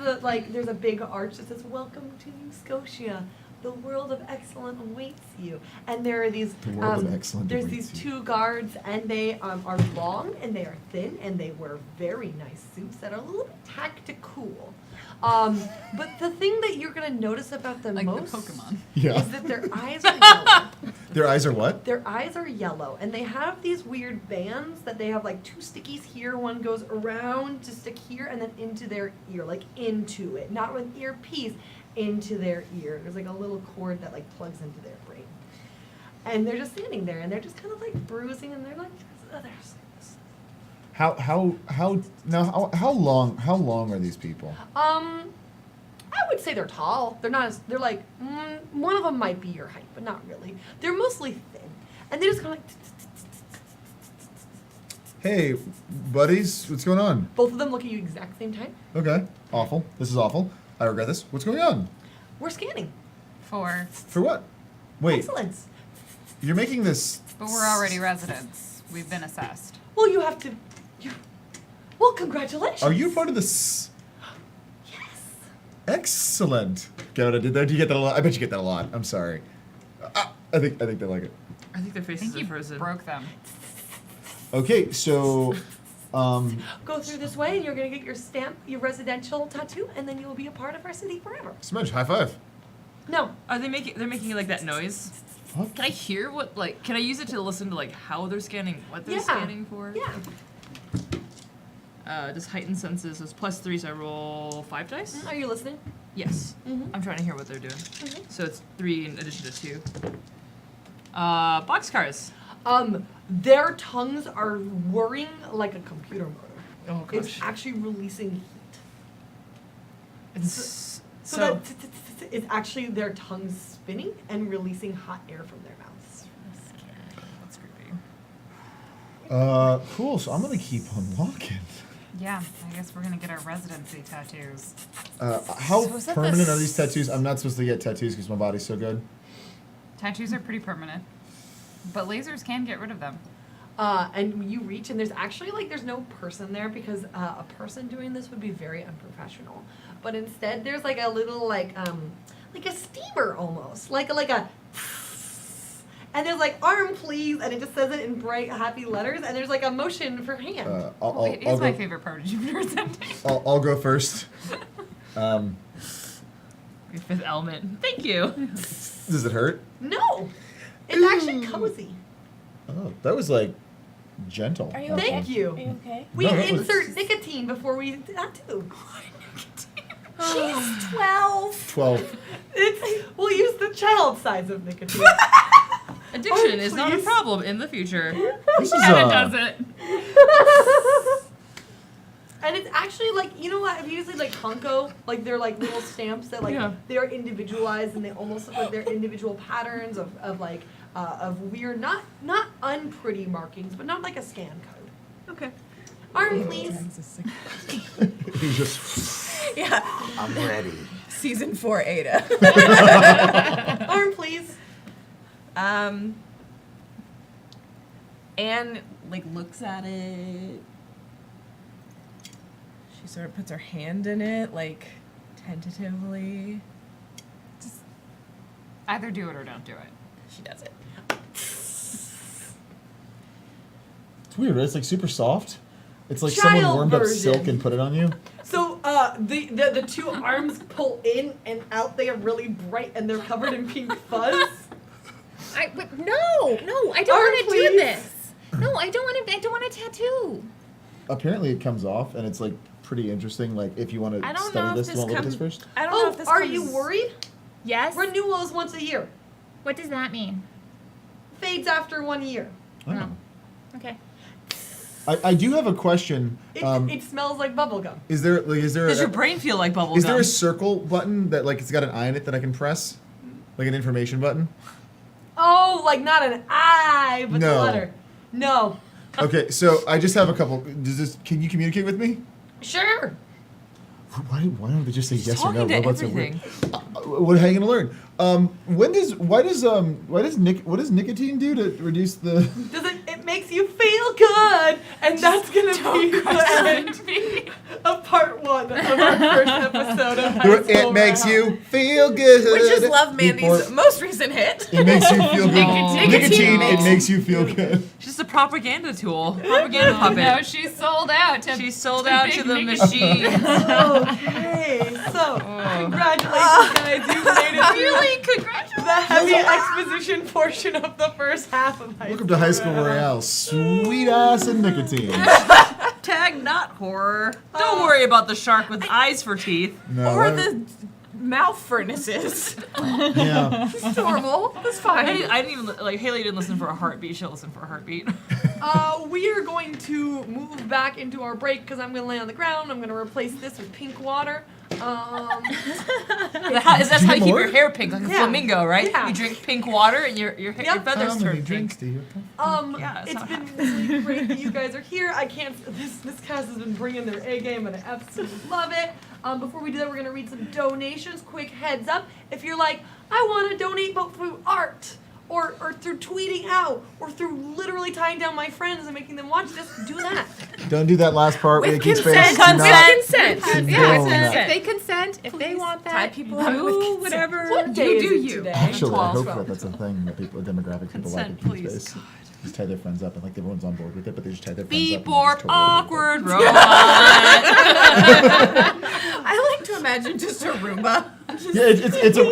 there's a big arch that says, "Welcome to New Scotia. The world of excellence awaits you." And there are these, The world of excellence there's awaits these you. two guards, and they are long, and they are thin, and they wear very nice suits that are a little bit tactical. But the thing that you're gonna notice about them like most the Pokemon. Yeah. is that their eyes are yellow. Their eyes are what? Their eyes are yellow, and they have these weird bands that they have like two stickies here. One goes around to stick here, and then into their ear, like into it, not with earpiece, into their ear. There's like a little cord that like plugs into their brain, and they're just standing there, and they're just kind of like bruising, and they're like, oh, they're just like this. How long are these people? I would say they're tall. They're not as, they're like, one of them might be your height, but not really. They're mostly thin. And they just kind of like, Hey, buddies, what's going on? both of them look at you exact same time. Okay, awful. This is awful. I regret this. What's going on? We're scanning. For, For what? Wait, Excellence. you're making this. but we're already residents. We've been assessed. Well, you have to, well, congratulations. Are you part of this? Yes. Excellent. Get what I did there? Do you get that a lot? I bet you get that a lot. I'm sorry. I think they like it. I think their I faces think are you frozen. broke them. Okay, so Go through this way, and you're gonna get your stamp, your residential tattoo, and then you will be a part of our city forever. Smudge, high five. No. Are they making? They're making like that noise. What? Can I hear what like? Can I use it to listen to like how they're scanning, what they're Yeah. scanning for? Yeah. Just heightened senses. So it's +3, so I roll 5 dice. Are you listening? Yes. Mhm. I'm trying to hear what they're doing. Mhm. So it's 3 in addition to 2. Boxcars. Their tongues are whirring like a computer motor. Oh It's actually releasing heat. It's So that it's actually their tongues spinning and releasing hot air from their mouths. That's creepy. Cool. So I'm gonna keep on walking. Yeah, I guess we're gonna get our residency tattoos. How So is that permanent the are these tattoos? I'm not supposed to get tattoos because my body's so good. Tattoos are pretty permanent, but lasers can get rid of them. And you reach, and there's actually like there's no person there because a person doing this would be very unprofessional. But instead, there's like a little like a steamer almost, like a. And there's like arm please, and it just says it in bright happy letters, and there's like a motion for hand. It's my favorite part of Jupiter Ascending. I'll go first. Your fifth element. Thank you. Does it hurt? No, it's actually cozy. Oh, that was like gentle. Are you That okay? Thank you. Are you okay? We No, that was- insert nicotine before we that too. She's 12. 12. We'll use the child size of nicotine. Addiction is not a please. problem in the future. This is And it does it. And it's actually like, you know what, if you usually like Honko, like they're like little stamps that like Yeah. they are individualized and they almost look like they're individual patterns of weird, not unpretty markings, but not like a scan code. Okay. Arm please. He's just. Yeah. I'm ready. Season 4 Ada. Arm please. Anne like looks at it. She sort of puts her hand in it, like tentatively. Either do it or don't do it. She does it. It's weird, right? It's like super soft. It's like Child someone warmed up version. silk and put it on you. So the two arms pull in and out. They are really bright and they're covered in pink fuzz. But no, I don't Arm, want to do please. this. No, I don't want to. I don't want a tattoo. Apparently, it comes off, and it's like pretty interesting. Like if you want I to don't study know if this, this you want to look at this comes. first. I don't know if Oh, this are comes- you worried? Yes. Renewal is once a year. What does that mean? Fades after 1 year. Oh. Okay. I do have a question. It smells like bubblegum. Is there Does your brain feel like bubble is gum? there a circle button that like it's got an eye in it that I can press, like an information button? Oh, like not an I, but the No. letter. No. Okay, so I just have a couple. Can you communicate with me? Sure. Why don't they just say yes or no? talking to Robots are weird. everything. What are you gonna learn? What does nicotine do to reduce the? Does it makes you feel good, and that's gonna be the end of part 1 of our first episode of High School It makes Royale. you feel good. Which is Love Mandy's Before- most recent hit. It makes you feel good. Nicotine It makes you feel good. It's just a propaganda tool. Propaganda Now puppet. she's sold out. She's sold out to big the nicotine. machine. Okay, so congratulations, guys! You made it Really, through congratulations. the heavy exposition portion of the first half of Welcome to High School Royale. Sweet ass and nicotine. Tag not horror. Don't worry about the shark with eyes for teeth. No, Or that- the mouth furnaces. yeah. It's normal. That's fine. I didn't even like Haley didn't listen for a heartbeat. She'll listen for a heartbeat. We are going to move back into our break because I'm going to lay on the ground. I'm going to replace this with pink water. That's how you keep more? your hair pink, like a Yeah. flamingo, right? Yeah. You drink pink water and your Yep. feathers How turn many pink. drinks do you Yeah, that's It's how it been really great that you guys are here. I can't. This cast has been bringing their A game, and I absolutely love it. Before we do that, we're gonna read some donations. Quick heads up: if you're like, I want to donate, but through art, or through tweeting out, or through literally tying down my friends and making them watch this, do that. Don't do that last part. With We keep consent. space. Do not- Consent. Yeah, If consent. they consent, if they want Tie that, people up with do consent. whatever. What day you is do it you. today? Actually, I 12. hope that that's a thing that people, a demographic people like in Consent, please. Space. Just tie their friends up and like everyone's on board with it, but they just tie their friends Beep up. and they or just totally agree with awkward robot. I like to imagine just a Roomba. it. Yeah,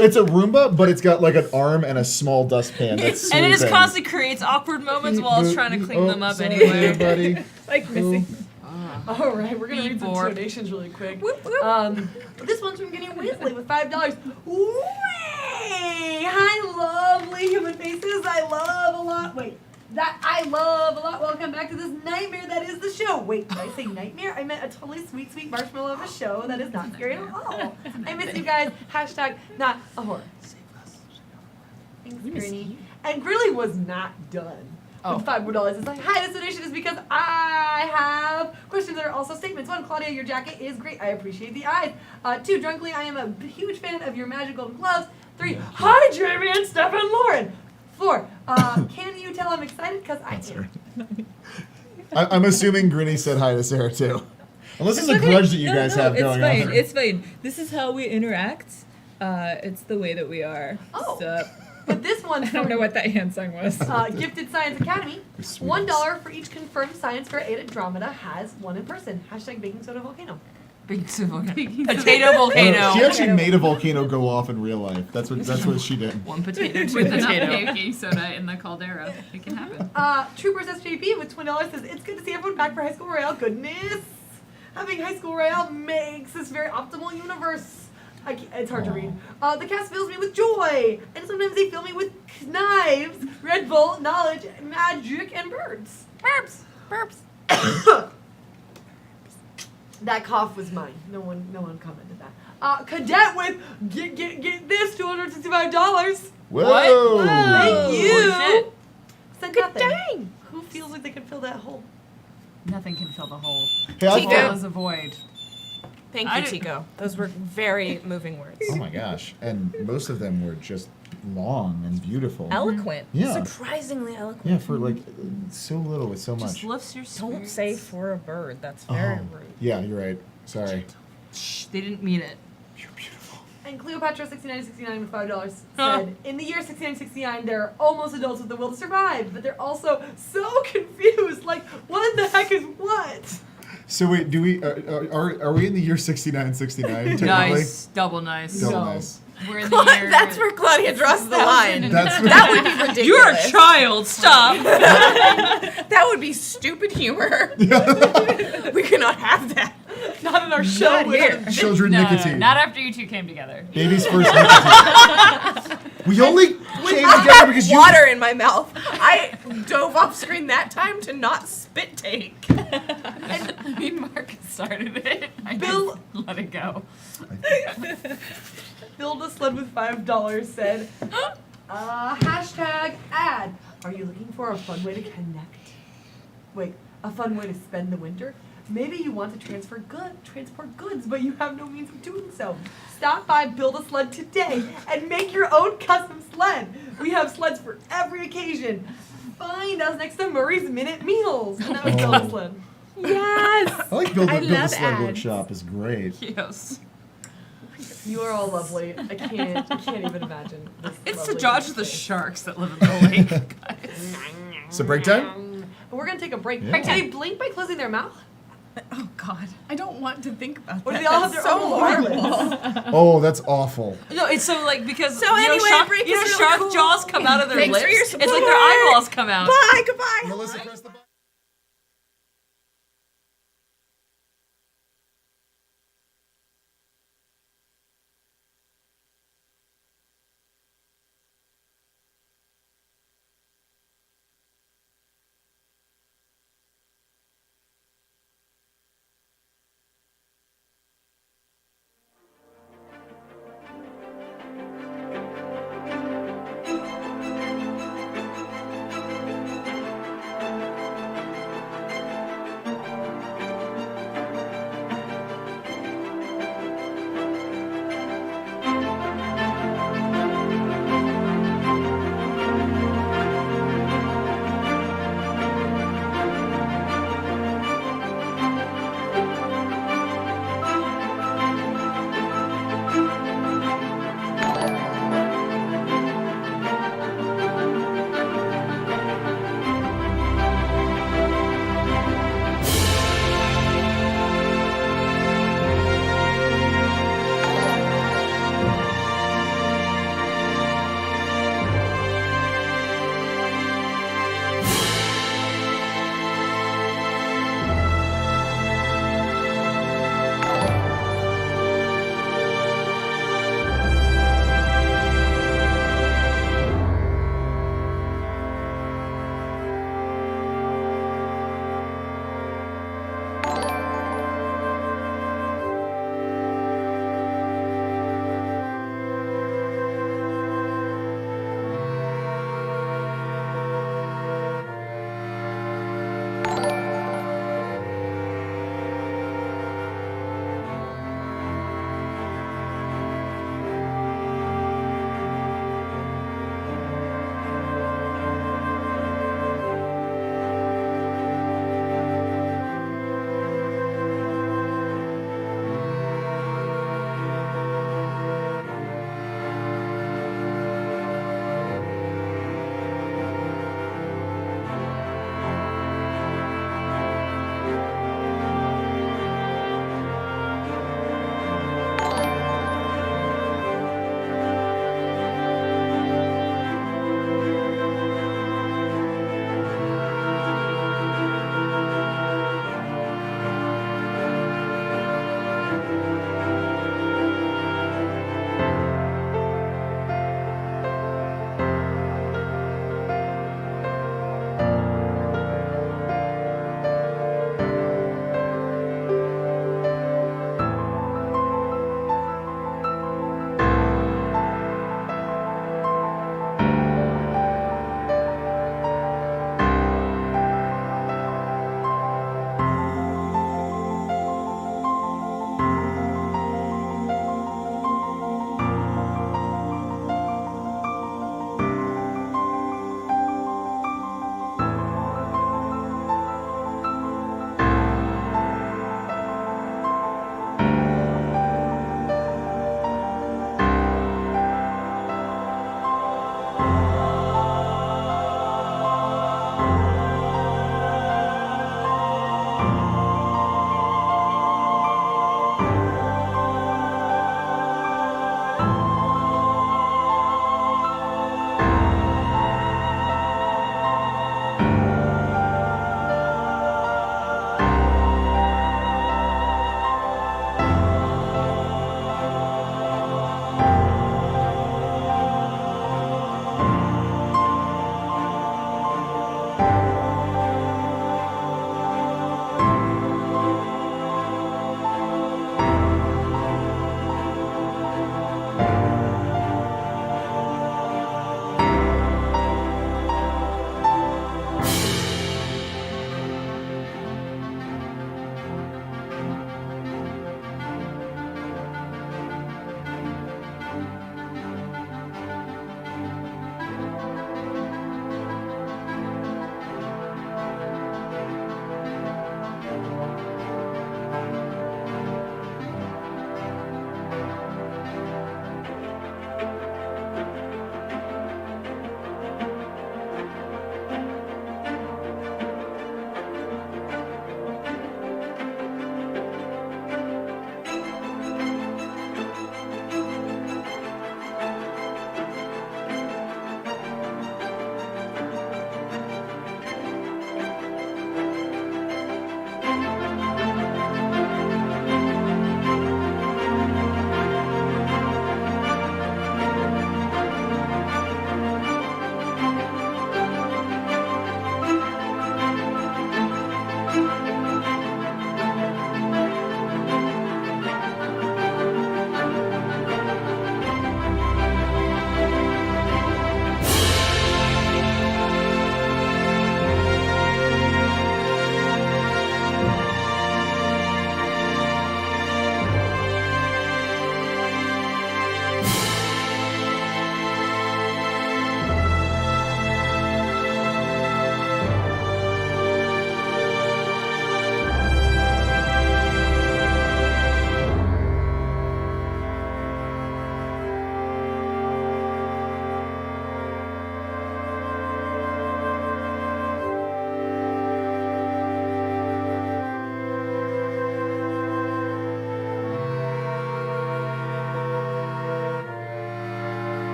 it's a Roomba, but it's got like an arm and a small dustpan. That's And it just sweeping. constantly creates awkward moments while it's trying to clean them up sorry, anyway. buddy. Like Missy. All right, we're gonna read some Bored. donations really quick. Whoop, whoop. This one's from Guinea Weasley with $5. Way! Hi, lovely human faces. I love a lot. Wait, that I love a lot. Welcome back to this nightmare that is the show. Wait, did I say nightmare? I meant a totally sweet, sweet marshmallow of a show that is not scary at all. I miss you guys. Hashtag not a horror. Thanks, Granny. And Grilly was not done. With $5 more. It's like, hi, this donation is because I have questions that are also statements. 1, Claudia, your jacket is great. I appreciate the eyes. 2, Drunkly, I am a huge fan of your magical gloves. 3, hi, Jamie and Steph and Lauren. 4, can you tell I'm excited? Because I That's am. right. I'm assuming Grinny said hi to Sarah too. Unless there's a grudge that you guys have going on. It's fine. This is how we interact. It's the way that we are. Oh. So, But this one, I don't know what that hand song was. Gifted Science Academy, They're sweet. $1 for each confirmed science fair at Andromeda has one in person. Hashtag baking soda volcano. Potato volcano. She actually made a volcano go off in real life. That's what she did. One potato, two With enough potato. baking soda in the caldera, it can happen. Troopers SJP with $20 says, it's good to see everyone back for High School Royale. Goodness. Having High School Royale makes this very optimal universe. It's hard to read. The cast fills me with joy, and sometimes they fill me with knives, Red Bull, knowledge, magic, and birds. Burps. That cough was mine. No one commented that. Cadet with get this $265. Whoa! Thank you. Holy shit. Said nothing. Dang. Who feels like they can fill that hole? Nothing can fill the hole. Hey, I Tico. Hole is a void. Thank I you, didn't- Tico. Those were very moving words. Oh my gosh! And most of them were just long and beautiful. Eloquent. Yeah. Surprisingly eloquent. Yeah, for like so little with so Just much. lifts your spirits. Don't say for a bird. That's very rude. Yeah, you're right. Sorry. Shh, they didn't mean it. You're beautiful. And Cleopatra6969 with $5 Huh. said, in the year 6969, they're almost adults with the will to survive, but they're also so confused. Like, what the heck is what? So wait, do we are we in the year 6969 technically? Nice. Double nice. Double No. nice. We're in the year. That's where Claudia draws the line. That's That would be ridiculous. You're a child. Stop. That would be stupid humor. We cannot have that. Not in our show. children No, nicotine. not after you two came together. Baby's first nicotine. We only came I together had because you. water in my mouth. I dove off screen that time to not spit take. I mean, Marcus started it. I Bill- just let it go. Build a sled with $5 said, hashtag ad. Are you looking for a fun way to connect? Wait, a fun way to spend the winter? Maybe you want to transport goods, but you have no means of doing so. Stop by Build a Sled today and make your own custom sled. We have sleds for every occasion. Find us next to Murray's Minute Meals. And that was Build a Sled. Yes. I like Build I a love Sled ads. Workshop is great. Yes. You are all lovely. I can't even imagine. This It's to lovely dodge the conversation. sharks that live in the lake, guys. So break time? And we're gonna take a break. Yeah. Can they blink by closing their mouth? Oh God, I don't want to think about Or do that. they all have their That's own so organs? Oh, that's awful. No, it's so like because So you know, anyway, shark, break you know is really shark cool. jaws come out of their Thanks lips. for your It's like support. their eyeballs come out. Bye, goodbye. Melissa, press the button.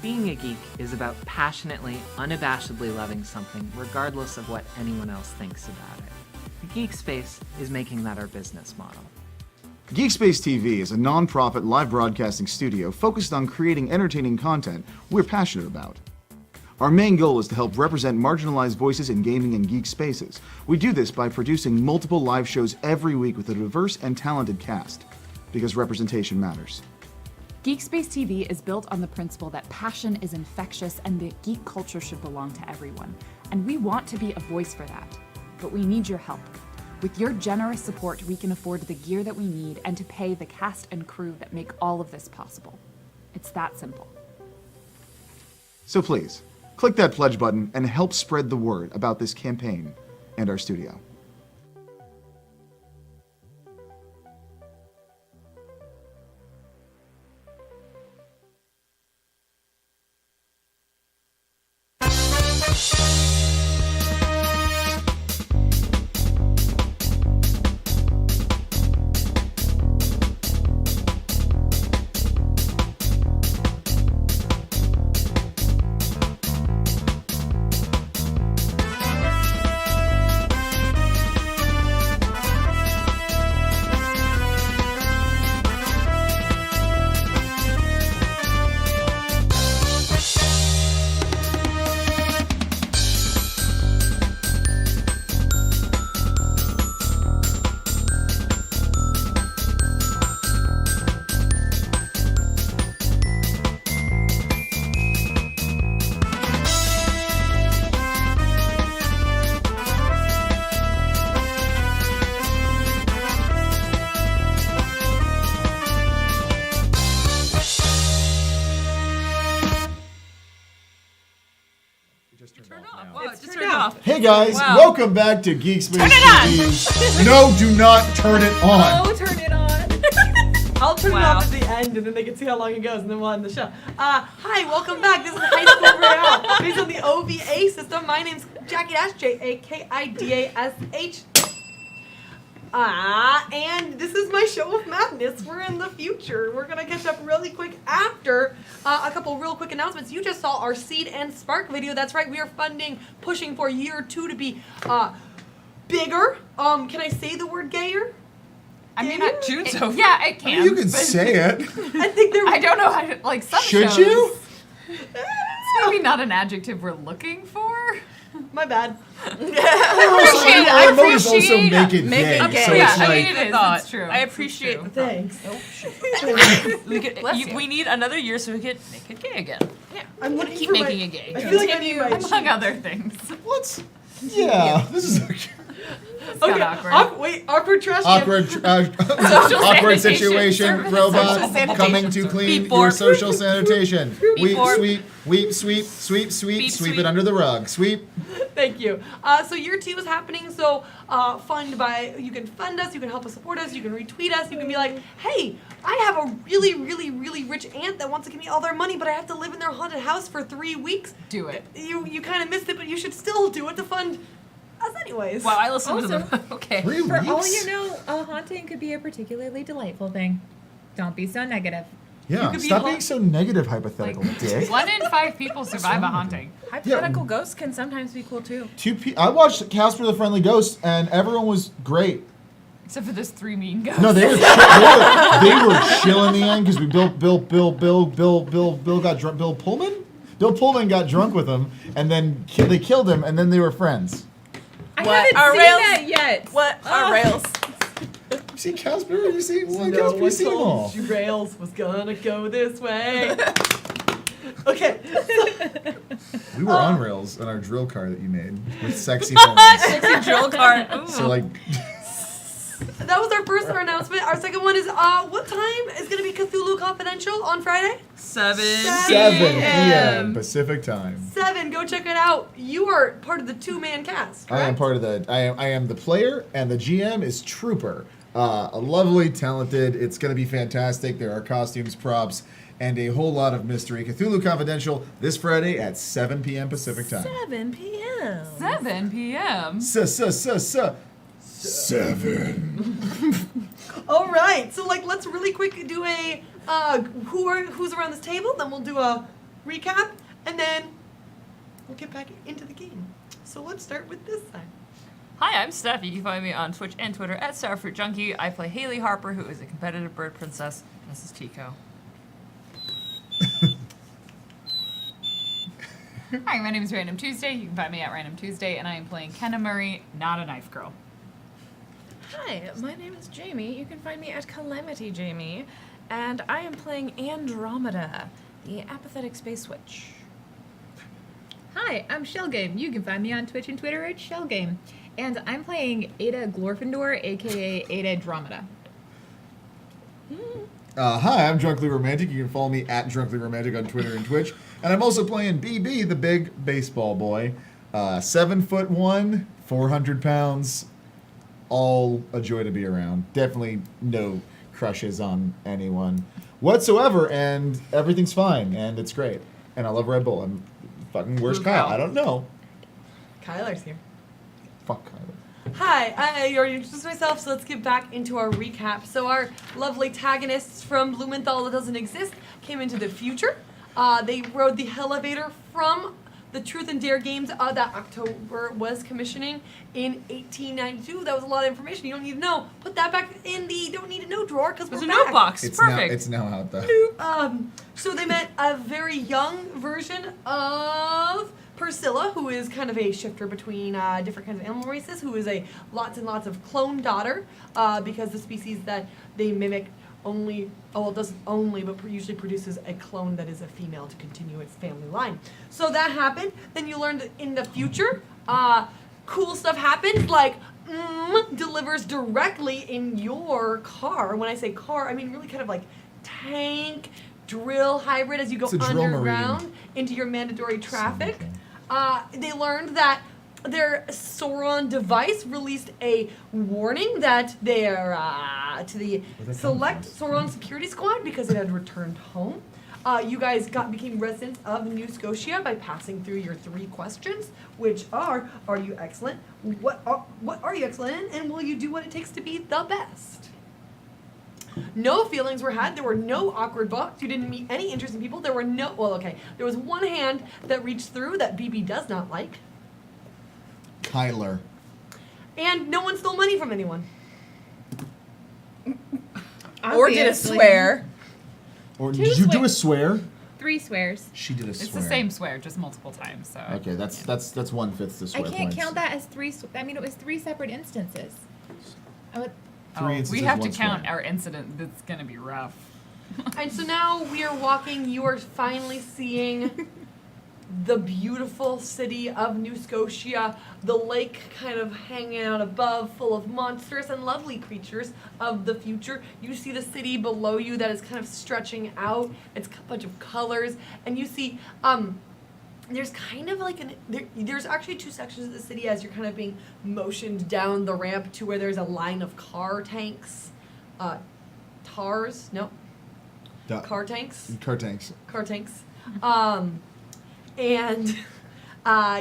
Being a geek is about passionately, unabashedly loving something, regardless of what anyone else thinks about it. Geek Space is making that our business model. GeekSpaceTV is a non-profit live broadcasting studio focused on creating entertaining content we're passionate about. Our main goal is to help represent marginalized voices in gaming and geek spaces. We do this by producing multiple live shows every week with a diverse and talented cast, because representation matters. GeekSpaceTV is built on the principle that passion is infectious and that geek culture should belong to everyone. And we want to be a voice for that. But we need your help. With your generous support, we can afford the gear that we need and to pay the cast and crew that make all of this possible. It's that simple. So please, click that pledge button and help spread the word about this campaign and our studio. Hey guys, Wow. welcome back to GeekSpace TV. No, do not turn it on. Oh, turn it on. I'll turn Wow. it off at the end, and then they can see how long it goes, and then we'll end the show. Hi, welcome back. This is High School Royale, based on the OVA system. My name's Jackie Dash, Jakidash. And this is my show of madness. We're in the future. We're gonna catch up really quick after a couple real quick announcements. You just saw our Seed and Spark video. That's right, we are pushing for year 2 to be bigger. Can I say the word gayer? I mean, Gayer? yeah, it can. You can but say it. I think there. I don't know how to, like, some Should shows. you? It's maybe not an adjective we're looking for. My bad. I appreciate make it Make gay. it gay. So Yeah, it's I like, mean, it is. thought. It's true. I appreciate It's the true. Thanks. we need another year so we could make it gay again. I'm looking Keep for making my, it gay. I feel like I need my Among other things. What's? Yeah, this is Okay, awkward. awkward trash can. awkward situation. Service. Robot Social sanitation. coming to clean Beep your bork. social sanitation. Beep bork. Sweep, sweep Beep it sweep. under the rug. Sweep. Thank you. So year 2 is happening. So you can fund us, you can help us support us, you can retweet us, you can be like, hey, I have a really, really, really rich aunt that wants to give me all their money, but I have to live in their haunted house for 3 weeks. Do it. You kind of missed it, but you should still do it to fund us anyways. Wow, I listened to Also- them. Okay. 3 For all weeks? you know, a haunting could be a particularly delightful thing. Don't be so negative. Yeah, could be stop hot- being so negative, hypothetical dick. 1 in 5 people survive a wrong with haunting. Hypothetical ghosts can sometimes be cool too. I watched Casper the Friendly Ghost, and everyone was great. Except for this 3 mean ghosts. No, they were chill in the end because we Bill got drunk. Bill Pullman got drunk with him, and then they killed him, and then they were friends. I What haven't are seen rails? that yet. What are rails? You seen Casper? You seen no Casper? You one seen them all? told you Rails was gonna go this way. Okay. We were on rails in our drill car that you made with sexy horns. Sexy drill cart. Ooh. So like, That was our first announcement. Our second one is what time is gonna be Cthulhu Confidential on Friday? 7 7 p.m. Pacific time. 7. Go check it out. You are part of the 2-man cast. I am correct? part of the. I am the player, and the GM is Trooper. A lovely, talented. It's going to be fantastic. There are costumes, props, and a whole lot of mystery. Cthulhu Confidential this Friday at 7 p.m. Pacific time. 7 p.m. 7 p.m. 7. All right. So let's really quick do a who's around this table. Then we'll do a recap, and then we'll get back into the game. So let's start with this side. Hi, I'm Steph. You can find me on Twitch and Twitter at StarfruitJunkie. I play Haley Harper, who is a competitive bird princess. This is Tico. Hi, my name is Random Tuesday. You can find me at Random Tuesday, and I am playing Kenna Murray, not a knife girl. Hi, my name is Jamie. You can find me at Calamity Jamie, and I am playing Andromeda, the apathetic space witch. Hi, I'm Shellgame. You can find me on Twitch and Twitter at Shellgame. And I'm playing Ada Glorfindor, aka Ada Andromeda. Hi, I'm Drunkly Romantic. You can follow me at Drunkly Romantic on Twitter and Twitch. And I'm also playing BB, the big baseball boy. 7'1", 400 pounds. All a joy to be around. Definitely no crushes on anyone whatsoever, and everything's fine, and it's great. And I love Red Bull. And fucking, where's Who's Kyle? Kyle? I don't know. Kyler's here. Fuck Kyle. Hi, I already introduced myself, so let's get back into our recap. So our lovely antagonists from Blumenthal that doesn't exist came into the future. They rode the elevator from the Truth and Dare games that October was commissioning in 1892. That was a lot of information you don't need to know. Put that back in the don't need to know drawer because There's we're a back. note box. It's Perfect. It's now out though. So they met a very young version of Priscilla, who is kind of a shifter between different kinds of animal races, who is a lots and lots of clone daughter, because the species that they mimic only, it doesn't only, but usually produces a clone that is a female to continue its family line. So that happened. Then you learned that in the future, cool stuff happens, like delivers directly in your car. When I say car, I mean really kind of like tank, drill hybrid as you go It's a drill underground marine. into your mandatory traffic. Something. They learned that their Sauron device released a warning that they're to the select Sauron security squad because it had returned home. You guys became residents of New Scotia by passing through your 3 questions, which are you excellent? What are you excellent in? And will you do what it takes to be the best? No feelings were had. There were no awkward bucks. You didn't meet any interesting people. There were no, there was one hand that reached through that BB does not like. Kyler. And no one stole money from anyone. Or did a Obviously. swear. Or did you do a swear? 3 swears. She did a It's swear. the same swear, just multiple times. So Okay, that's 1/5 the I swear can't points. count that as 3. I mean, it was 3 separate instances. I would, 3 we instances, have to 1 count swear. our incident. That's gonna be rough. And so now we are walking. You are finally seeing the beautiful city of New Scotia, the lake kind of hanging out above, full of monstrous and lovely creatures of the future. You see the city below you that is kind of stretching out. It's a bunch of colors, and you see there's kind of like there's actually 2 sections of the city as you're kind of being motioned down the ramp to where there's a line of car tanks, car tanks. Car tanks. Car tanks. And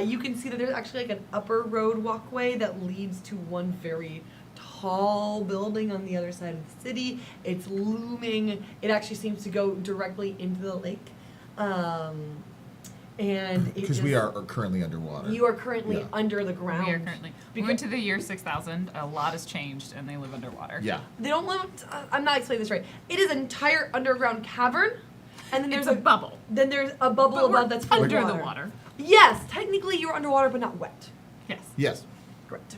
you can see that there's actually like an upper road walkway that leads to one very tall building on the other side of the city. It's looming. It actually seems to go directly into the lake. And it Because we just- are currently underwater. You are currently Yeah. under the ground. We are currently. We went to the year 6000. A lot has changed, and they live underwater. Yeah. They don't live. I'm not explaining this right. It is an entire underground cavern, and then there's It's a bubble. Then there's a bubble But we're above that's full under of the water. water. Yes, technically you're underwater, but not wet. Yes. Yes. Correct.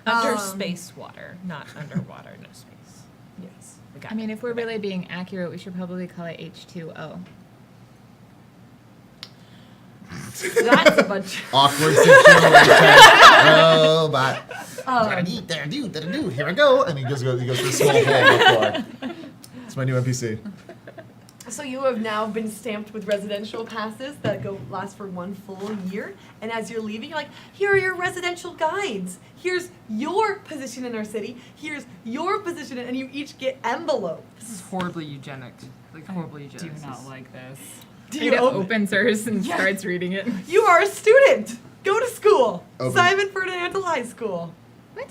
Under space water, not underwater, no space. Yes. We got I mean, if we're really being accurate, we should probably call it H2O. That's a bunch. Awkward situation. Oh, but da-da-doo, here I go. And he goes through a small hole before. It's my new NPC. So you have now been stamped with residential passes that last for 1 full year. And as you're leaving, you're like, here are your residential guides. Here's your position in our city. Here's your position, and you each get envelopes. This is horribly eugenic. Like horribly I eugenic. do not like this. Do Ada you open? opens hers and Yeah. starts reading it. You are a student. Go to school. Open. Simon Ferdinand High School. What?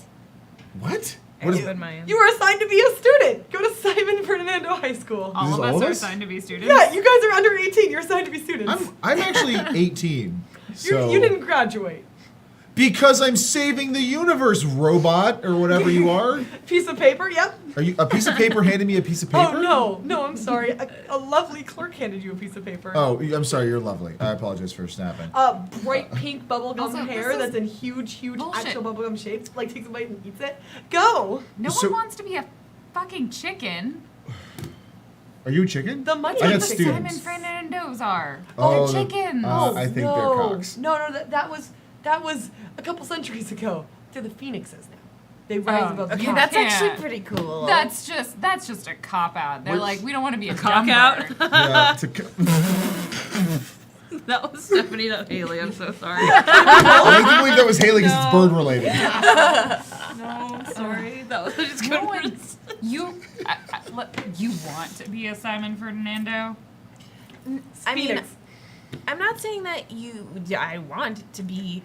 What? What is- been my answer. You are assigned to be a student. Go to Simon Ferdinando High School. All this of all us of are us? assigned to be students. Yeah, you guys are under 18. You're assigned to be students. I'm actually 18. So You didn't graduate. because I'm saving the universe, robot or whatever you are. Piece of paper. Yep. Are you a piece of paper handing me a piece of paper? Oh no, I'm sorry. A lovely clerk handed you a piece of paper. Oh, I'm sorry. You're lovely. I apologize for snapping. Bright pink bubblegum Also, hair this is that's in huge bullshit. actual bubblegum shape. Like takes a bite and eats it. Go. No So- one wants to be a fucking chicken. Are you a chicken? The money. I Like got the students. Simon Fernandos are. Oh, They're the- chickens. I think they're cocks. No, that was a couple centuries ago. They're the phoenixes now. They rise above the Okay, cock. that's Yeah. actually pretty cool. That's just a cop out. They're What- like, we don't want to be a cock dumb out? bird. Yeah, it's a That was Stephanie, not Haley. I'm so sorry. I can believe that was Haley because it's bird related. No, I'm sorry. That was I just No couldn't. one, you want to be a Simon Ferdinando? I mean, Phoenix. I'm not saying that I want to be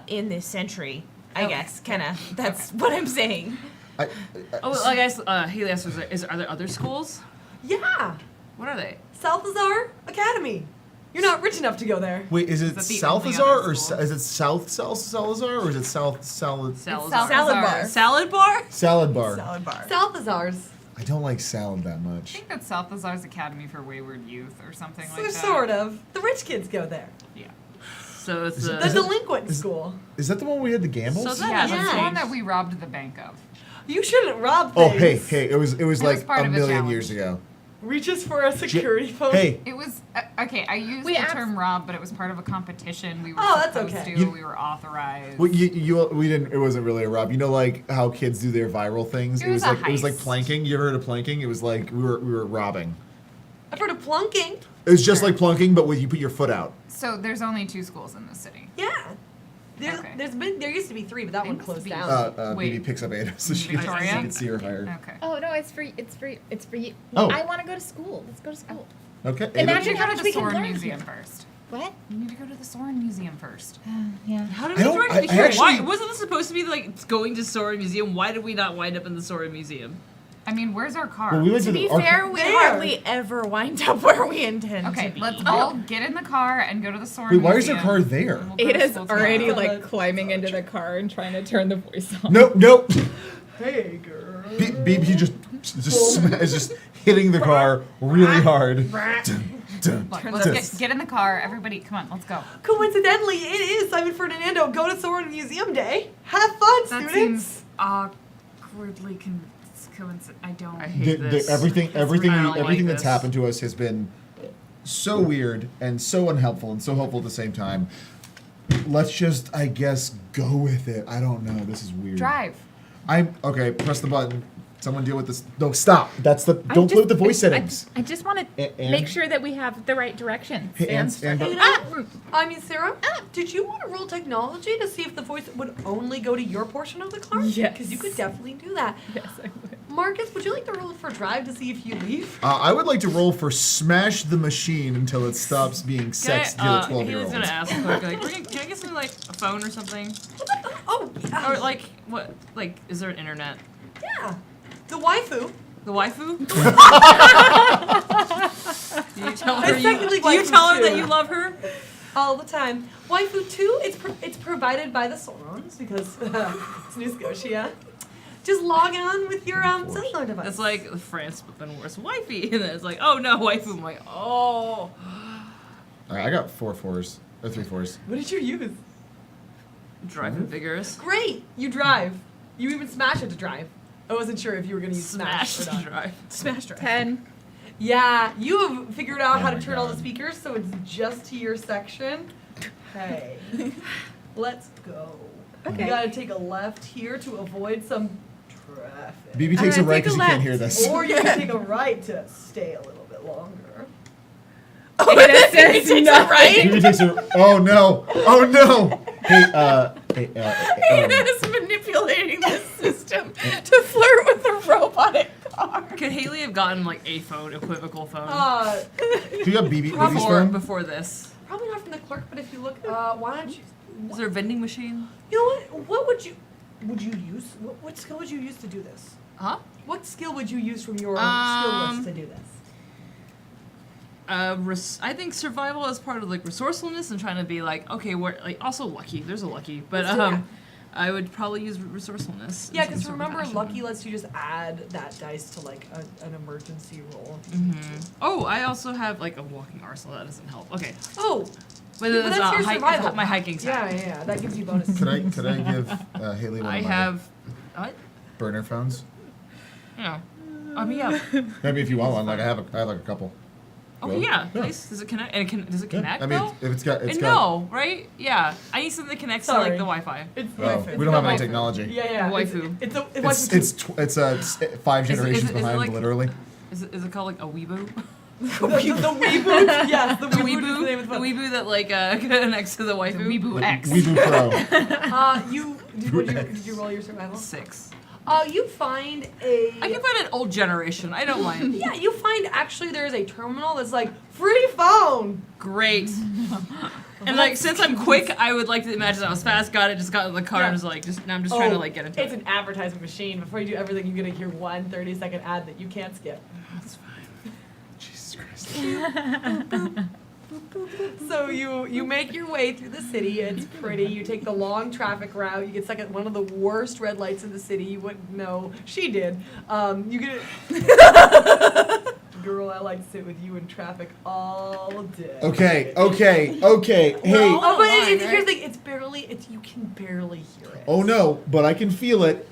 in this century. I guess, kind of. That's what I'm saying. Oh, I guess Haley asked, are there other schools? Yeah. What are they? Salazar Academy. You're not rich enough to go there. Wait, is it that the South only Azar other or school? is it South Salazar or is it South Salad Salazar. Salad bar. Salad bar? Salad Bar? Salad bar. Salazar's. I don't like salad that I much. think that's Salazar's Academy for Wayward Youth or something like that. Sort of. The rich kids go there. Yeah. So it's The a. delinquent school. Is that the one where we had the gambles? So that Yeah, hasn't that's the one changed. that we robbed the bank of. You shouldn't rob Oh, things. hey, it was was like part a of a million challenge. years ago. Reaches for a security phone. Hey, It was okay. I used We the abs- term "rob," but it was part of a competition. We were Oh, that's supposed okay. to. You- We were authorized. we didn't. It wasn't really a rob. You know, like how kids do their viral things. It was a like it was like heist. planking. You ever heard of planking? It was like we were robbing. I've heard of plunking. It was just like plunking, but when you put your foot out. So there's only 2 schools in this city. Yeah. Okay. There used to be 3, but that There one used to closed be- down. Wait. BB picks up Ada so she Victoria? can see her hired. Okay. Oh no, it's for you. Oh. I want to go to school. Let's go to school. Okay. You Imagine need to how go much to we the can Soren learn Museum here. first. What? You need to go to the Soren Museum first. Yeah. How did I we don't- join I here? Why actually- wasn't this supposed to be like going to Soren Museum? Why did we not wind up in the Soren Museum? I mean, where's our car? Well, we went To to be the fair, we There. hardly ever wind up where we intend to Okay, be. let's all get in the car and go to the Soren Wait, why Museum. is your car there? and we'll go to Ada's school already tomorrow. like climbing into the car and trying to turn the voice on. Nope. Hey, girl. BB just is just hitting the car really hard. Dun, dun, Look, dun. let's get in the car. Everybody, come on, let's go. Coincidentally, it is Simon Ferdinando Go to Soren Museum Day. Have fun, That students. seems awkwardly coincident. I don't. I hate this. Everything I don't like that's this. happened to us has been so weird and so unhelpful and so helpful at the same time. Let's just, I guess, go with it. I don't know. This is weird. Drive. I'm okay. Press the button. Someone deal with this. No, stop. That's the. Don't play with the voice settings. I just want to And- make sure that we have the right directions. Hey, and I mean, Sarah, did you want to roll technology to see if the voice would only go to your portion of the car? Yes. Because you could definitely do that. Yes, I would. Marcus, would you like to roll for drive to see if you leave? I would like to roll for smash the machine until it stops being sex to the 12-year-old. Haley's gonna ask quick, like, can I get something like a phone or something? Oh, yeah. Or like, what, like, is there an internet? Yeah. The waifu. The waifu? Do you tell her It's technically do you waifu tell her too. that you love her? All the time. Waifu 2, it's provided by the Sorons because it's New Scotia. Just log on with your cellular device. It's like France, but then worse. Wifey. And then it's like, oh no, waifu. I'm like, oh. All right, I got 4 4s or 3 4s. What did you use? Driving vigorous. Great, you drive. You even smash it to drive. I wasn't sure if you were going to use Smash smash, to or not. drive. Smash drive. 10. Yeah, you have figured out how Oh to my turn all the God. speakers so it's just to your section. Hey, let's go. Okay. You gotta take a left here to avoid some traffic. BB takes a right, right take a because you can't left. hear this. Or you can take a right to stay a little bit longer. Ada says no. BB takes a. Oh no! Oh no! Hey, Ada's manipulating the system to flirt with a robotic car. Could Haley have gotten like a phone, equivocal phone? do you have BB's phone? Before this. Probably not from the clerk, but if you look, why don't you? Is there a vending machine? You know what? What would you? would you use? What skill would you use to do this? Huh? What skill would you use from your skill list to do this? I think survival is part of like resourcefulness and trying to be like, okay, we're like also lucky. There's a lucky, but Let's do that. I would probably use resourcefulness. Yeah, in because some sort of remember, fashion. lucky lets you just add that dice to like an emergency roll. Oh, I also have like a walking arsenal. That doesn't help. Okay. Oh, But yeah, that's your not survival. my hiking stat. Yeah. That gives you bonuses. Could I give Haley one I of my have. What? burner phones? Yeah. I mean, yeah. Maybe if you want one, like I have like a couple. Okay, Well, yeah. Nice. Does it connect? And does it Yeah. connect? I mean, though? if it's got No, right? Yeah. I need something that connects to Sorry. like the Wi-Fi. It's Oh, it's we don't have any waifu. technology. Yeah. Waifu. It's 5 Is it- generations is it behind, like- literally. Is it called like a weeboo? the weeboo. Yes, the The weeboo. is the name weeboo. of The the book. weeboo that like connects to the waifu. Weeboo X. Weeboo Pro. Did you roll your survival? 6. You find a. I can find an old generation. I don't mind. Yeah, you find actually there's a terminal that's like free phone. Great. And like since I'm quick, I would like to imagine I was fast. Got it. Just got in the car Yeah. and was like, now I'm just trying to like get into It's it. an advertisement machine. Before you do everything, you're gonna hear one 30-second ad that you can't skip. That's fine. Jesus Christ. So you make your way through the city. It's pretty. You take the long traffic route. You get stuck at one of the worst red lights in the city. You wouldn't know. She did. You get. Girl, I like to sit with you in traffic all day. Okay. Hey. Oh, but line, here's the right? thing. You can barely hear it. Oh no, but I can feel it.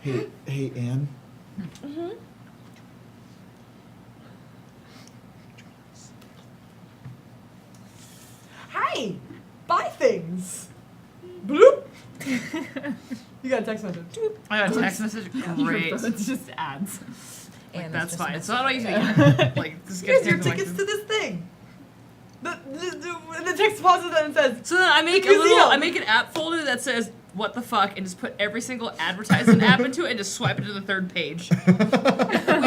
Hey, Anne. Hey, buy things. Bloop. You got a text message. Doop. I got a text message. Great. It's just ads. And That's it's just fine. So how do I use it? Like just Here's get your to tickets to this thing. The text pauses and says, So then I make a Museum. I make an app folder that says what the fuck and just put every single advertisement app into it and just swipe it to the third page. We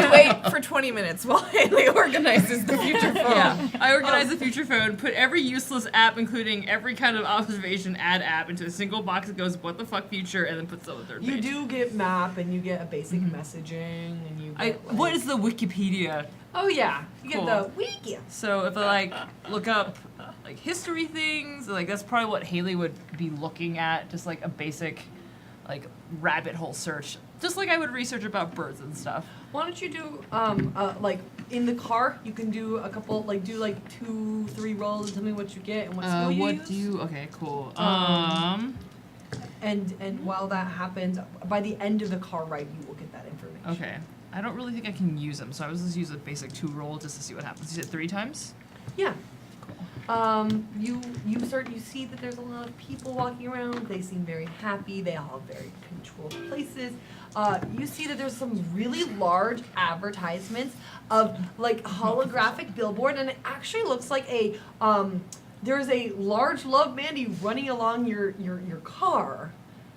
wait for 20 minutes while Haley organizes the future phone. Yeah. I organize the future phone, put every useless app, including every kind of observation ad app, into a single box that goes what the fuck future and then puts it on the third you page. do get map and you get a basic messaging and you get What is the Wikipedia? Oh yeah, you get Cool. the wiki. So if I like look up like history things, like that's probably what Haley would be looking at, just like a basic like rabbit hole search. Just like I would research about birds and stuff. Why don't you do like in the car? You can do a couple like 2-3 rolls and tell me what you get and what skill you What use. do you? Okay, cool. And while that happens, by the end of the car ride, you will get that information. Okay. I don't really think I can use them, so I was just use a basic 2 roll just to see what happens. You said 3 times? Yeah. You see that there's a lot of people walking around. They seem very happy. They all have very controlled places. You see that there's some really large advertisements of like holographic billboard, and it actually looks like a there's a large Love Mandy running along your car.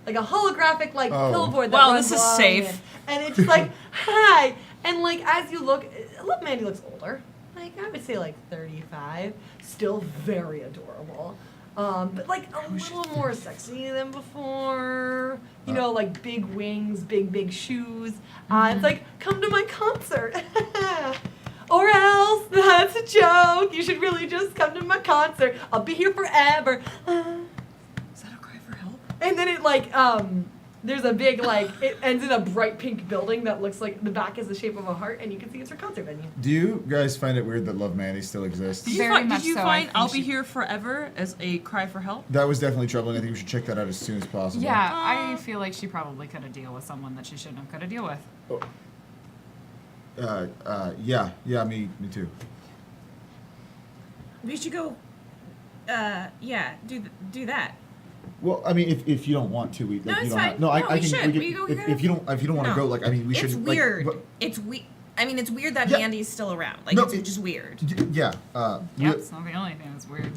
Like a holographic like billboard that Wow, runs this is along safe. it. And it's like, hi. And like as you look, Love Mandy looks older. Like I would say like 35. Still very adorable. But like a little more sexy than before. You know, like big wings, big shoes. It's like, come to my concert. Or else, that's a joke. You should really just come to my concert. I'll be here forever. Is that a cry for help? And then it like there's a big like it ends in a bright pink building that looks like the back is the shape of a heart, and you can see it's her concert venue. Do you guys find it weird that Love Mandy still exists? Did you Very find, much did you so, I find think I'll Be she- Here Forever as a cry for help? That was definitely troubling. I think we should check that out as soon as possible. Yeah, I feel like she probably could have dealt with someone that she shouldn't have could have deal with. Yeah, me too. We should go, do that. Well, I mean, if you don't want to, we like, No, you it's don't fine. Have, no, No, I we can. should. We We can go- if you don't want to No. go, like I mean, we should. It's like, weird. but- It's it's weird that Yeah. Mandy's still around. Like, No, it's it- just weird. Yeah. Yeah, it's not the only thing that's weird.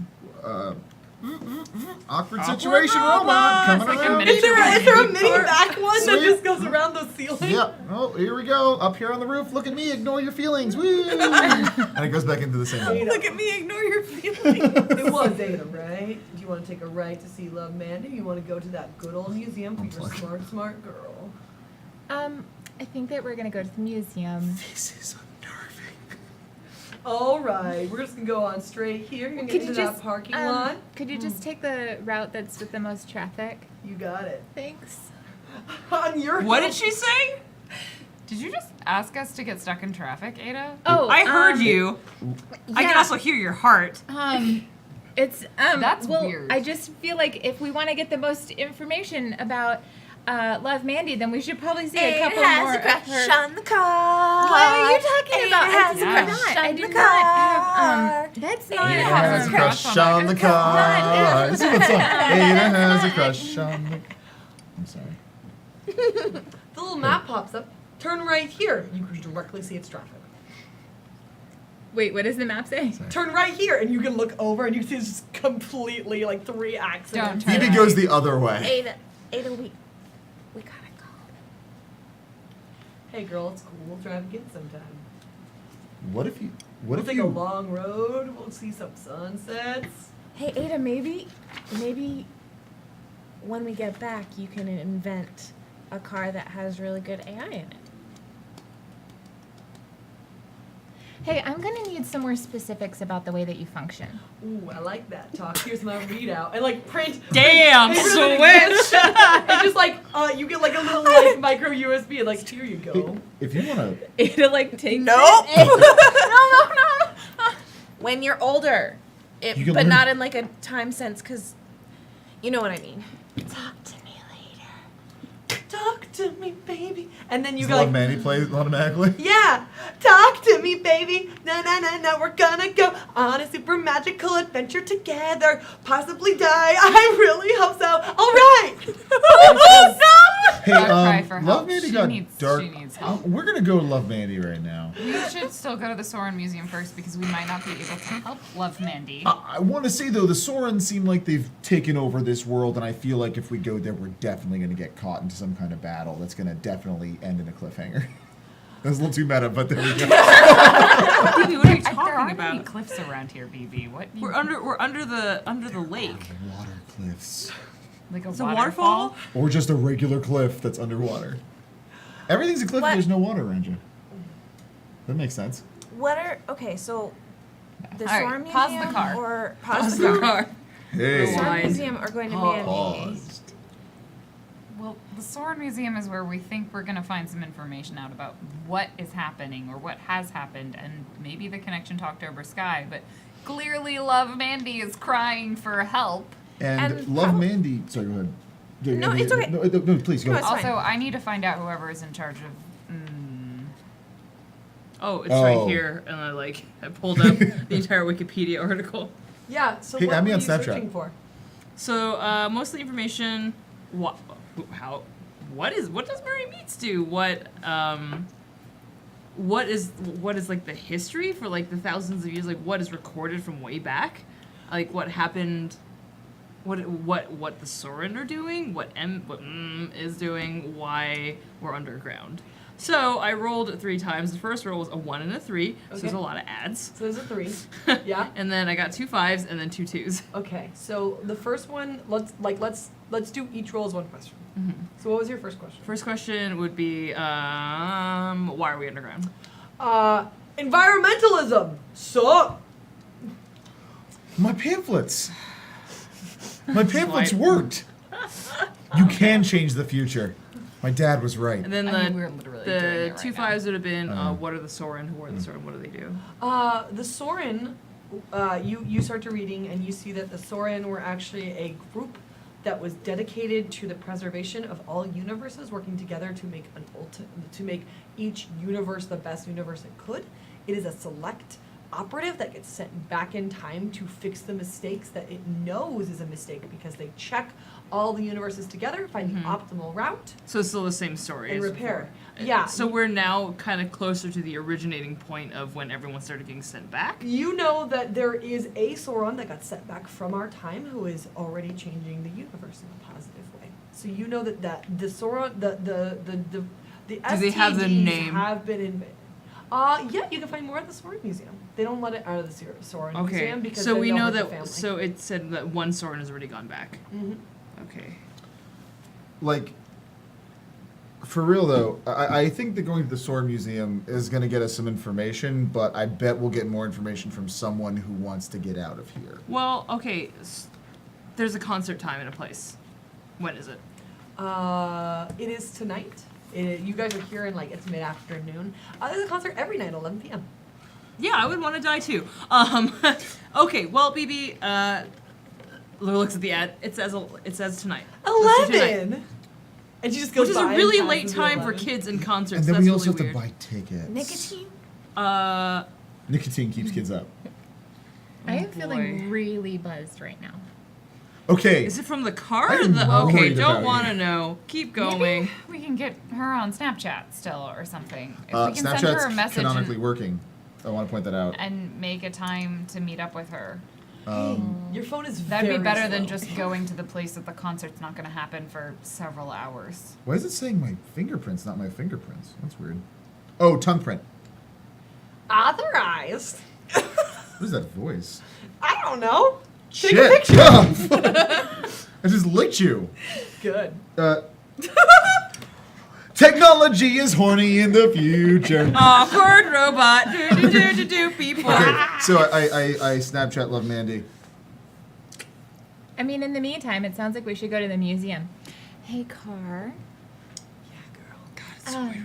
Awkward situation robot coming It's like a around. miniature Is there a Mandy mini car. back one that Sweet. just goes around those ceiling. Yep. Oh, here we go. Up here on the roof. Look at me. Ignore your feelings. Woo! And it goes back into the same hole. Ada. Look at me, ignore your feelings. It was Ada, right? Do you want to take a right to see Love Mandy? You want to go to that good old museum for your smart girl? I think that we're gonna go to the museum. This is unnerving. All right, we're just gonna go on straight here. You're gonna get into that parking lot. Could you just take the route that's with the most traffic? You got it. Thanks. On your What did she say? Did you just ask us to get stuck in traffic, Ada? Oh, I heard you. I can yeah. also hear your heart. It's That's well, weird. I just feel like if we want to get the most information about Love Mandy, then we should probably see a couple more of her. on the car. What are you talking about? has I a do crush not. I on do the not have. car. That's Ada not. has a crush on the car. This is what song. Ada has a crush on the. I'm sorry. The little map pops up. Turn right here. You can directly see its traffic. Wait, what does the map say? Turn right here, and you can look over, and you see just completely like 3 accidents. Don't turn Phoebe goes the other way. Ada, we gotta go. Hey, girl, it's cool. We'll drive again sometime. What if you? What We'll if take you? a long road. We'll see some sunsets. Hey, Ada, maybe when we get back, you can invent a car that has really good AI in it. Hey, I'm gonna need some more specifics about the way that you function. Ooh, I like that talk. Here's my readout. And like print. Damn, print switch! and just like you get like a little like micro USB. And like here you go. If you wanna, Ada like takes Nope. it. No. When you're older, You can but learn- not in like a time sense, because you know what I mean. Talk to me later. Talk to me, baby. And then you does go Love like, Mandy play automatically? yeah, talk to me, baby. Na na na na. We're gonna go on a super magical adventure together. Possibly die. I really hope so. All right. Oh no. Hey, Don't cry for Love help. Mandy She got needs- dark. she needs help. We're gonna go to Love Mandy right now. We should still go to the Soren Museum first because we might not be able to help Love Mandy. I want to say though, the Sorens seem like they've taken over this world, and I feel like if we go there, we're definitely gonna get caught into some kind of battle that's gonna definitely end in a cliffhanger. That's a little too meta, but there we go. Phoebe, what are you There talking aren't any about? cliffs around here, BB. What? We're under the lake. Water cliffs, like a It's a waterfall? waterfall? or just a regular cliff that's underwater. Everything's a cliff. What? If there's no water around you. That makes sense. So the All right, Soren pause the Museum car. or pause the car. The Hey. Soren Why? Museum are going to Mandy. Paused. Well, the Soren Museum is where we think we're going to find some information out about what is happening or what has happened, and maybe the connection to October Sky. But clearly, Love Mandy is crying for help. And Love Mandy. Sorry, go ahead. No, it's okay. No, please go. No, it's Also, fine. I need to find out whoever is in charge of. Oh, it's right Oh. here, and I pulled up the entire Wikipedia article. Yeah. So Hey, what add me were on you Snapchat. searching for? So most of the information, what does Mary Meets do? What is like the history for like the thousands of years? Like what is recorded from way back? Like what happened? What the Soren are doing? What is doing? Why we're underground? So I rolled 3 times. The first roll was a 1 and a 3, so there's a lot of ads. So there's a 3. Yeah. And then I got 2 5s and then 2 2s. Okay. So the first one, let's do each roll as one question. Mm-hmm. So what was your first question? First question would be, why are we underground? Environmentalism. So. My pamphlets. My pamphlets worked. You can change the future. My dad was right. And then I mean, we're literally doing the it 2 right 5s would have been, what are the Soren? Who are the Soren? What do they do? The Soren, you start to reading and you see that the Soren were actually a group that was dedicated to the preservation of all universes, working together to make to make each universe the best universe it could. It is a select operative that gets sent back in time to fix the mistakes that it knows is a mistake because they check all the universes together, find the optimal route, So it's still the same story. and as repair. before. Yeah. So we're now kind of closer to the originating point of when everyone started getting sent back. You know that there is a Sauron that got sent back from our time who is already changing the universe in a positive way. So you know that the Sauron, The Do they have the STDs name? have been invaded. Yeah, you can find more at the Soren Museum. They don't let it out of the Soren Okay. Museum because So they we don't know hurt the that. family. So it said that one Soren has already gone back. Mm-hmm. Okay. Like, for real though, I think that going to the Sword Museum is going to get us some information, but I bet we'll get more information from someone who wants to get out of here. Well, okay. There's a concert time and a place. When is it? It is tonight. You guys are here in like it's mid-afternoon. There's a concert every night at 11 p.m. Yeah, I would want to die too. Okay. Well, BB looks at the ad. It says tonight. Let's do tonight. 11. And she just goes. Which is a by and really passes late the time for 11. kids and concerts. And then That's we also really have to weird. buy tickets. Nicotine? Nicotine keeps kids up. I am boy. feeling really buzzed right now. Okay. Is it from the car? I Or am the okay, worried don't about want to you. know. Keep going. Maybe we can get her on Snapchat still or something. If we can send her a Snapchat's message canonically working. I want to point that out. and make a time to meet up with her. Your phone is That'd very be better than slow. just going to the place that the concert's not going to happen for several hours. Why is it saying my fingerprints, not my fingerprints? That's weird. Oh, tongue print. Authorized. What is that voice? I don't know. Take Shit! a picture. I just licked you. Good. Technology is horny in the future. Awkward robot. Do people. Okay, so I Snapchat love Mandy. I mean, in the meantime, it sounds like we should go to the museum. Hey, Car. Hey,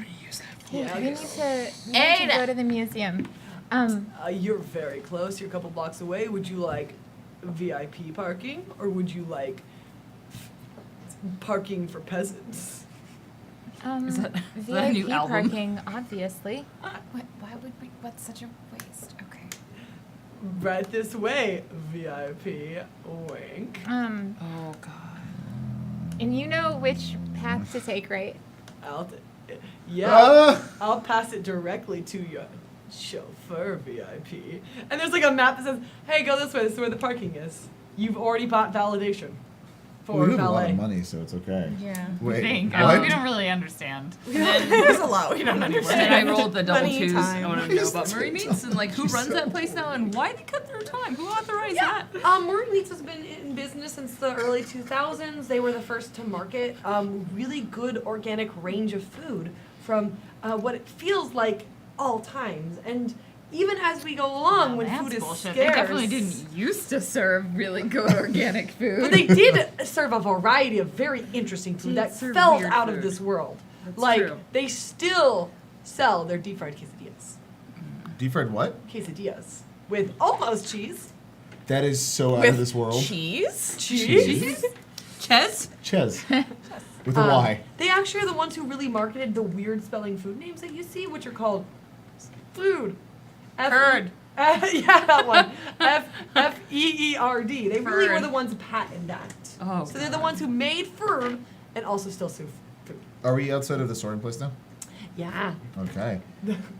Yeah, we need to Ada. go to the museum. You're very close. You're a couple blocks away. Would you like VIP parking, or would you like parking for peasants? Is that a VIP new album? parking, obviously. Why would we? What's such a waste? Okay. Right this way, VIP. Wink. Oh God. And you know which path to take, right? Yeah. I'll pass it directly to your chauffeur VIP. And there's like a map that says, "Hey, go this way. This is where the parking is." You've already bought validation for We have a lot valet. of money, so it's okay. Yeah. Wait, Think. what? We don't really understand. There's a lot we don't And understand. I rolled the double Plenty of twos. time. I want to know about Murray Meats and like who runs that place now and why they cut their time. Who authorized that? Murray Meats has been in business since the early 2000s. They were the first to market really good organic range of food from what it feels like all times. And even as we go along, when That's food is bullshit. scarce, They definitely didn't Used to serve really good organic food. But they did serve a variety of very interesting food Did that serve felt weird out of food. this world. That's like true. they still sell their deep fried quesadillas. Deep fried what? Quesadillas with almost cheese. That is so out of this world. Cheese? Cheese. Ches? Ches. With a Y. They actually are the ones who really marketed the weird spelling food names that you see, which are called food. Curd. Yeah, that one. F-E-E-R-D. They really were Ferd. the ones who patented that. Oh, So they're the ones who made food and also still serve food. Are we outside of the sorting place now? Yeah. Okay.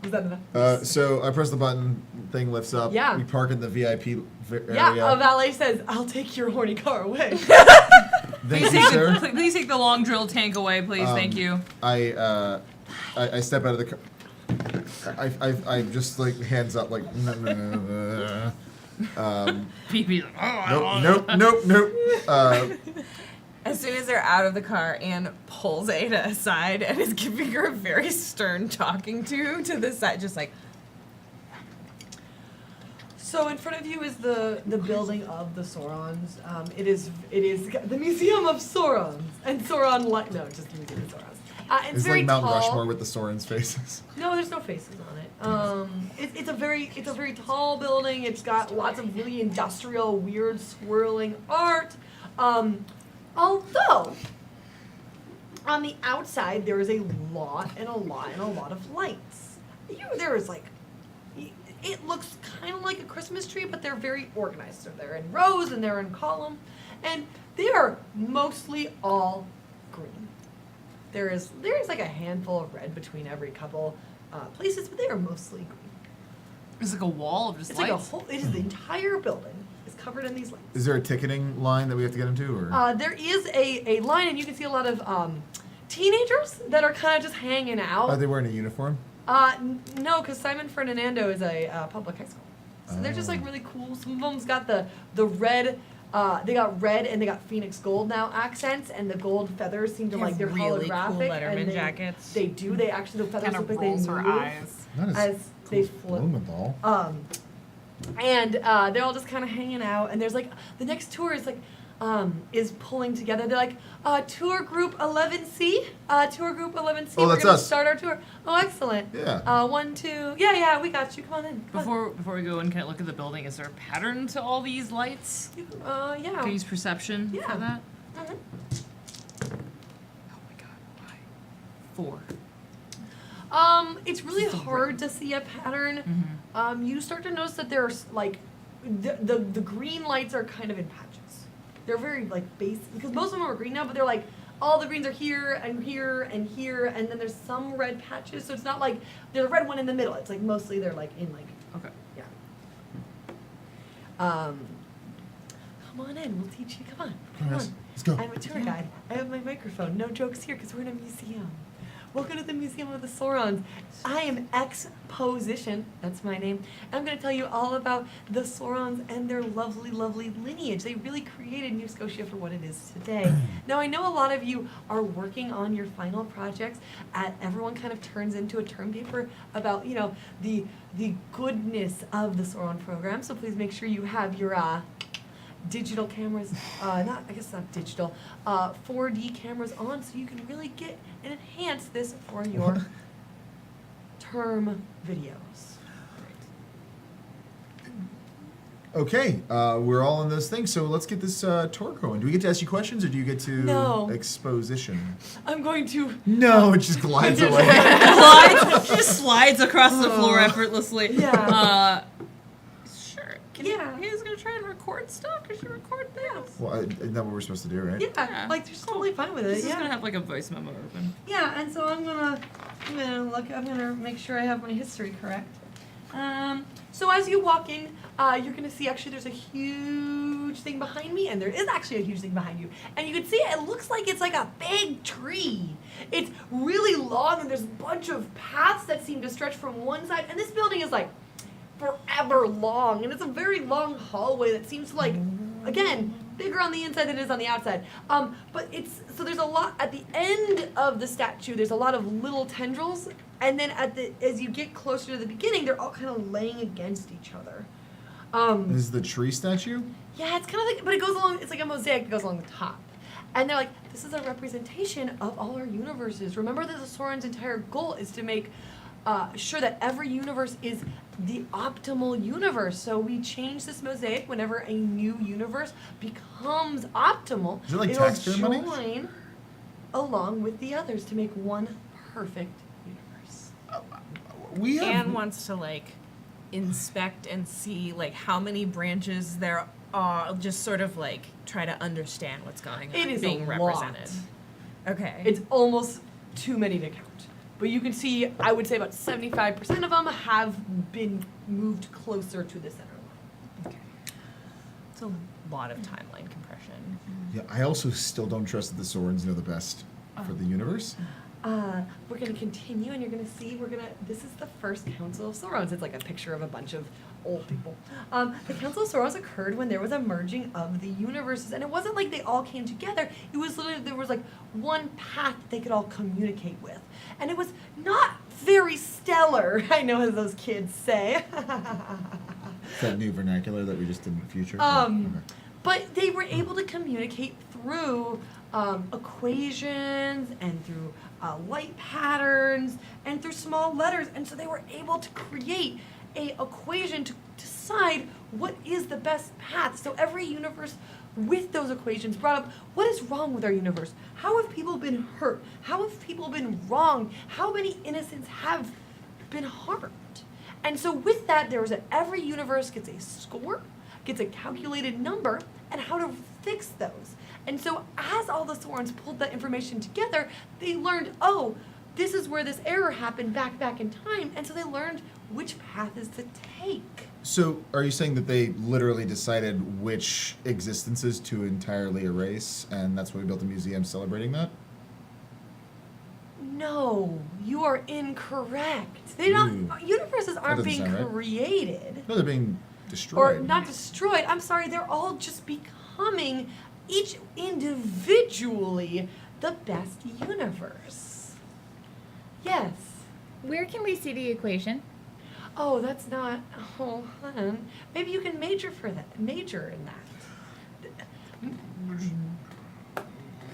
Was that enough? So I press the button, thing lifts up. Yeah. We park in the VIP area. Yeah, a valet says, "I'll take your horny car away." Thank you, sir. Please take the long drill tank away, please. Thank you. I step out of the car. I just like hands up like no. BB's like, oh, Nope. As soon as they're out of the car, Anne pulls Ada aside and is giving her a very stern talking to the side, just like, So in front of you is the building of the Saurons. It is the Museum of Saurons and Sauron no, just the Museum of Saurons. It's It's very like Mount tall. Rushmore with the Soren's faces. No, there's no faces on it. It's a very tall building. It's got lots of really industrial, weird, swirling art. Although on the outside there is a lot of lights. There is like, it looks kind of like a Christmas tree, but they're very organized. So they're in rows and they're in column, and they are mostly all green. There's like a handful of red between every couple places, but they are mostly green. It's like a wall of just It's lights. like a whole. It is the entire building is covered in these lights. Is there a ticketing line that we have to get into, or? There is a line, and you can see a lot of teenagers that are kind of just hanging out. Are they wearing a uniform? No, because Simon Ferdinando is a public high school. So they're just like really cool. Some of them's got the red. They got red and they got Phoenix Gold now accents, and the gold feathers seem to They like have they're really cool holographic. Letterman and jackets. They do. They actually the feathers Kind look of like they rolls move her eyes. Not as as they cool flip. Blumenthal. And they're all just kind of hanging out. And there's like the next tour is like is pulling together. They're like tour group 11C. Tour group 11C. Oh, We're that's gonna us. start our tour. Oh, excellent. Yeah. 1, 2. Yeah, we got you. Come on in. Come Before we go and kind of look at the building, is there a pattern to all these lights? on. Can I use perception Yeah. for that? Mhm. Oh my god, why? 4. It's really hard to see a pattern. You start to notice that there's like the green lights are kind of in patches. They're very like basic because most of them are green now, but they're like all the greens are here and here and here, and then there's some red patches. So it's not like there's a red one in the middle. It's like mostly they're like in like Okay. yeah. Come on in. We'll teach you. Come on. Come Yes, on. let's go. I'm a tour guide. I have my microphone. No jokes here because we're in a museum. Welcome to the Museum of the Saurons. I am Exposition, that's my name, and I'm going to tell you all about the Saurons and their lovely, lovely lineage. They really created New Scotia for what it is today. Now, I know a lot of you are working on your final projects. Everyone kind of turns into a term paper about, you know, the goodness of the Sauron program, so please make sure you have your digital cameras, not 4D cameras on, so you can really get and enhance this for your term videos. Okay, we're all on those things, so let's get this tour going. Do we get to ask you questions, or do you get to No. exposition? I'm going to. No, it just glides away. Just slides across the floor effortlessly. Yeah. Sure. Yeah. You guys gonna try and record stuff? Or should we record things? Well, isn't that what we're supposed to do, right? Yeah, like they're totally fine with it. This is Yeah. gonna have like a voice memo open. Yeah, and so I'm gonna make sure I have my history correct. So as you walk in, you're gonna see actually there's a huge thing behind me, and there is actually a huge thing behind you. And you can see it looks like it's like a big tree. It's really long, and there's a bunch of paths that seem to stretch from one side, and this building is like forever long, and it's a very long hallway that seems to like, again, bigger on the inside than it is on the outside. But so there's a lot at the end of the statue. There's a lot of little tendrils, and then as you get closer to the beginning, they're all kind of laying against each other. This is the tree statue? Yeah, it's kind of like, but it goes along. It's like a mosaic that goes along the top, and they're like, this is a representation of all our universes. Remember that the Sauron's entire goal is to make sure that every universe is the optimal universe. So we change this mosaic whenever a new universe becomes optimal. Is it like it'll taxpayer money? join along with the others to make one perfect universe. We have. Anne wants to like inspect and see like how many branches there are, just sort of like try to understand what's going on It is being a represented. lot. Okay. It's almost too many to count. But you can see, I would say about 75% of them have been moved closer to the center line. Okay. It's a lot of timeline compression. Yeah, I also still don't trust that the Saurons know the best for the universe. We're going to continue, and you're going to see, this is the first Council of Saurons. It's like a picture of a bunch of old people. The Council of Saurons occurred when there was a merging of the universes, and it wasn't like they all came together. It was literally, there was like one path that they could all communicate with. And it was not very stellar, I know as those kids say. Is that new vernacular that we just did in the future? Okay. But they were able to communicate through equations and through light patterns and through small letters. And so they were able to create a equation to decide what is the best path. So every universe with those equations brought up what is wrong with our universe. How have people been hurt? How have people been wronged? How many innocents have been harmed? And so with that, there was every universe gets a score, gets a calculated number, and how to fix those. And so as all the Saurons pulled that information together, they learned, oh, this is where this error happened back in time. And so they learned which path is to take. So, are you saying that they literally decided which existences to entirely erase, and that's why we built a museum celebrating that? No, you are incorrect. They don't. Universes aren't doesn't being sound right. created No, they're being destroyed. or not destroyed. I'm sorry, they're all just becoming each individually the best universe. Yes. Where can we see the equation? Oh, that's not. Oh, hold on. Maybe you can major in that.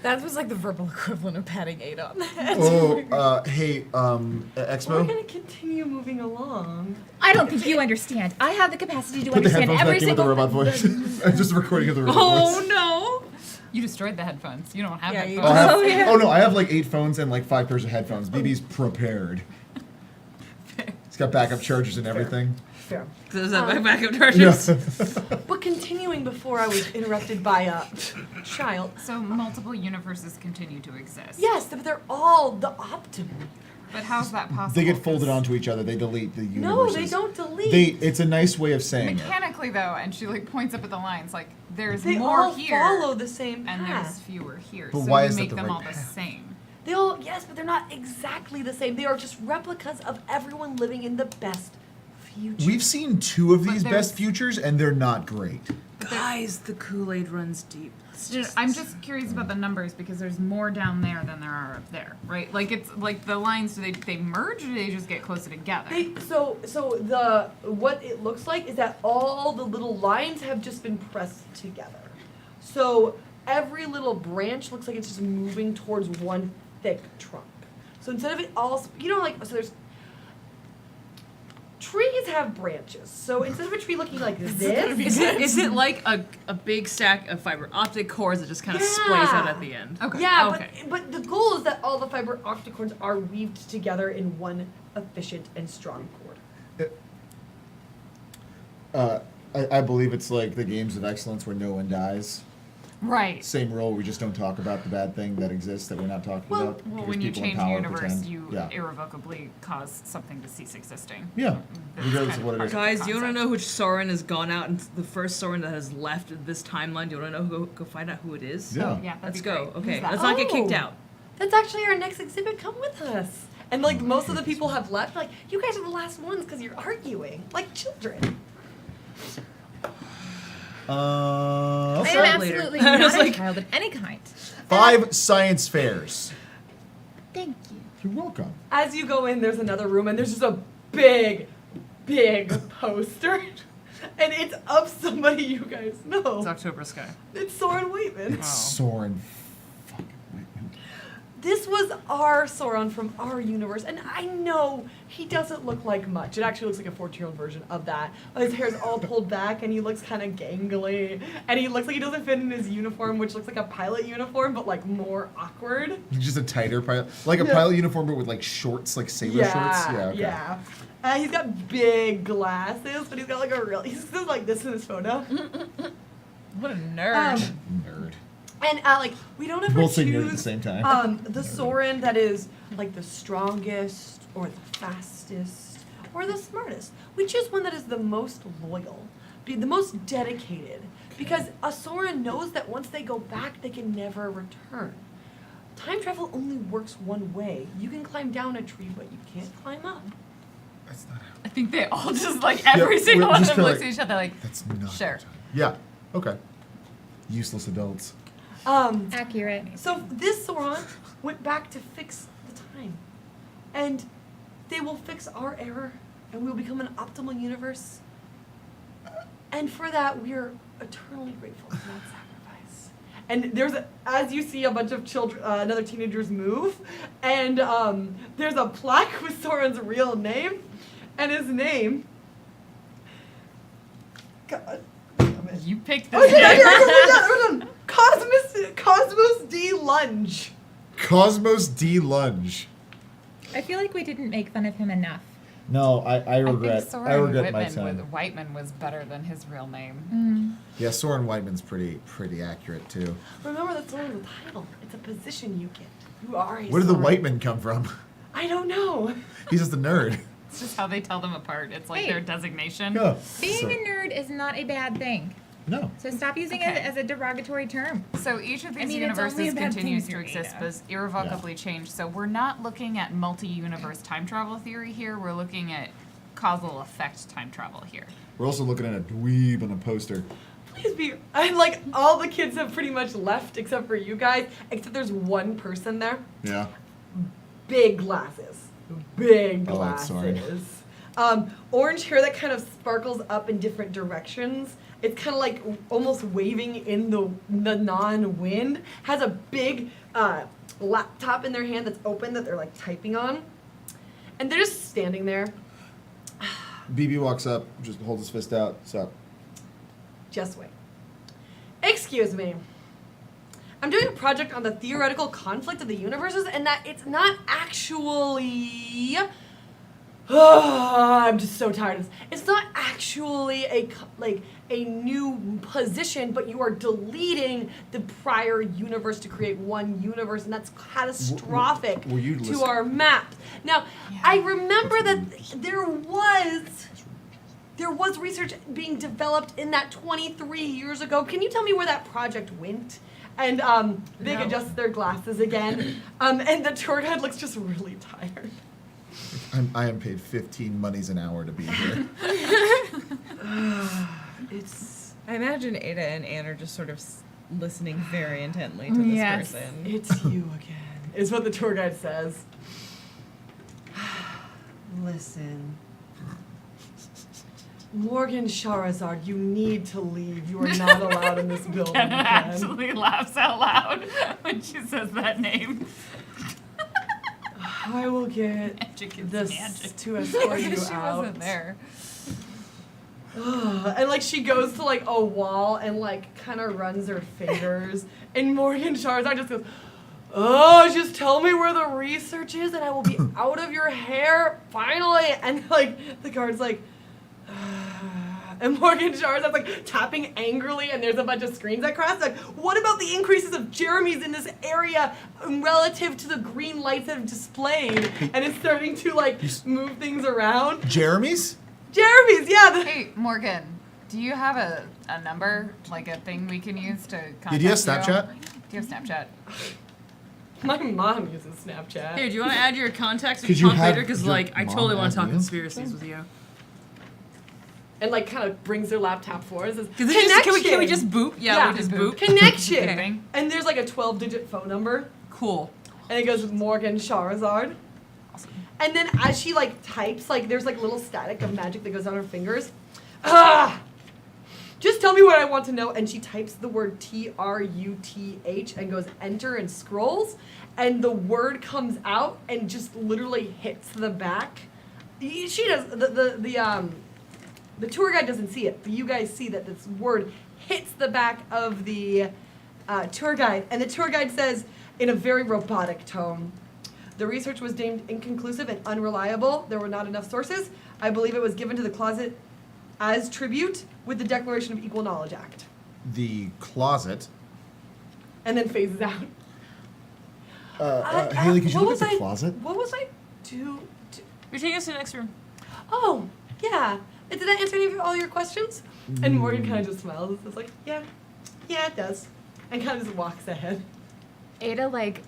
That was like the verbal equivalent of patting Ada on the head. Oh, hey, We're Expo. gonna continue moving along. I don't think you understand. I have the capacity to Put the understand headphones every back in with the single robot voice. I'm just a recording of the robot Oh voice. no! You destroyed the headphones. You don't have Yeah, you headphones. I have, oh no, I have like 8 phones and like 5 pairs of headphones. BB's prepared. He's got backup chargers and everything. Fair. Does that my backup chargers? But continuing before I was interrupted by a child. So multiple universes continue to exist. Yes, but they're all the optimal. But how's that possible? They get folded 'Cause onto each other. They delete the universes. No, they don't delete. It's a nice way of saying it. Mechanically, though, and she like points up at the lines, like there's They more all here, follow the same and there's path. fewer here. But so why you is that make the them right all the path? same. They all, yes, but they're not exactly the same. They are just replicas of everyone living in the best future. We've seen 2 of But these there's- best futures, and they're not great. Guys, the Kool-Aid runs deep. I'm just curious about the numbers because there's more down there than there are up there, right? Like it's like the lines. Do they merge or do they just get closer together? So the what it looks like is that all the little lines have just been pressed together. So every little branch looks like it's just moving towards one thick trunk. So instead of it all, so there's trees have branches. So instead of a tree looking like this, Is it like a big stack of fiber optic cords that just kind of splays out at the end? Okay. yeah, Okay. but the goal is that all the fiber optic cords are weaved together in one efficient and strong cord. I believe it's like the games of excellence where no one dies. Right. Same rule. We just don't talk about the bad thing that exists that we're not talking Well, about. Well, because when you people in change the power universe, pretend. you Yeah. irrevocably cause something to cease existing. Yeah. That's Regardless kind of what it part is. the Guys, do you want to concept. know which Soren has gone out and the first Soren that has left this timeline? Do you want to know go find out who it is? Yeah. Yeah, that'd Let's be go. great. Okay, Who's that? let's not get kicked Oh. out. That's actually our next exhibit. Come with us. And like most of the people have left. Like you guys are the last ones because you're arguing like children. I Okay. am later. absolutely I not was a like- child of any kind. 5 science fairs. Thank you. You're welcome. As you go in, there's another room, and there's just a big poster, and it's of somebody you guys It's know. October Sky. It's Soren Waitman. It's Soren fucking Whitman. This was our Sauron from our universe, and I know he doesn't look like much. It actually looks like a 14-year-old version of that. His hair's all pulled back, and he looks kind of gangly, and he looks like he doesn't fit in his uniform, which looks like a pilot uniform, but like more awkward. Just a tighter pilot. Like a pilot uniform, but with like shorts, like sailor shorts. Yeah, okay. yeah. He's got big glasses, but he's got like he's just like this in his photo. What a nerd. Nerd. And like we don't ever Both say choose nerd at the same time. the Soren that is like the strongest or the fastest or the smartest. We choose one that is the most loyal, the most dedicated, because a Soren knows that once they go back, they can never return. Time travel only works one way. You can climb down a tree, but you can't climb up. That's not how. I think they all just like every Yeah, single we're one of just them kinda looks like- at each other like, That's not. Sure. Yeah. Okay. Useless adults. Accurate. So this Sauron went back to fix the time. And they will fix our error, and we will become an optimal universe. And for that, we are eternally grateful for that sacrifice. And there's, as you see a bunch of children, another teenagers move, and there's a plaque with Sauron's real name, and his name. God. you picked Oh, this yeah, name. we're done. Cosmos D. Lunge. Cosmos D. Lunge. I feel like we didn't make fun of him enough. No, I I regret. think I Soren regret my Whitman time. Whiteman was better than his real name. Yeah, Soren Whiteman's pretty accurate too. Remember, that's only the title. It's a position you get. You are a Where did the Sauron. Whiteman come from? I don't know. He's just a nerd. It's just how they tell them apart. It's like Hey. their designation. Yeah. Being So- a nerd is not a bad thing. No. So stop using Okay. it as a derogatory term. So each of these mean, it's only universes about continues things to you're exist, Ada. but is irrevocably changed. So we're not looking at multi-universe time travel theory here. We're looking at causal effect time travel here. We're also looking at a dweeb on a poster. Please be. I'm like, all the kids have pretty much left except for you guys, except there's one person there. Yeah. Big glasses. Big Oh, glasses. sorry. Orange hair that kind of sparkles up in different directions. It's kind of like almost waving in the non-wind. Has a big laptop in their hand that's open that they're like typing on. And they're just standing there. BB walks up, just holds his fist out. What's up? Just wait. Excuse me. I'm doing a project on the theoretical conflict of the universes, and that it's not actually. I'm just so tired of this. It's not actually a new position, but you are deleting the prior universe to create one universe, and that's catastrophic were you to listening? our map. Now, I remember that there was research being developed in that 23 years ago. Can you tell me where that project went? And Big adjusts their glasses again, and the tour guide looks just really tired. I am paid 15 monies an hour to be here. It's I imagine Ada and Anne are just sort of listening very intently to this Yes. person. it's you again, is what the tour guide says. Listen. Morgan Charizard, you need to leave. You are not allowed in this building Kenna again. actually laughs out loud when she says that name. I will get Magic is this magic. to escort you She out. wasn't there. And like she goes to like a wall and like kind of runs her fingers, and Morgan Charizard just goes, "Oh, just tell me where the research is, and I will be out of your hair finally." And like the guard's like, and Morgan Charizard's like tapping angrily, and there's a bunch of screens that cross. Like, what about the increases of Jeremy's in this area relative to the green lights that have displayed? And it's starting to like move things around. Jeremy's? Jeremy's, yeah. Hey, Morgan, do you have a number, like a thing we can use to contact Do you have Snapchat? Do you have Snapchat? My mom uses Snapchat. Hey, do you want to add your contacts Could with you Pump have later? Because your like I mom totally want to add talk you? conspiracies with you. And like kind of brings their laptop forward and says, Can "Connection." we just boop? Yeah, we just boop. Connection. Okay. And there's like a 12-digit phone number, Cool. and it goes Morgan Charizard. Awesome. And then as she like types, like there's like little static of magic that goes on her fingers. Ah! Just tell me what I want to know. And she types the word TRUTH and goes enter and scrolls, and the word comes out and just literally hits the back. She does the tour guide doesn't see it, but you guys see that this word hits the back of the tour guide, and the tour guide says in a very robotic tone, "The research was deemed inconclusive and unreliable. There were not enough sources. I believe it was given to the closet as tribute with the Declaration of Equal Knowledge Act." The closet. And then phases out. Haley, could you what look at was the I- closet? What was I do? You're taking us to the next room. Oh, yeah. Did that answer any of all your questions? And Morgan kind of just smiles and says like, yeah, it does. And kind of just walks ahead. Ada like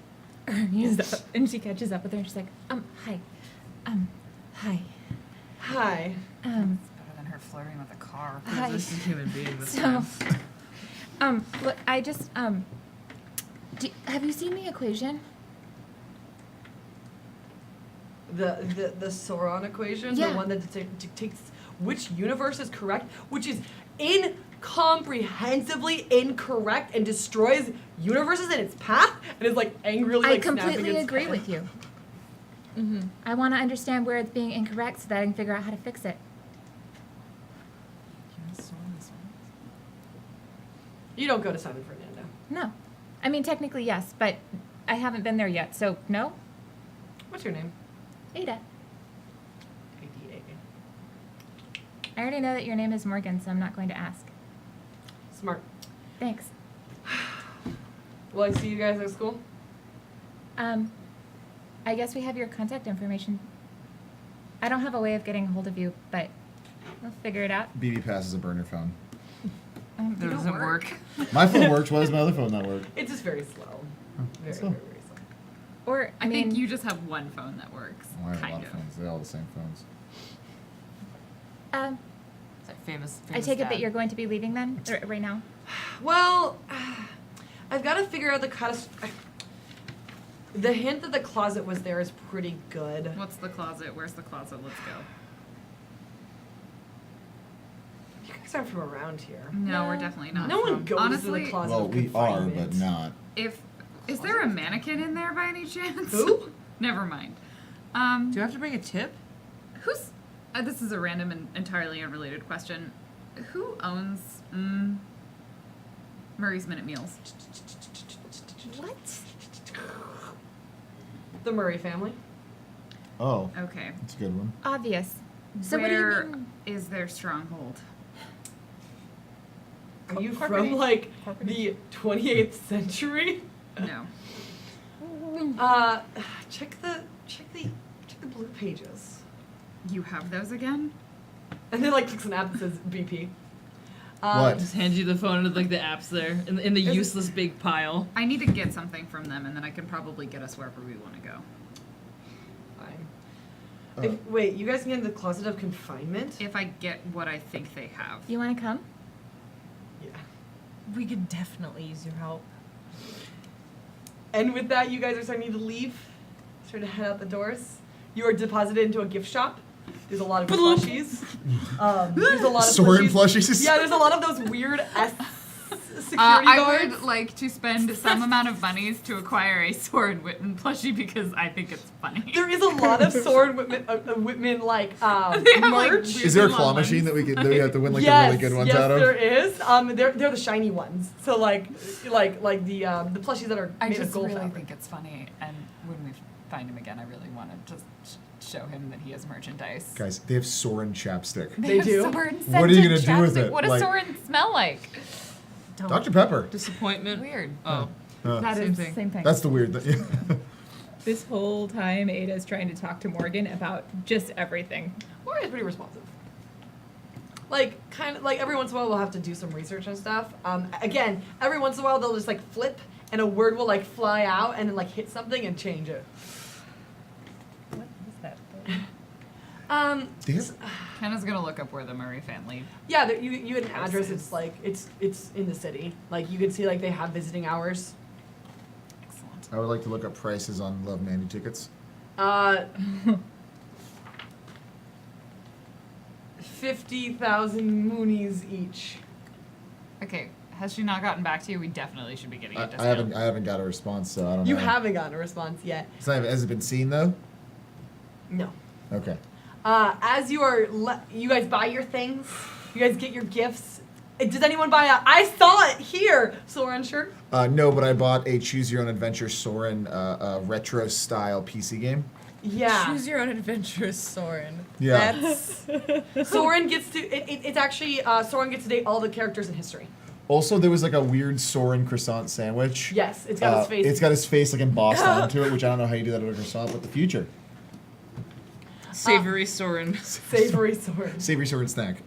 is up and she catches up with her and she's like, hi. Hi. Hi. Better than her flirting with a car. Hi. This is a human being this So, time. look, I just, have you seen the equation? The Sauron equation, Yeah. the one that dictates which universe is correct, which is incomprehensibly incorrect and destroys universes in its path, and is like angrily I like snapping completely its agree head. with you. I want to understand where it's being incorrect so that I can figure out how to fix it. You don't go to Simon Fernando. No. I mean, technically, yes, but I haven't been there yet, so no? What's your name? Ada. ADA. I already know that your name is Morgan, so I'm not going to ask. Smart. Thanks. Will I see you guys at school? I guess we have your contact information. I don't have a way of getting a hold of you, but we'll figure it out. BB passes a burner phone. That They don't doesn't work. My phone worked. Why does my other phone not work? It's just very slow. Very, slow. very, very slow. Or I think you just have one phone that works. Oh, I have a kind lot of phones. They're all the same phones. It's like famous I take it dad. that you're going to be leaving then, right now. Well, I've got to figure out the kind of. The hint that the closet was there is pretty good. What's the closet? Where's the closet? Let's go. You guys aren't from around here. No, we're definitely not. No one from- goes Honestly, to the closet. Well, of we are, confinement. but not. Is there a mannequin in there by any chance? Who? Never mind. Do you have to bring a tip? Who's? This is a random and entirely unrelated question. Who owns Murray's Minute Meals? What? The Murray family. Oh, Okay. that's a good one. Obvious. So Where what do you mean? is their stronghold? Are you Corporate- from like corporate- the 28th century? No. Check the blue pages. You have those again? And then like clicks an app that says BP. What? Just hand you the phone and like the apps there in the Is it- useless big pile. I need to get something from them, and then I can probably get us wherever we want to go. Fine. Wait, you guys can get in the closet of confinement? If I get what I think they have. You want to come? Yeah. We could definitely use your help. And with that, you guys are starting to leave. Starting to head out the doors. You are deposited into a gift shop. There's a lot of plushies. There's a lot of Soren plushies? Yeah, there's a lot of those weird security I guards. would like to spend some amount of monies to acquire a Soren Whitman plushie because I think it's funny. There is a lot of Soren Whitman like They have, like, merch. Is there a Long claw ones. machine that we have to win like yes, the really good ones yes, out of? there is. They're the shiny ones. So like the plushies that are I made of just gold really fabric. think it's funny, and when we find him again, I really want to just show him that he has merchandise. Guys, they have Soren chapstick. They have do? Soren What are you scented gonna do with chapstick. it? What does Like- Soren smell like? Dr. Pepper. Disappointment. Weird. Oh. That Same is thing. same thing. That's the weird thing. This whole time, Ada's trying to talk to Morgan about just everything. Morgan's pretty responsive. Like, kind of, like, every once in a while we'll have to do some research and stuff. Again, every once in a while they'll just, like, flip, and a word will, like, fly out and then, like, hit something and change it. What is that? They have- Kenna's gonna look up where the Murray family. Yeah, you get an address, it's, like, it's in the city. Like, you can see, like, they have visiting hours. Excellent. I would like to look up prices on Love Mandy tickets. 50,000 moonies each. Okay, has she not gotten back to you? We definitely should be getting a I discount. haven't got a response, so I don't know. You haven't gotten a response yet. Has it been seen though? No. Okay. As you are, you guys buy your things. You guys get your gifts. Does anyone buy a? I saw it here, Soren shirt. No, but I bought a Choose Your Own Adventure Soren retro style PC game. Yeah. Choose your own adventure, Soren. Yeah. That's Soren gets to. It's actually Soren gets to date all the characters in history. Also, there was like a weird Soren croissant sandwich. Yes, it's got his face. It's got his face like embossed onto it, which I don't know how you do that with a croissant. But the future, Savory Soren. Savory Soren. savory Soren snack.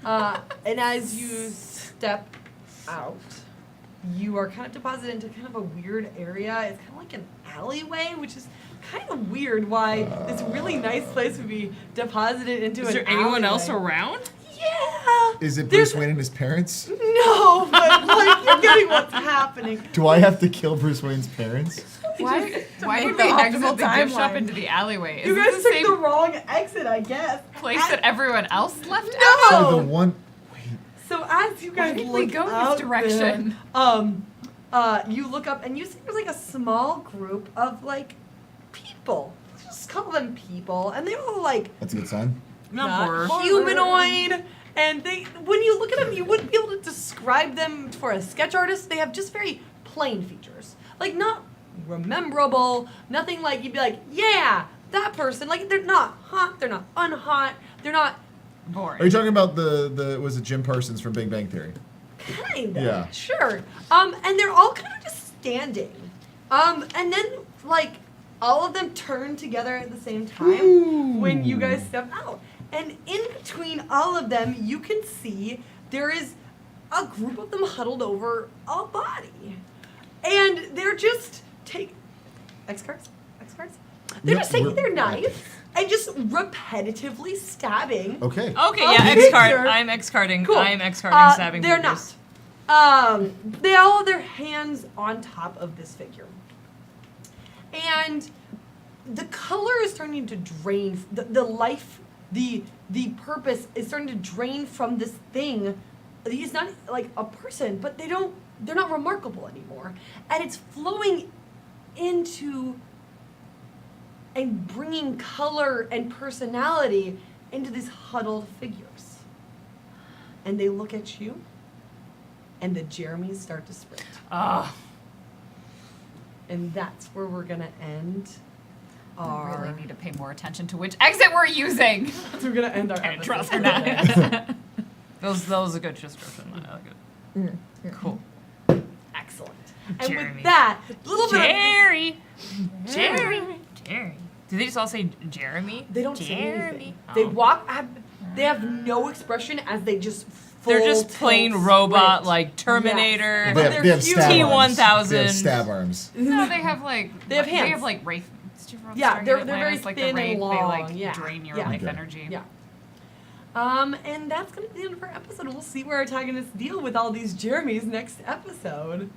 And as you step out, you are kind of deposited into kind of a weird area. It's kind of like an alleyway, which is kind of weird why this really nice place would be deposited into Is an there anyone else alleyway. around? Yeah. Is it There's- Bruce Wayne and his parents? No, but like you're getting what's happening. Do I have to kill Bruce Wayne's parents? Why make did the we exit optimal the gift shop timeline. into the alleyway? Is You this guys the took same the wrong exit, I guess. place that everyone else left No. out? So the one. Wait. So as you guys did look we go this out direction? there, you look up and you see there's like a small group of like people. Let's just call them people, and they're all like That's a good sign. Not horror. humanoid. And they, when you look at them, you wouldn't be able to describe them for a sketch artist. They have just very plain features, like not rememberable. Nothing like you'd be like, yeah, that person. Like they're not hot. They're not unhot. They're not Boring. Are you talking about the was it Jim Parsons from Big Bang Theory? kind of. Yeah. Sure. And they're all kind of just standing. And then like all of them turn together at the same time when you guys step out. And in between all of them, you can see there is a group of them huddled over a body. And they're just X cards? They're No, just taking their we're- knife and just repetitively stabbing. Okay. Okay, Oh, yeah, Victor. X-card. I'm X-carding. Cool. I'm X-carding stabbing They're figures. not. They all have their hands on top of this figure. And the color is starting to drain, the life, the purpose is starting to drain from this thing. It's not like a person, but they're not remarkable anymore. And it's flowing into and bringing color and personality into these huddled figures. And they look at you, and the Jeremys start to sprint. Ah, And that's where we're gonna end I our. really need to pay more attention to which exit we're using. We're gonna end our Can I episode. trust or not? that was a good description. I like it. Cool. Excellent. And Jeremy. with that, a little bit of. Jerry. Do they just all say Jeremy? They don't say Jeremy. anything. Oh. They walk. They have no expression as they just. They're just full plain tilt robot, sprint. like Terminator. Yes. They But have, they have they're stab huge. arms. T-1000. They have stab arms. No, they have like They have They hands. have like Wraith. Did you ever Yeah, watch they're Stargate very Atlantis? Like thin the Wraith, and long. they like Yeah. drain your Yeah. life Okay. energy. Yeah. And that's gonna be the end of our episode. We'll see where our antagonists deal with all these Jeremys next episode.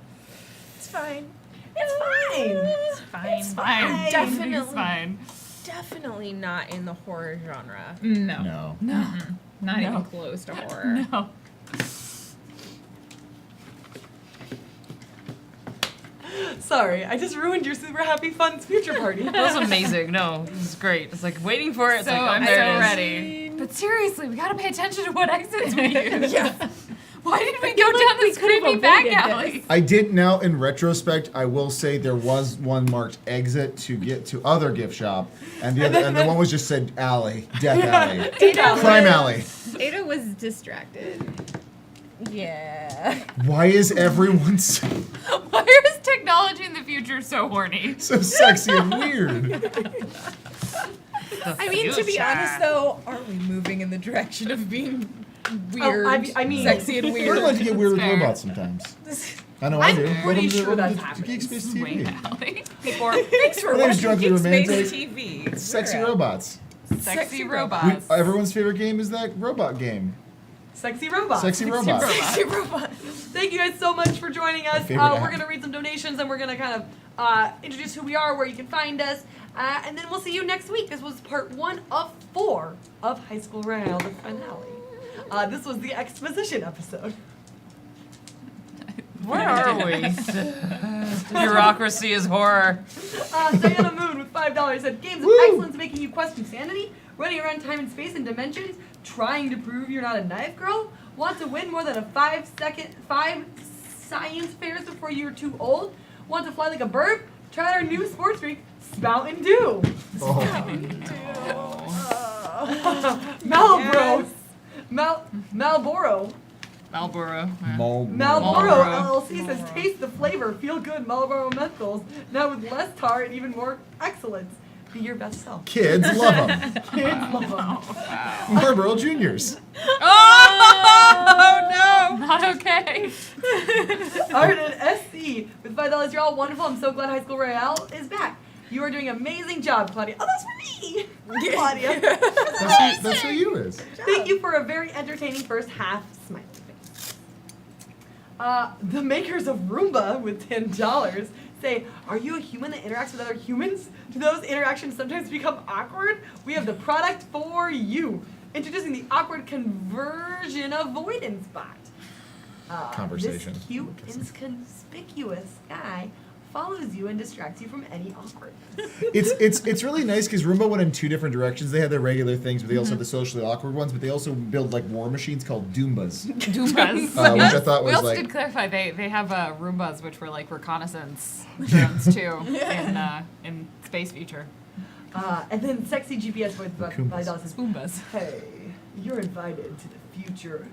It's fine. It's fine. It's fine. It's fine. Definitely. It's fine. Definitely not in the horror genre. No. No. Not No. even close to horror. No. Sorry, I just ruined your super happy fun future party. That was amazing. No, it was great. It's like waiting for it. It's So like, oh, I'm there so it is. ready. But seriously, we gotta pay attention to what exits we use. Why did we go down this creepy back alley? I did now, in retrospect, I will say there was one marked exit to get to other gift shop, and the one was just said alley, death alley, crime alley. Ada was distracted. Yeah. Why is everyone so, Why is technology in the future so horny? so sexy and weird? I mean, to be honest, though, aren't we moving in the direction of being weird, I mean- sexy, and We're weird? allowed to get weird with Fair. robots sometimes. I know I I'm do. pretty Welcome to- sure welcome that's to happening. GeekSpaceTV. Alley. Thanks for My name's watching Drunken Romantic. GeekSpaceTV. Sexy We're out. robots. Sexy We, robots. everyone's favorite game is that robot game. Sexy robots. Sexy robots. Sexy robot. Thank you guys so much for joining us. favorite app. We're going to read some donations and we're going to kind of introduce who we are, where you can find us. And then we'll see you next week. This was part 1 of 4 of High School Royale, the finale. This was the exposition episode. Where are we? Bureaucracy is horror. Diana Moon with $5 said, games of Woo! excellence making you question sanity, running around time and space and dimensions, trying to prove you're not a knife girl, want to win more than a 5 science fairs before you're too old, want to fly like a bird, try our new sports drink, Spout and Dew. Oh. Marlboro. Marlboro. Marlboro. Marlboro. Marlboro Marlboro. LLC says, taste the flavor, feel good Marlboro menthols, now with less tar and even more excellence. Be your best self. Kids love them. Kids love 'em. Marlboro Juniors. Oh no! Not okay. Art and SC with $5. You're all wonderful. I'm so glad High School Royale is back. You are doing an amazing job, Claudia. Oh, that's for me. Hi, Claudia. That's who you is. Thank you for a very entertaining first half smiley face. The makers of Roomba with $10 say, are you a human that interacts with other humans? Do those interactions sometimes become awkward? We have the product for you. Introducing the awkward conversion avoidance bot. Conversation. This cute, inconspicuous guy follows you and distracts you from any awkwardness. It's really nice because Roomba went in 2 different directions. They had their regular things, but they also had the socially awkward ones. But they also build like war machines called Doombas, Doombas. which I thought We was also like did clarify they have Roombas, which were like reconnaissance drones too in Space Future. And then sexy GPS with $5 says, Boombas. hey, you're invited to the future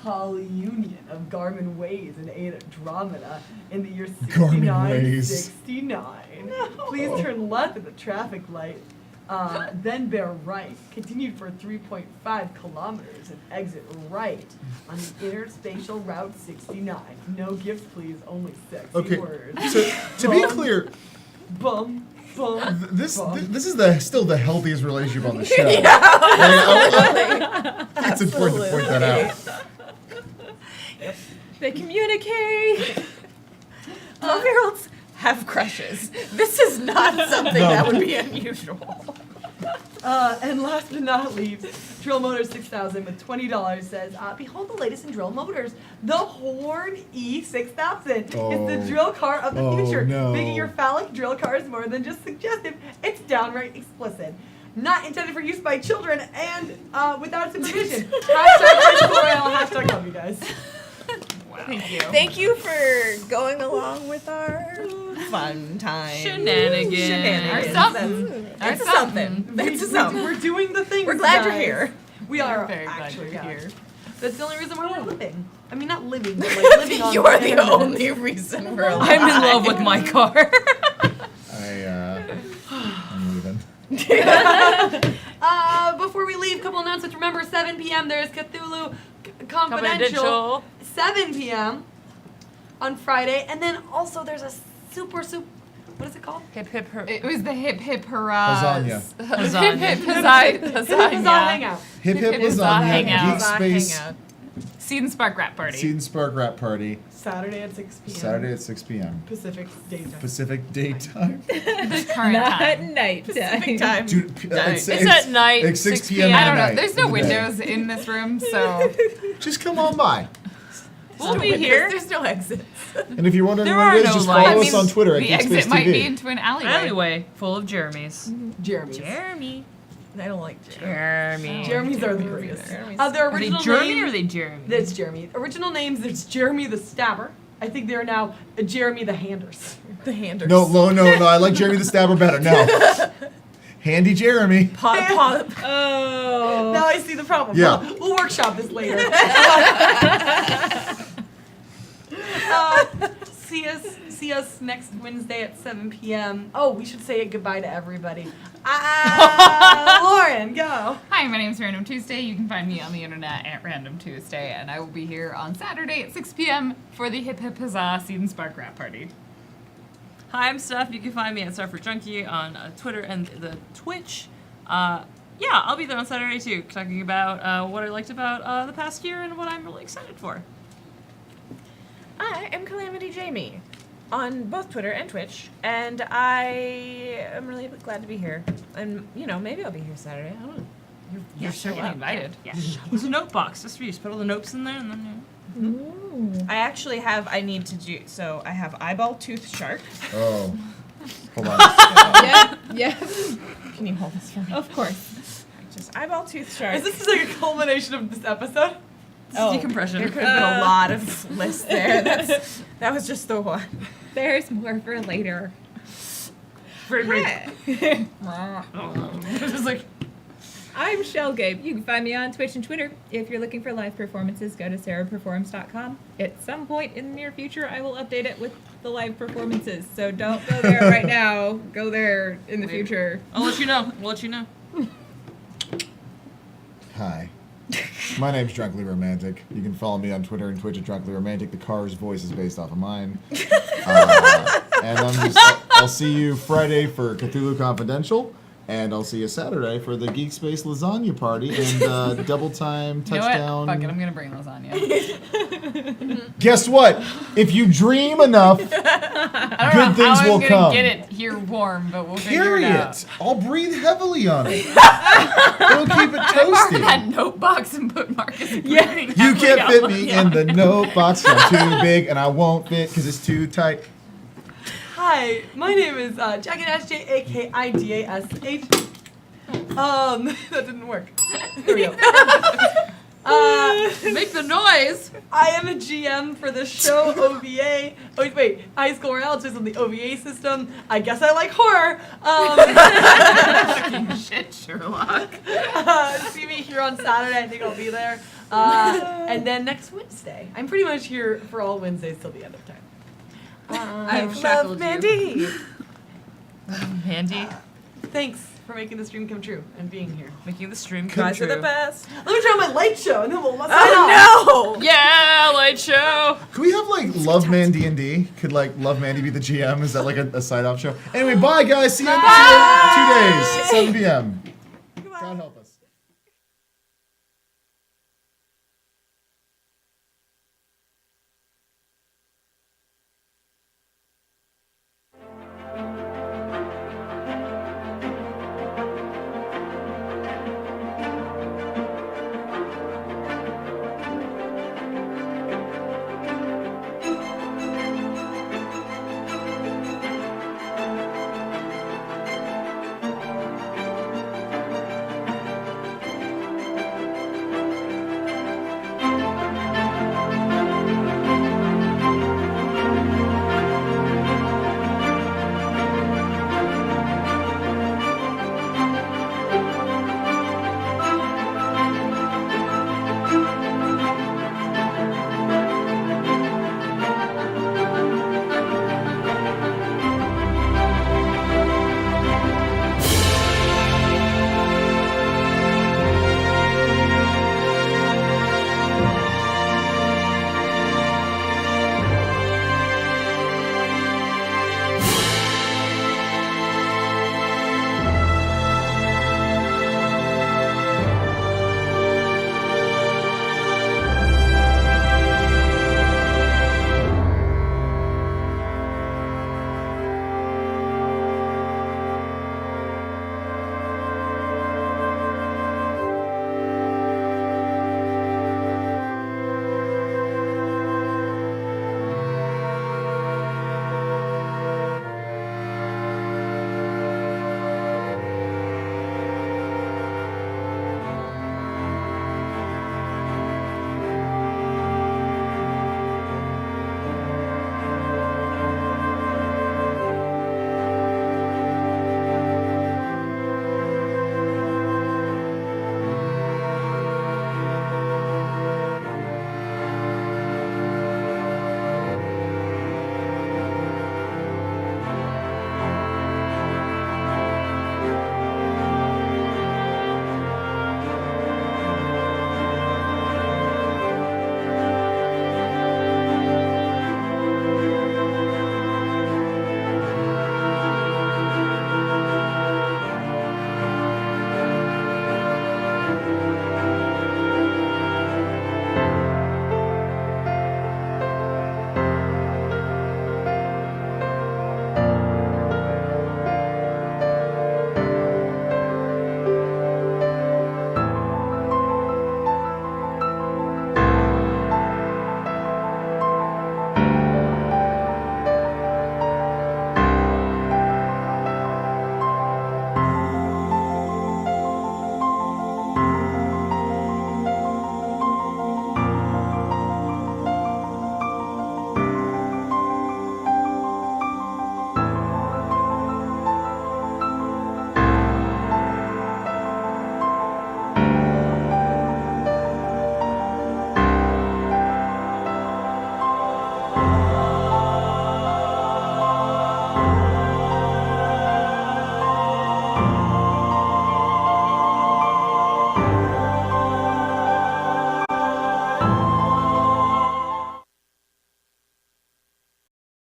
Holly Union of Garmin Ways and Andromeda in the year Garmin Ways. 6969. Please turn left at the traffic light. Then bear right. Continued for 3.5 kilometers and exit right on the interspatial Route 69. No gifts, please. Only sexy Okay, words. so to be clear, Bum, bum, this bum. this is still the healthiest relationship on the show. I think it's important to point that out. They communicate. 12-year-olds have crushes. This is not something that would be unusual. And last but not least, Drill Motors 6000 with $20 says, behold the latest in drill motors, the Horn E6000. Oh. It's the drill car of the Oh, future, no. making your phallic drill cars more than just suggestive. It's downright explicit. Not intended for use by children and without supervision. Hashtag Royale, hashtag love you guys. Thank you. Thank you for going along with our fun time. Shenanigans. Our something. It's a something. It's a something. We're doing the things. We're glad you're guys. here. We are very glad actually you're here. here. That's the only reason why we're living. I mean, not living, but like living on You're the the internet. only reason we're alive. I'm in love with my car. I'm leaving. Before we leave, couple announcements. Remember, 7 p.m. there's Cthulhu Confidential. 7 p.m. on Friday, and then also there's a super. What is it called? Hip hip her. It was the hip hip hurrah. Lasagna. Hip hip Huzzah lasagna. hangout. Hip Hip Hip Hip Lasagna, Hangout. Geek Space, Hangout. Seed and Spark Rap Party. Seed and Spark Rap Party, Saturday at 6 p.m. Saturday at 6 p.m. Pacific Daytime. Pacific Daytime. The current Not time. night Pacific time. time. Dude, Nice. It's at night, It's 6 6 p.m. p.m. I don't know. at night There's no in the day. windows in this room, so Just come on by. We'll be here. There's no exits. And if you're wondering There what are it is, no just lights. follow I us mean, on Twitter at the exit might be GeekSpaceTV. into an alleyway. Alleyway full of Jeremys. Jeremy's. Jeremy. I don't like Jeremy. Jeremy. Jeremy's are the greatest. Jeremy's- Their Are they original Jeremy names. or are they Jeremy? That's Jeremy. Original names, there's Jeremy the Stabber. I think they're now Jeremy the Handers. The handers. No, I like Jeremy the Stabber better. No. Handy Jeremy. Oh. Now I see the problem. Yeah. We'll workshop this later. See us next Wednesday at 7 p.m. Oh, we should say goodbye to everybody. Lauren, go. Hi, my name's Random Tuesday. You can find me on the internet at Random Tuesday, and I will be here on Saturday at 6 p.m. for the Hip Hip Huzzah Seed and Spark Rap Party. Hi, I'm Steph. You can find me at Starfruit Junkie on Twitter and the Twitch. Yeah, I'll be there on Saturday too, talking about what I liked about the past year and what I'm really excited for. I am Calamity Jamie on both Twitter and Twitch, and I am really glad to be here. And, maybe I'll be here Saturday. I don't know. You're certainly invited. Yeah. There's a note box just for you. Just put all the notes in there and then. I actually have, I have eyeball tooth shark. Oh. Hold on. Yeah. Can you hold this for me? Of course. Just eyeball tooth shark. Is this like a culmination of this episode? Decompression. There could have been a lot of lists there. That was just the one. There's more for later. Just like. I'm Shell Gabe. You can find me on Twitch and Twitter. If you're looking for live performances, go to sarahperforms.com. At some point in the near future, I will update it with the live performances. So don't go there right now. Go there in the future. I'll let you know. We'll let you know. Hi. My name's Drunkly Romantic. You can follow me on Twitter and Twitch at Drunkly Romantic. The car's voice is based off of mine. And I'll see you Friday for Cthulhu Confidential. And I'll see you Saturday for the Geek Space Lasagna Party and Double Time You know Touchdown. what? Fuck it, I'm gonna bring lasagna. Guess what? If you dream enough, I good don't know things how will I'm gonna come. get it here warm, but we'll figure Carry it out. it. I'll breathe heavily on it. It'll keep it I marked toasty. that note box and put Marcus. Yeah. You can't fit me in the note box. I'm too big and I won't fit because it's too tight. Hi, my name is Jackie Dash J, A-K-I-D-A-S-H. That didn't work. Here we go. Make the noise. I am a GM for the show OVA. Oh, wait, High School Royale is on the OVA system. I guess I like horror. Fucking shit, Sherlock. See me here on Saturday. I think I'll be there. And then next Wednesday. I'm pretty much here for all Wednesdays till the end of time. I've shackled you. Mandy. Mandy. Thanks for making the stream come true and being here. Making the stream Come come Guys are the true. best. Let me try my light show, and then we'll sign off. Oh no! Yeah, light show. Could we have like Love Man D&D? Could like Love Mandy be the GM? Is that like a side off show? Anyway, bye guys. See you in 2 days, 7 p.m. God help us.